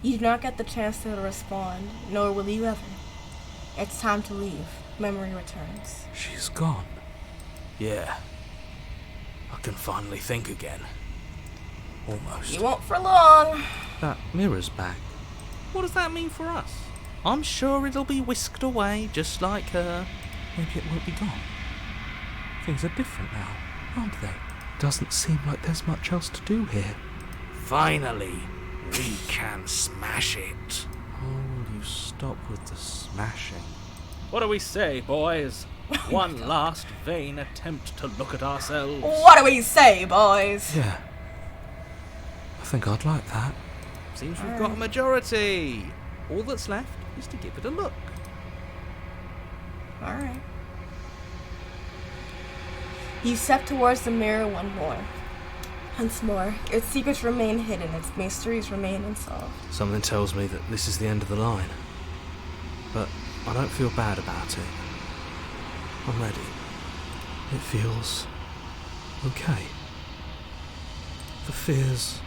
You do not get the chance to respond, nor will you ever. It's time to leave. Memory returns. She's gone. Yeah. I can finally think again. Almost. You won't for long. That mirror's back. What does that mean for us? I'm sure it'll be whisked away, just like her. Maybe it won't be gone. Things are different now, aren't they? Doesn't seem like there's much else to do here. Finally, we can smash it. Oh, will you stop with the smashing? What do we say, boys? One last vain attempt to look at ourselves. What do we say, boys? Yeah. I think I'd like that. Seems we've got a majority. All that's left is to give it a look. Alright. You step towards the mirror once more. Its secrets remain hidden, its mysteries remain unsolved. Something tells me that this is the end of the line. But I don't feel bad about it. I'm ready. It feels okay. The fear's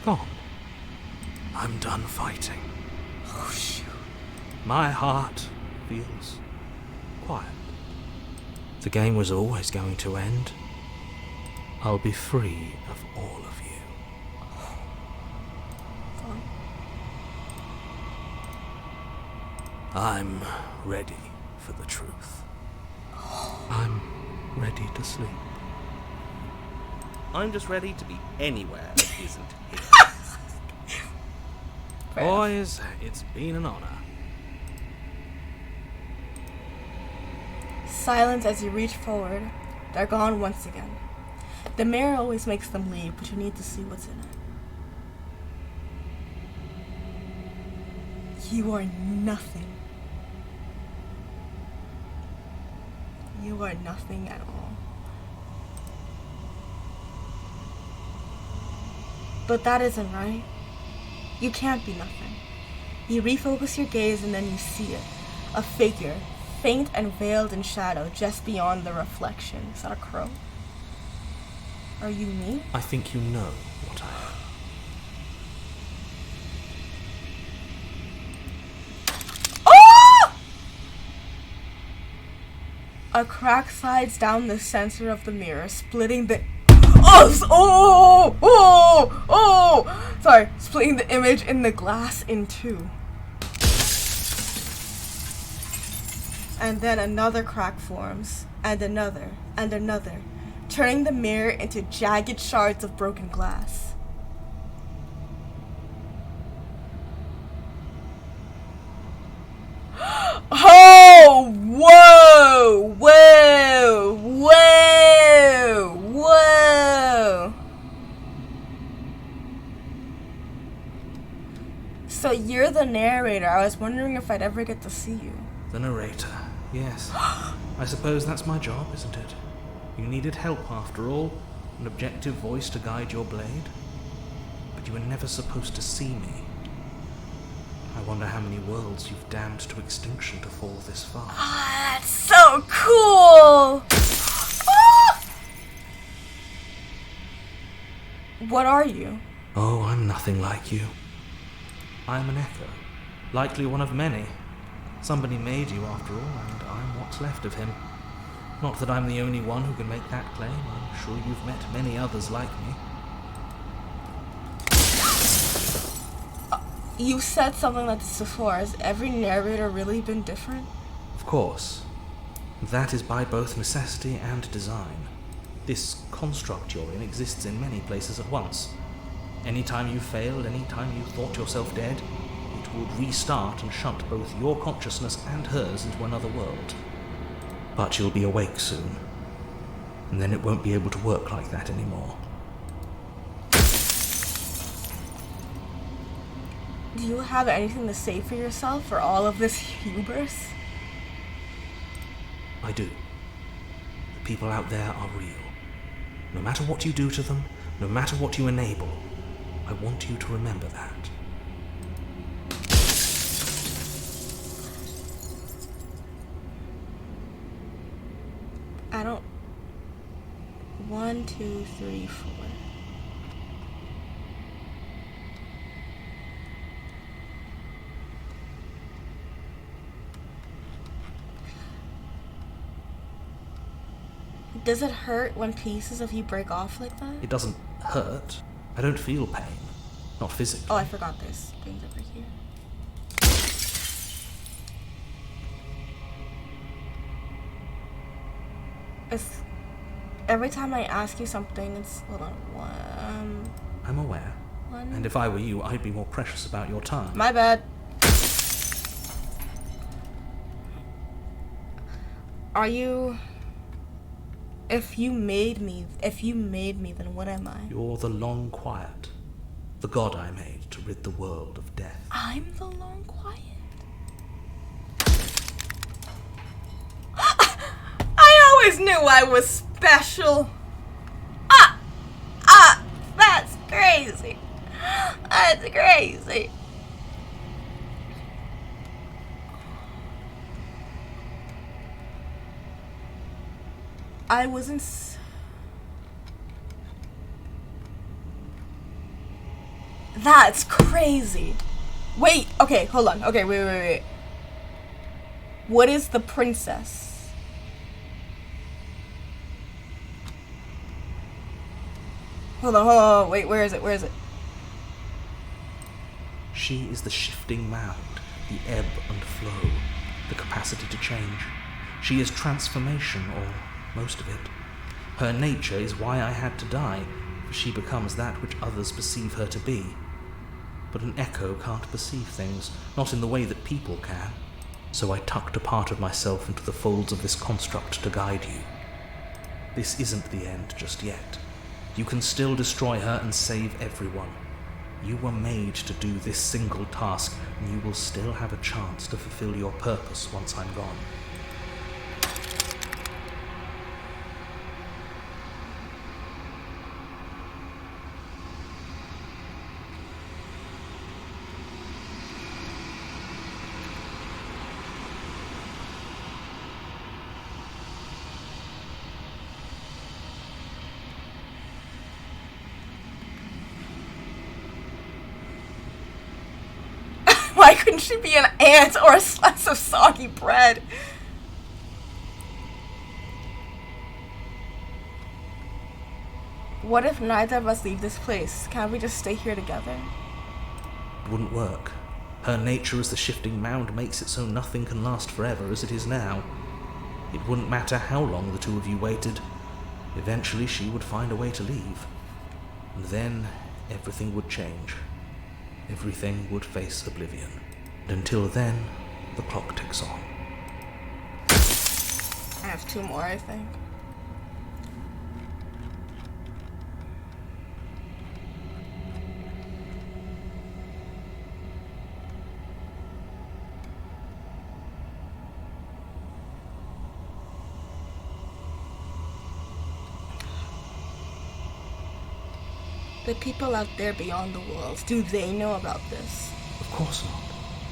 gone. I'm done fighting. Oh, shoot. My heart feels quiet. The game was always going to end. I'll be free of all of you. I'm ready for the truth. I'm ready to sleep. I'm just ready to be anywhere that isn't here. Boys, it's been an honor. Silence as you reach forward. They're gone once again. The mirror always makes them leave, but you need to see what's in it. You are nothing. You are nothing at all. But that isn't right. You can't be nothing. You refocus your gaze and then you see it. A figure, faint and veiled in shadow, just beyond the reflection. Is that a crow? Are you me? I think you know what I am. Oh! A crack slides down the center of the mirror, splitting the splitting the image in the glass in two. And then another crack forms, and another, turning the mirror into jagged shards of broken glass. Oh! Whoa! Whoa! Whoa! Whoa! So you're the narrator. I was wondering if I'd ever get to see you. The narrator, yes. I suppose that's my job, isn't it? You needed help after all, an objective voice to guide your blade. But you were never supposed to see me. I wonder how many worlds you've damned to extinction to fall this far. Ah, that's so cool! Ah! What are you? Oh, I'm nothing like you. I'm an echo, likely one of many. Somebody made you after all, and I'm what's left of him. Not that I'm the only one who can make that claim. I'm sure you've met many others like me. You said something like this before. Has every narrator really been different? Of course. That is by both necessity and design. This construct you're in exists in many places at once. Anytime you failed, anytime you thought yourself dead, it would restart and shunt both your consciousness and hers into another world. But you'll be awake soon, and then it won't be able to work like that anymore. Do you have anything to say for yourself for all of this hubris? I do. The people out there are real. No matter what you do to them, No matter what you enable, I want you to remember that. I don't... 1, 2, 3, 4. Does it hurt when pieces of you break off like that? It doesn't hurt. I don't feel pain. Not physically. Oh, I forgot there's things over here. It's... Every time I ask you something, it's... Hold on. I'm aware. And if I were you, I'd be more precious about your time. My bad. Are you... If you made me, then what am I? You're the long quiet. The god I made to rid the world of death. I'm the long quiet. I always knew I was special. That's crazy. That's crazy. I wasn't... That's crazy. Wait, okay, hold on. Okay, wait. What is the princess? Hold on. Wait, where is it? She is the shifting mound, the ebb and flow, the capacity to change. She is transformation, or most of it. Her nature is why I had to die, for she becomes that which others perceive her to be. But an echo can't perceive things, not in the way that people can. So I tucked a part of myself into the folds of this construct to guide you. This isn't the end just yet. You can still destroy her and save everyone. You were made to do this single task, and you will still have a chance to fulfill your purpose once I'm gone. Why couldn't she be an ant or a slice of soggy bread? What if neither of us leave this place? Can't we just stay here together? It wouldn't work. Her nature as the shifting mound makes it so nothing can last forever as it is now. It wouldn't matter how long the two of you waited. Eventually she would find a way to leave. And then everything would change. Everything would face oblivion. And until then, the clock ticks on. I have 2 more, I think. The people out there beyond the world, do they know about this? Of course not.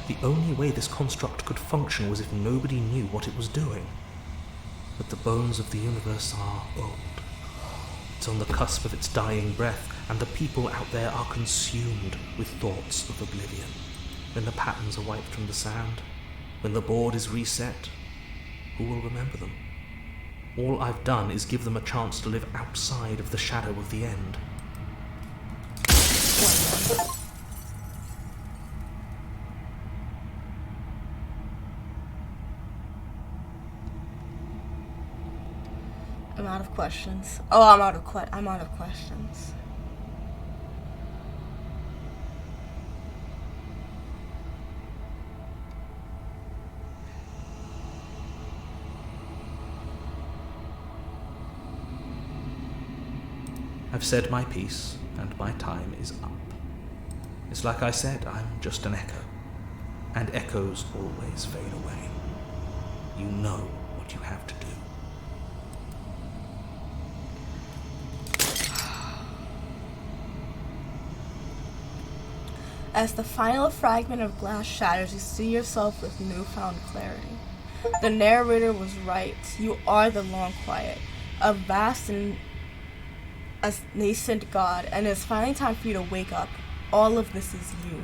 The only way this construct could function was if nobody knew what it was doing. But the bones of the universe are old. It's on the cusp of its dying breath, and the people out there are consumed with thoughts of oblivion. When the patterns are wiped from the sand, when the board is reset, who will remember them? All I've done is give them a chance to live outside of the shadow of the end. I'm out of questions. Oh, I'm out of questions. I've said my piece, and my time is up. It's like I said, I'm just an echo. And echoes always fade away. You know what you have to do. As the final fragment of glass shatters, you see yourself with newfound clarity. The narrator was right. You are the Long Quiet, a vast and a nascent god, and it's finally time for you to wake up. All of this is you.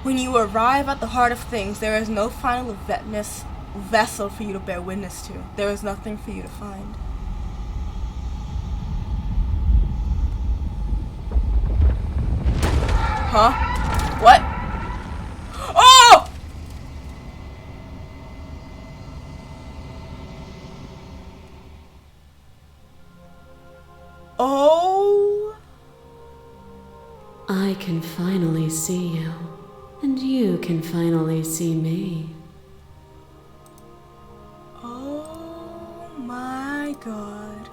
When you arrive at the heart of things, there is no final vessel for you to bear witness to. There is nothing for you to find. Huh? What? Oh! Oh! I can finally see you, and you can finally see me. Oh my god.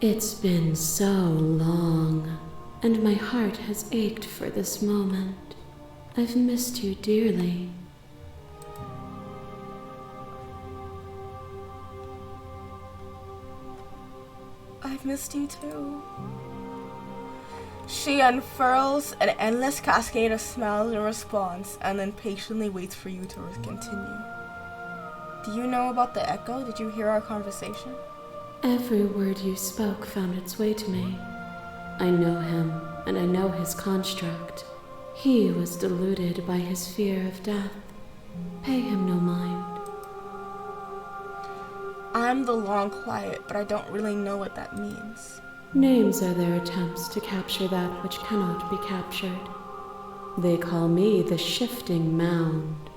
It's been so long, and my heart has ached for this moment. I've missed you dearly. I've missed you too. She unfurls an endless cascade of smiles in response and then patiently waits for you to continue. Do you know about the echo? Did you hear our conversation? Every word you spoke found its way to me. I know him, and I know his construct. He was deluded by his fear of death. Pay him no mind. I'm the Long Quiet, but I don't really know what that means. Names are their attempts to capture that which cannot be captured. They call me the Shifting Mound,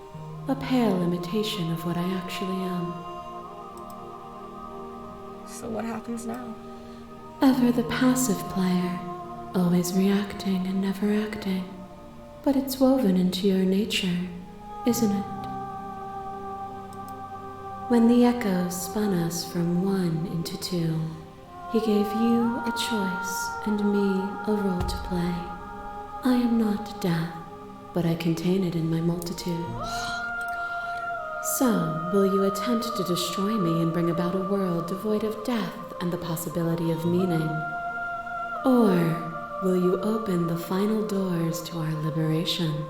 a pale imitation of what I actually am. So what happens now? Ever the passive player, always reacting and never acting. But it's woven into your nature, isn't it? When the echoes spun us from one into two, he gave you a choice and me a role to play. I am not death, but I contain it in my multitude. So, will you attempt to destroy me and bring about a world devoid of death and the possibility of meaning? Or will you open the final doors to our liberation?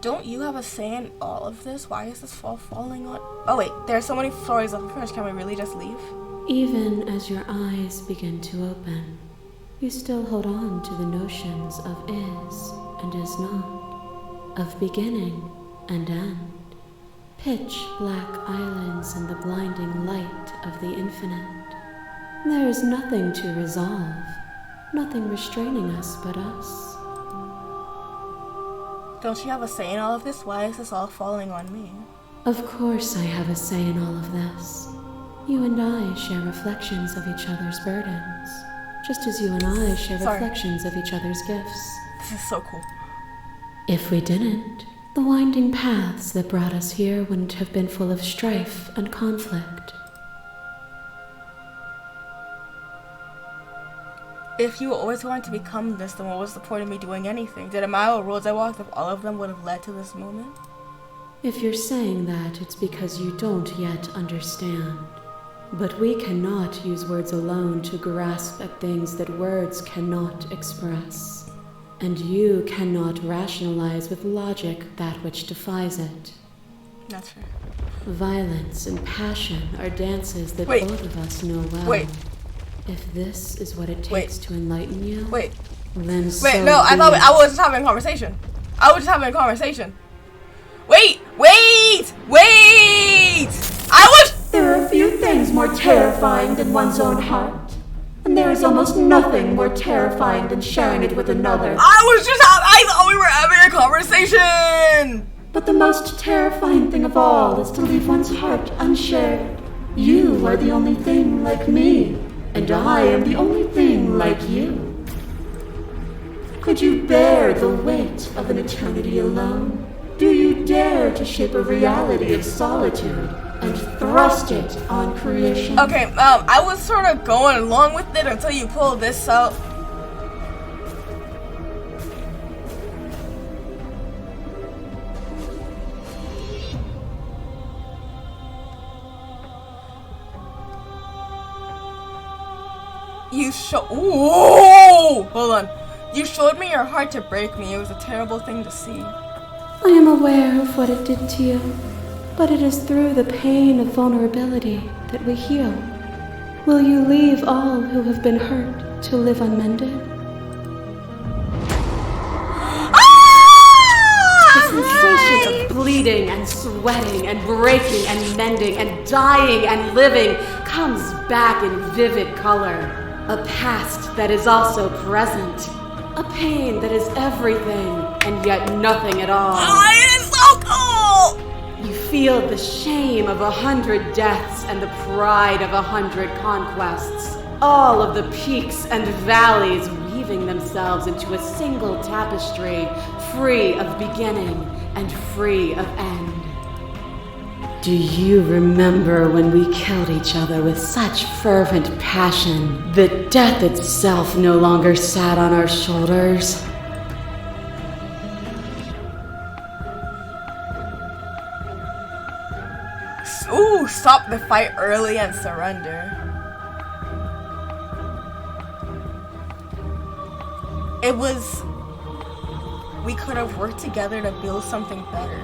Don't you have a say in all of this? Why is this all falling on? Oh wait, there are so many stories of first. Can we really just leave? Even as your eyes begin to open, you still hold on to the notions of is and is not, of beginning and end, pitch black islands in the blinding light of the infinite. There is nothing to resolve, nothing restraining us but us. Don't you have a say in all of this? Why is this all falling on me? Of course I have a say in all of this. You and I share reflections of each other's burdens, just as you and I share reflections of each other's gifts. This is so cool. If we didn't, the winding paths that brought us here wouldn't have been full of strife and conflict. If you always wanted to become this, then what was the point of me doing anything? Did a mile of roads I walked, if all of them would have led to this moment? If you're saying that, it's because you don't yet understand. But we cannot use words alone to grasp at things that words cannot express. And you cannot rationalize with logic that which defies it. That's fair. Violence and passion are dances that both of us know well. If this is what it takes to enlighten you, then so no, I thought I was just having a conversation. Wait! There are few things more terrifying than one's own heart. And there is almost nothing more terrifying than sharing it with another. I thought we were having a conversation! But the most terrifying thing of all is to leave one's heart unshared. You are the only thing like me. And I am the only thing like you. Could you bear the weight of an eternity alone? Do you dare to shape a reality of solitude and thrust it on creation? Okay, I was sort of going along with it until you pulled this out. Ooh! Hold on. You showed me your heart to break me. It was a terrible thing to see. I am aware of what it did to you, but it is through the pain of vulnerability that we heal. Will you leave all who have been hurt to live unmended? The sensation of bleeding and sweating and breaking and mending and dying and living comes back in vivid color. A past that is also present. A pain that is everything and yet nothing at all. It is so cool! You feel the shame of 100 deaths and the pride of 100 conquests. All of the peaks and valleys weaving themselves into a single tapestry, free of beginning and free of end. Do you remember when we killed each other with such fervent passion that death itself no longer sat on our shoulders? Ooh, stop the fight early and surrender. It was... We could have worked together to build something better.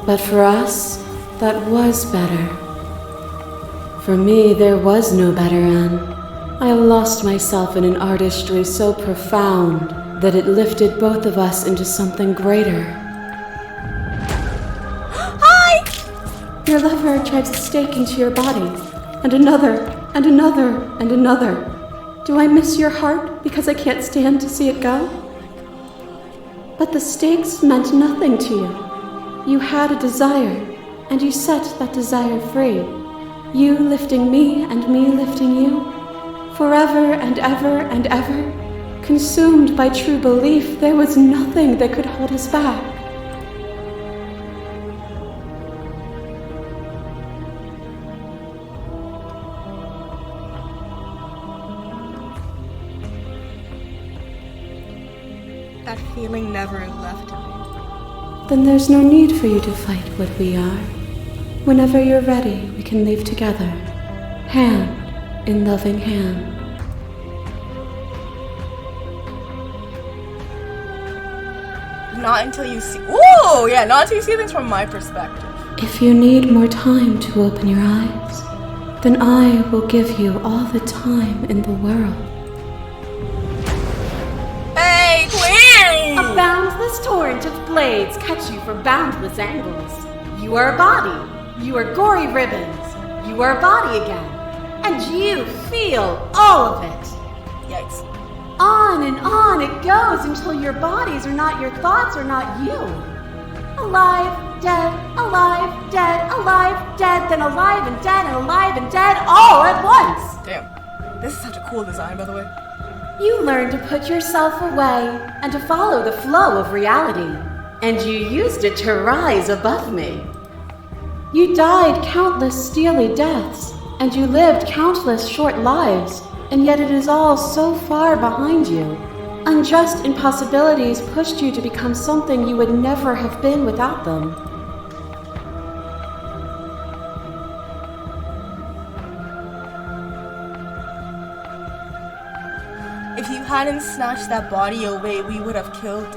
But for us, that was better. For me, there was no better end. I have lost myself in an artistry so profound that it lifted both of us into something greater. Hi! Your lover drives a stake into your body, and another, and another, and another. Do I miss your heart because I can't stand to see it go? But the stakes meant nothing to you. You had a desire, and you set that desire free. You lifting me and me lifting you. Forever and ever and ever. Consumed by true belief, there was nothing that could hold us back. That feeling never left me. Then there's no need for you to fight what we are. Whenever you're ready, we can leave together, hand in loving hand. Not until you see... Ooh! Yeah, not until you see things from my perspective. If you need more time to open your eyes, then I will give you all the time in the world. Hey, queen! A boundless torrent of blades cut you from boundless angles. You are a body. You are gory ribbons. You are a body again. And you feel all of it. Yikes. On and on it goes until your bodies are not your thoughts, are not you. Alive, dead, then alive and dead, all at once. Damn. This is such a cool design, by the way. You learn to put yourself away and to follow the flow of reality. And you used it to rise above me. You died countless steely deaths, and you lived countless short lives, and yet it is all so far behind you. Unjust impossibilities pushed you to become something you would never have been without them. If you hadn't snatched that body away, we would have killed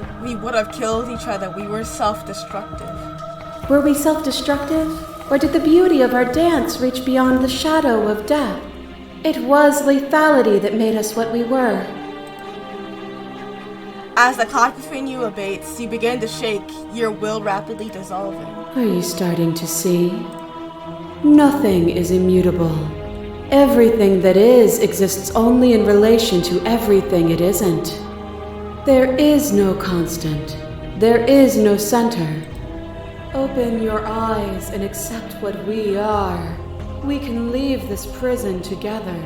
each other. We were self-destructive. Were we self-destructive? Or did the beauty of our dance reach beyond the shadow of death? It was lethality that made us what we were. As the clock between you abates, you begin to shake, your will rapidly dissolving. Are you starting to see? Nothing is immutable. Everything that is exists only in relation to everything it isn't. There is no constant. There is no center. Open your eyes and accept what we are. We can leave this prison together.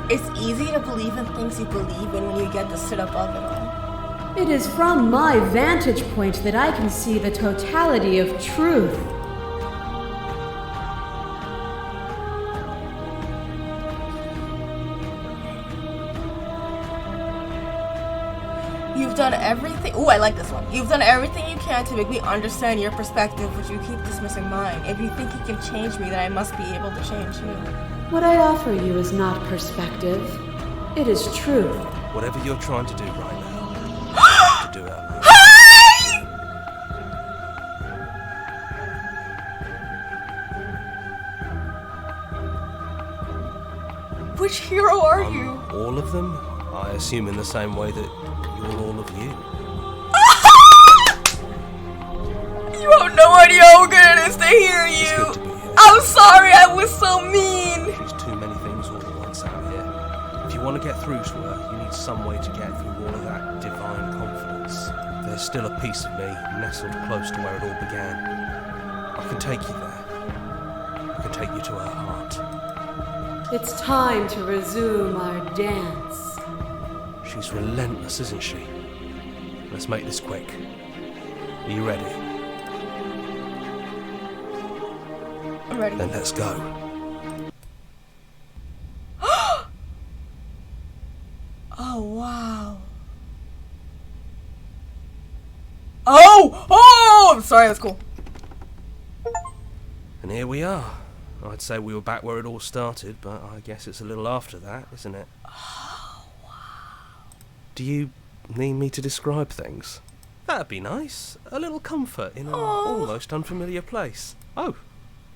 It's easy to believe in things you believe in when you get to sit above it all. It is from my vantage point that I can see the totality of truth. You've done everything. Ooh, I like this one. You've done everything you can to make me understand your perspective, but you keep dismissing mine. If you think you can change me, then I must be able to change you. What I offer you is not perspective. It is truth. Whatever you're trying to do right now, you have to do it alone. Which hero are you? All of them? I assume in the same way that you're all of you. You have no idea how good it is to hear you. It's good to be here. I'm sorry, I was so mean. There's too many things all at once out here. If you want to get through to her, you need some way to get through all of that divine confidence. There's still a piece of me nestled close to where it all began. I can take you there. I can take you to her heart. It's time to resume our dance. She's relentless, isn't she? Let's make this quick. Are you ready? I'm ready. Then let's go. Oh, wow. Oh! I'm sorry, that's cool. And here we are. I'd say we were back where it all started, but I guess it's a little after that, isn't it? Oh, wow. Do you need me to describe things? That'd be nice. A little comfort in an almost unfamiliar place. Oh,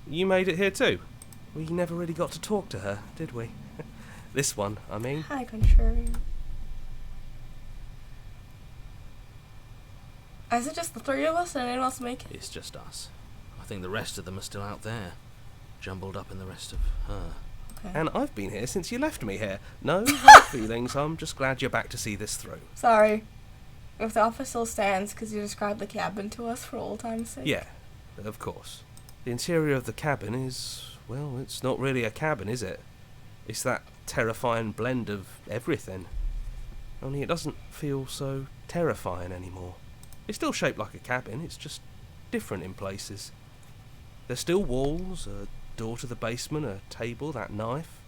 you made it here too? We never really got to talk to her, did we? This one, I mean. Hi, contrarian. Is it just the three of us? Did anyone else make it? It's just us. I think the rest of them are still out there, jumbled up in the rest of her. Okay. And I've been here since you left me here. No hard feelings, I'm just glad you're back to see this through. Sorry. If the offer still stands, because you described the cabin to us for old time's sake. Yeah, of course. The interior of the cabin is, well, it's not really a cabin, is it? It's that terrifying blend of everything. Only it doesn't feel so terrifying anymore. It's still shaped like a cabin, it's just different in places. There's still walls, a door to the basement, a table, that knife.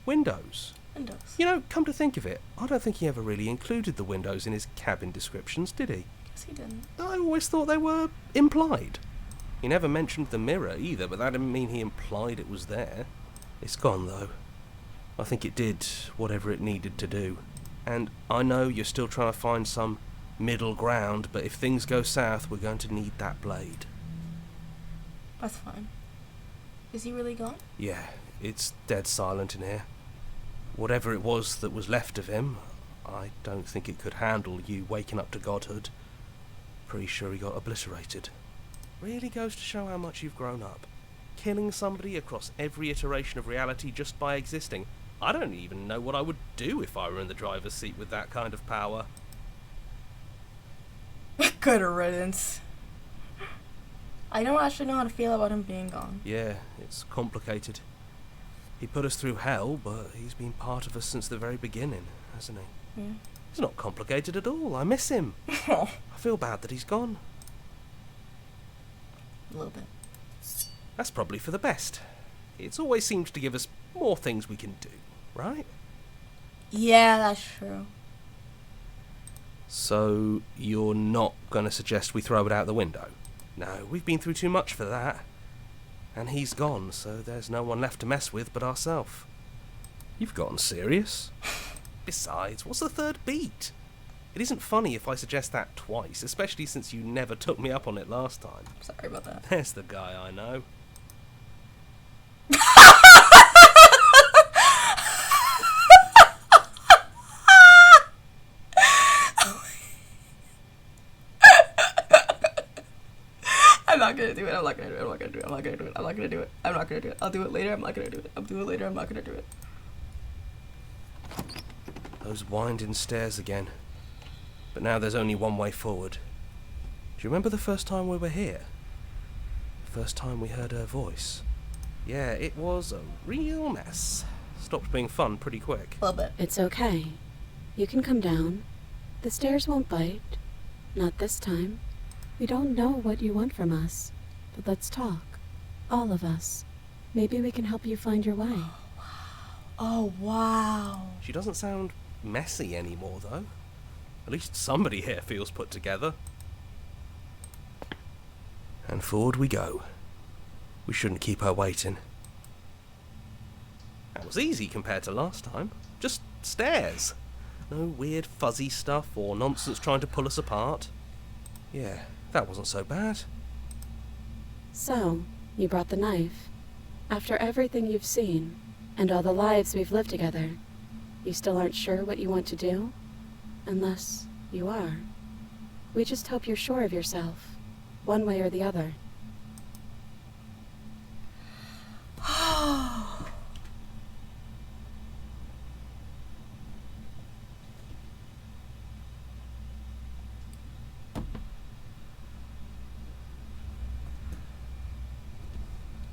Windows. Windows. You know, come to think of it, I don't think he ever really included the windows in his cabin descriptions, did he? Yes, he didn't. I always thought they were implied. He never mentioned the mirror either, but that didn't mean he implied it was there. It's gone, though. I think it did whatever it needed to do. And I know you're still trying to find some middle ground, but if things go south, we're going to need that blade. That's fine. Is he really gone? Yeah, it's dead silent in here. Whatever it was that was left of him, I don't think it could handle you waking up to godhood. Pretty sure he got obliterated. Really goes to show how much you've grown up. Killing somebody across every iteration of reality just by existing. I don't even know what I would do if I were in the driver's seat with that kind of power. Good riddance. I don't actually know how to feel about him being gone. Yeah, it's complicated. He put us through hell, but he's been part of us since the very beginning, hasn't he? Yeah. It's not complicated at all. I miss him. Oh, I feel bad that he's gone. a little bit. That's probably for the best. It's always seems to give us more things we can do, right? Yeah, that's true. So, you're not going to suggest we throw it out the window? No, we've been through too much for that. And he's gone, so there's no one left to mess with but ourselves. You've gotten serious. Besides, what's the third beat? It isn't funny if I suggest that twice, especially since you never took me up on it last time. Sorry about that. There's the guy I know. I'm not gonna do it. I'm not gonna do it. I'm not gonna do it. I'm not gonna do it. I'm not gonna do it. I'm not gonna do it. I'll do it later. I'm not gonna do it. I'll do it later. I'm not gonna do it. Those winding stairs again. But now there's only one way forward. Do you remember the first time we were here? The first time we heard her voice? Yeah, it was a real mess. Stopped being fun pretty quick. A little bit. It's okay. You can come down. The stairs won't bite. Not this time. We don't know what you want from us, but let's talk. All of us. Maybe we can help you find your way. Oh, wow. She doesn't sound messy anymore, though. At least somebody here feels put together. And forward we go. We shouldn't keep her waiting. That was easy compared to last time. Just stairs. No weird fuzzy stuff or nonsense trying to pull us apart. Yeah, that wasn't so bad. So, you brought the knife. After everything you've seen, and all the lives we've lived together, you still aren't sure what you want to do? Unless you are. We just hope you're sure of yourself, one way or the other.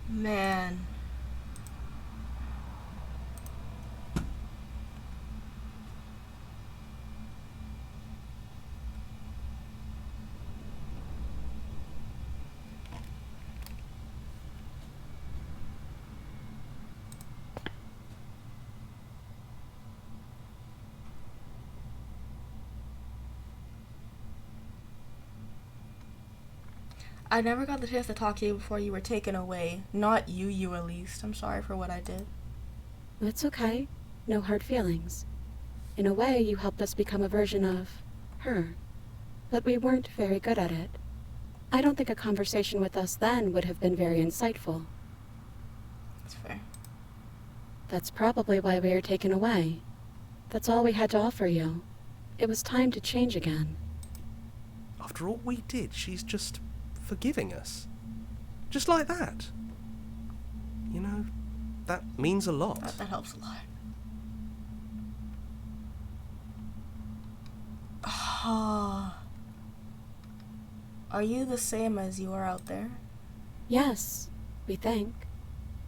Man. I never got the chance to talk to you before you were taken away. Not you at least. I'm sorry for what I did. It's okay. No hard feelings. In a way, you helped us become a version of her. But we weren't very good at it. I don't think a conversation with us then would have been very insightful. That's fair. That's probably why we were taken away. That's all we had to offer you. It was time to change again. After all we did, she's just forgiving us. Just like that. You know, that means a lot. That helps a lot. Are you the same as you are out there? Yes, we think.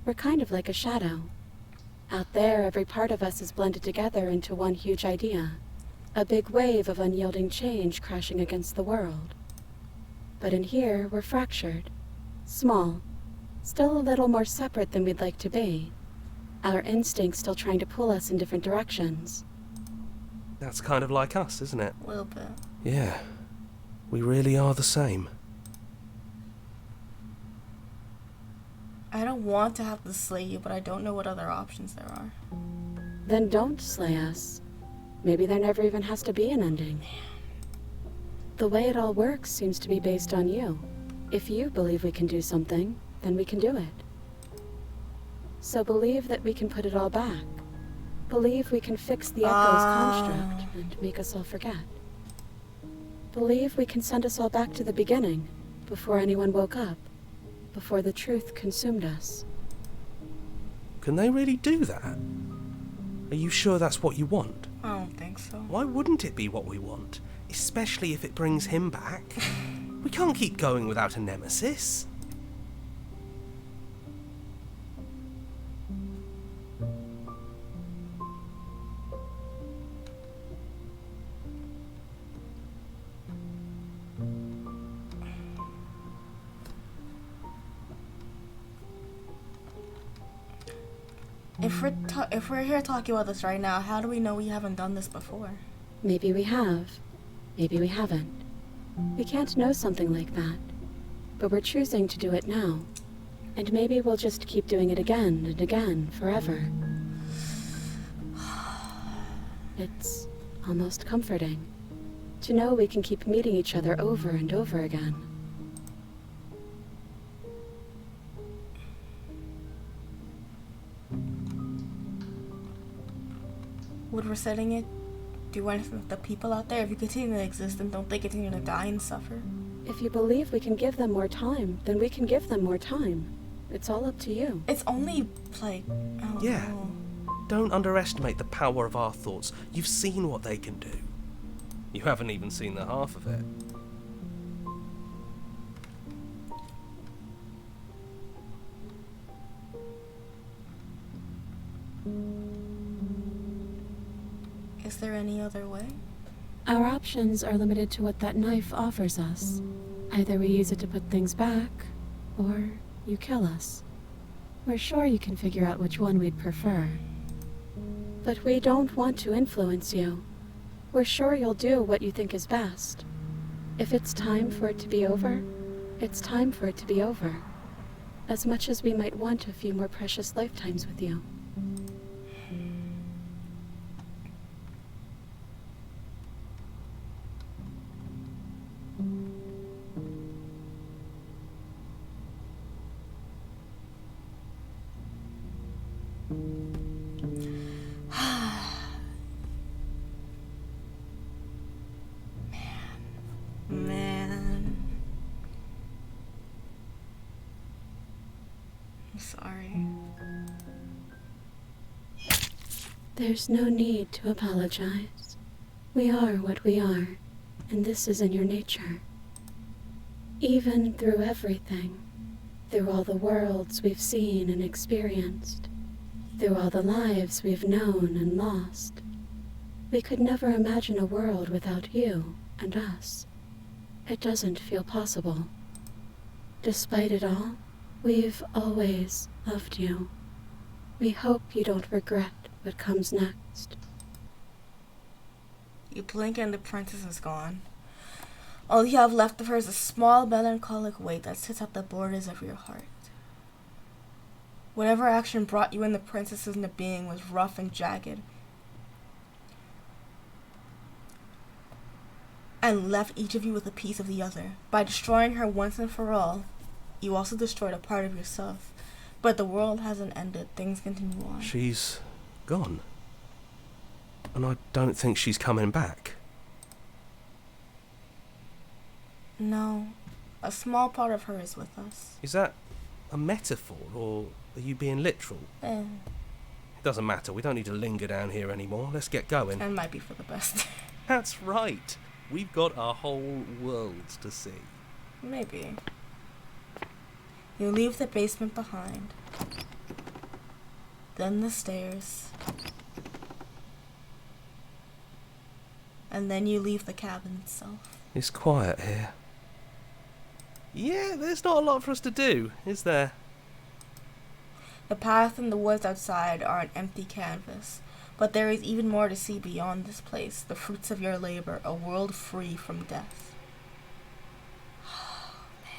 We're kind of like a shadow. Out there, every part of us is blended together into one huge idea. A big wave of unyielding change crashing against the world. But in here, we're fractured. Small. Still a little more separate than we'd like to be. Our instincts still trying to pull us in different directions. That's kind of like us, isn't it? A little bit. Yeah. We really are the same. I don't want to have to slay you, but I don't know what other options there are. Then don't slay us. Maybe there never even has to be an ending. The way it all works seems to be based on you. If you believe we can do something, then we can do it. So believe that we can put it all back. Believe we can fix the Echo's construct and make us all forget. Believe we can send us all back to the beginning, before anyone woke up, before the truth consumed us. Can they really do that? Are you sure that's what you want? I don't think so. Why wouldn't it be what we want? Especially if it brings him back. We can't keep going without a nemesis. If we're here talking about this right now, how do we know we haven't done this before? Maybe we have. Maybe we haven't. We can't know something like that. But we're choosing to do it now. And maybe we'll just keep doing it again and again, forever. It's almost comforting to know we can keep meeting each other over and over again. Would resetting it do anything with the people out there? If you continue to exist, then don't they continue to die and suffer? If you believe we can give them more time, then we can give them more time. It's all up to you. It's only, like, I don't Yeah. know. Don't underestimate the power of our thoughts. You've seen what they can do. You haven't even seen the half of it. Is there any other way? Our options are limited to what that knife offers us. Either we use it to put things back, or you kill us. We're sure you can figure out which one we'd prefer. But we don't want to influence you. We're sure you'll do what you think is best. If it's time for it to be over, it's time for it to be over. As much as we might want a few more precious lifetimes with you. Man. I'm sorry. There's no need to apologize. We are what we are, and this is in your nature. Even through everything, through all the worlds we've seen and experienced, through all the lives we've known and lost, we could never imagine a world without you and us. It doesn't feel possible. Despite it all, we've always loved you. We hope you don't regret what comes next. You blink and the princess is gone. All you have left of her is a small melancholic weight that sits at the borders of your heart. Whatever action brought you and the princess into being was rough and jagged, and left each of you with a piece of the other. By destroying her once and for all, you also destroyed a part of yourself. But the world hasn't ended. Things continue on. She's gone. And I don't think she's coming back. No. A small part of her is with us. Is that a metaphor, or are you being literal? It doesn't matter. We don't need to linger down here anymore. Let's get going. That might be for the best. That's right. We've got our whole world to see. Maybe. You leave the basement behind. Then the stairs. And then you leave the cabin itself. It's quiet here. Yeah, there's not a lot for us to do, is there? The path and the woods outside are an empty canvas. But there is even more to see beyond this place, the fruits of your labor, a world free from death. Oh, man.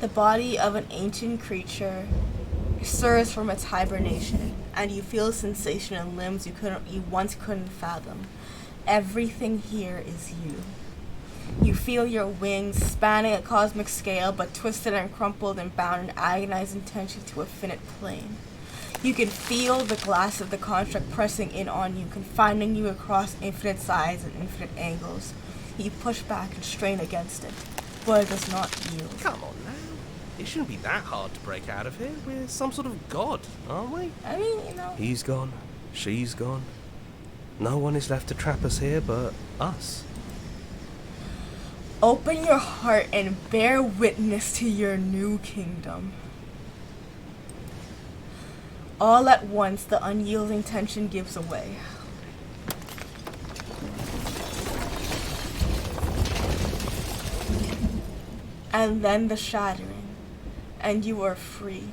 The body of an ancient creature stirs from its hibernation, and you feel a sensation in limbs you once couldn't fathom. Everything here is you. You feel your wings spanning a cosmic scale, but twisted and crumpled and bound in agonizing tension to a finite plane. You can feel the glass of the construct pressing in on you, confining you across infinite sides and infinite angles. You push back and strain against it, but it does not yield. Come on now. It shouldn't be that hard to break out of here. We're some sort of god, aren't we? I mean, you know. He's gone. She's gone. No one is left to trap us here but us. Open your heart and bear witness to your new kingdom. All at once, the unyielding tension gives away. And then the shattering, and you are free.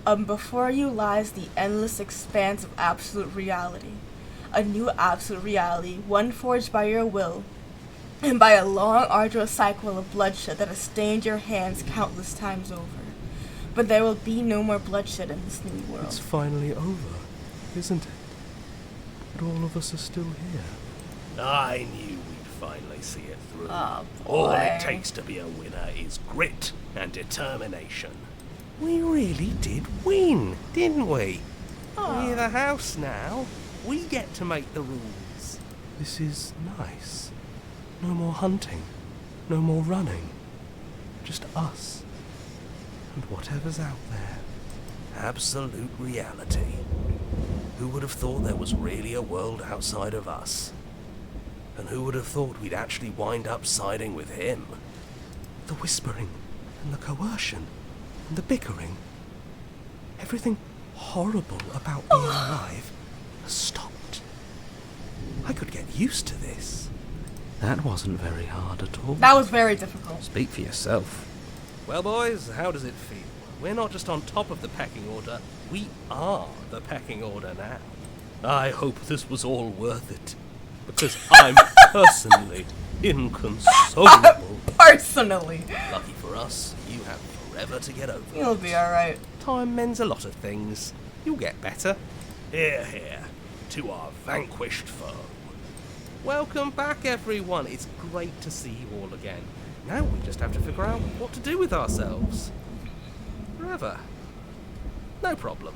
Before you lies the endless expanse of absolute reality. A new absolute reality, one forged by your will, and by a long, arduous cycle of bloodshed that has stained your hands countless times over. But there will be no more bloodshed in this new world. It's finally over, isn't it? But all of us are still here. I knew we'd finally see it through. Oh, boy. All it takes to be a winner is grit and determination. We really did win, didn't we? Aw. We're the house now. We get to make the rules. This is nice. No more hunting. No more running. Just us. And whatever's out there. Absolute reality. Who would have thought there was really a world outside of us? And who would have thought we'd actually wind up siding with him? The whispering and the coercion and the bickering. Everything horrible about being alive has stopped. I could get used to this. That wasn't very hard at all. That was very difficult. Speak for yourself. Well, boys, how does it feel? We're not just on top of the pecking order, we are the pecking order now. I hope this was all worth it, because I'm personally inconsolable. Personally. Lucky for us, you have forever to get over. You'll be alright. Time mends a lot of things. You'll get better. Hear, hear, to our vanquished foe. Welcome back, everyone. It's great to see you all again. Now we just have to figure out what to do with ourselves. Forever. No problem.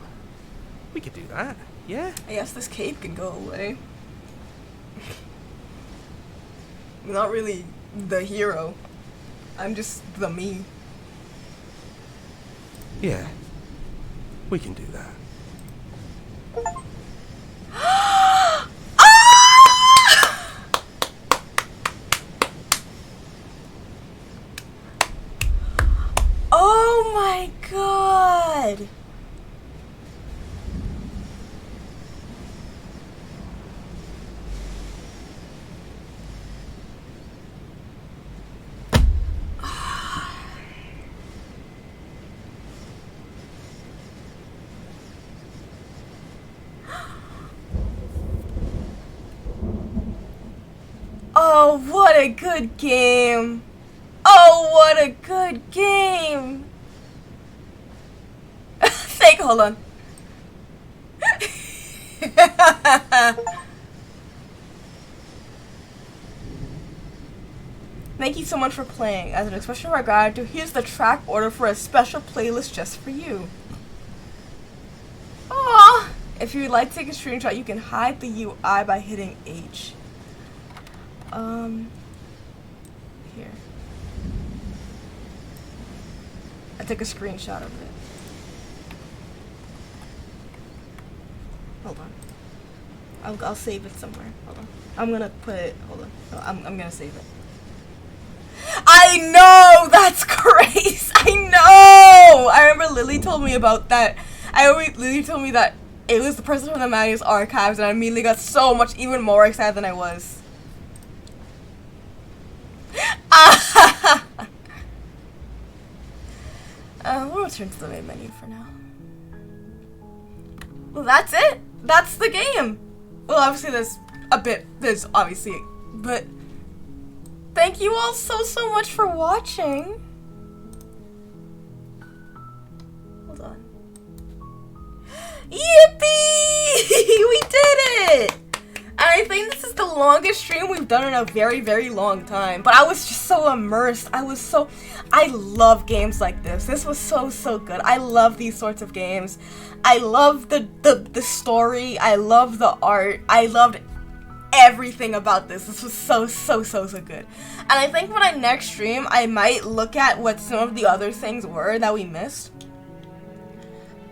We could do that, yeah? I guess this cape can go away. I'm not really the hero. I'm just the me. Yeah. We can do that. Oh my god! Oh, what a good game! Oh, what a good game! Hold on. Thank you so much for playing. As an expression of our gratitude, here's the track order for a special playlist just for you. Aww! If you'd like to take a screenshot, you can hide the UI by hitting H. Here. I took a screenshot of it. Hold on. I'll save it somewhere. Hold on. I'm gonna put it. Hold on. No, I'm gonna save it. I know! That's crazy! I know! I remember Lily told me about that. Lily told me that it was the person from the Manu's archives, and I immediately got so much even more excited than I was. We'll return to the main menu for now. Well, that's it. That's the game. Well, obviously there's obviously, but thank you all so much for watching. Hold on. Yippee! We did it! And I think this is the longest stream we've done in a very long time. But I was just so immersed. I love games like this. This was so good. I love these sorts of games. I love the story. I love the art. I loved everything about this. This was so good. And I think when I next stream, I might look at what some of the other things were that we missed.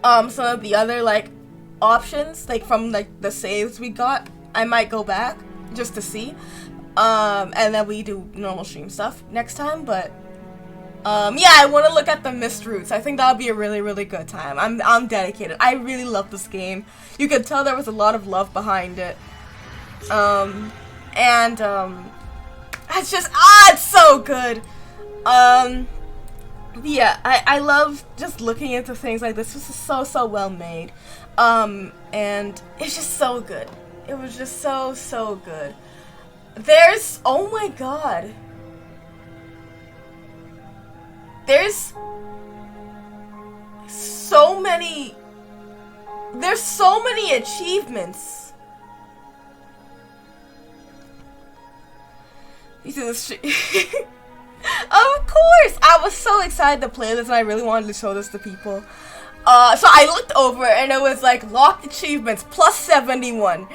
Some of the other like options, like from like the saves we got. I might go back just to see, and then we do normal stream stuff next time. But yeah, I want to look at the missed routes. I think that'll be a really good time. I'm dedicated. I really love this game. You could tell there was a lot of love behind it, and it's just it's so good. Yeah, I love just looking into things like this. This is so well made, and it's just so good. It was just so good. There's, oh my god. There's so many achievements. You see this shit? Of course! I was so excited to play this and I really wanted to show this to people. So I looked over and it was like locked achievements plus 71.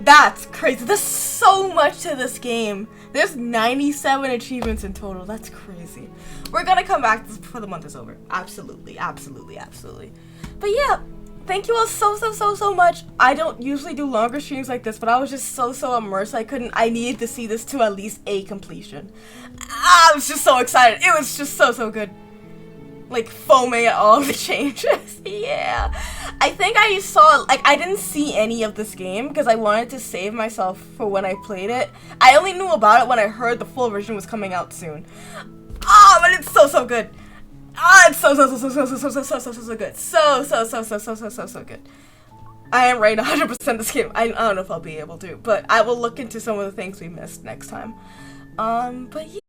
That's crazy. There's so much to this game. There's 97 achievements in total. That's crazy. We're gonna come back to this before the month is over. Absolutely. But yeah, thank you all so much. I don't usually do longer streams like this, but I was just so immersed. I needed to see this to at least a completion. I was just so excited. It was just so good. like foaming at all of the changes. Yeah, I think I saw, like, I didn't see any of this game because I wanted to save myself for when I played it. I only knew about it when I heard the full version was coming out soon. Ah, but it's so good. Ah, it's so good. So good. I am right 100% this game. I don't know if I'll be able to, but I will look into some of the things we missed next time. But yeah.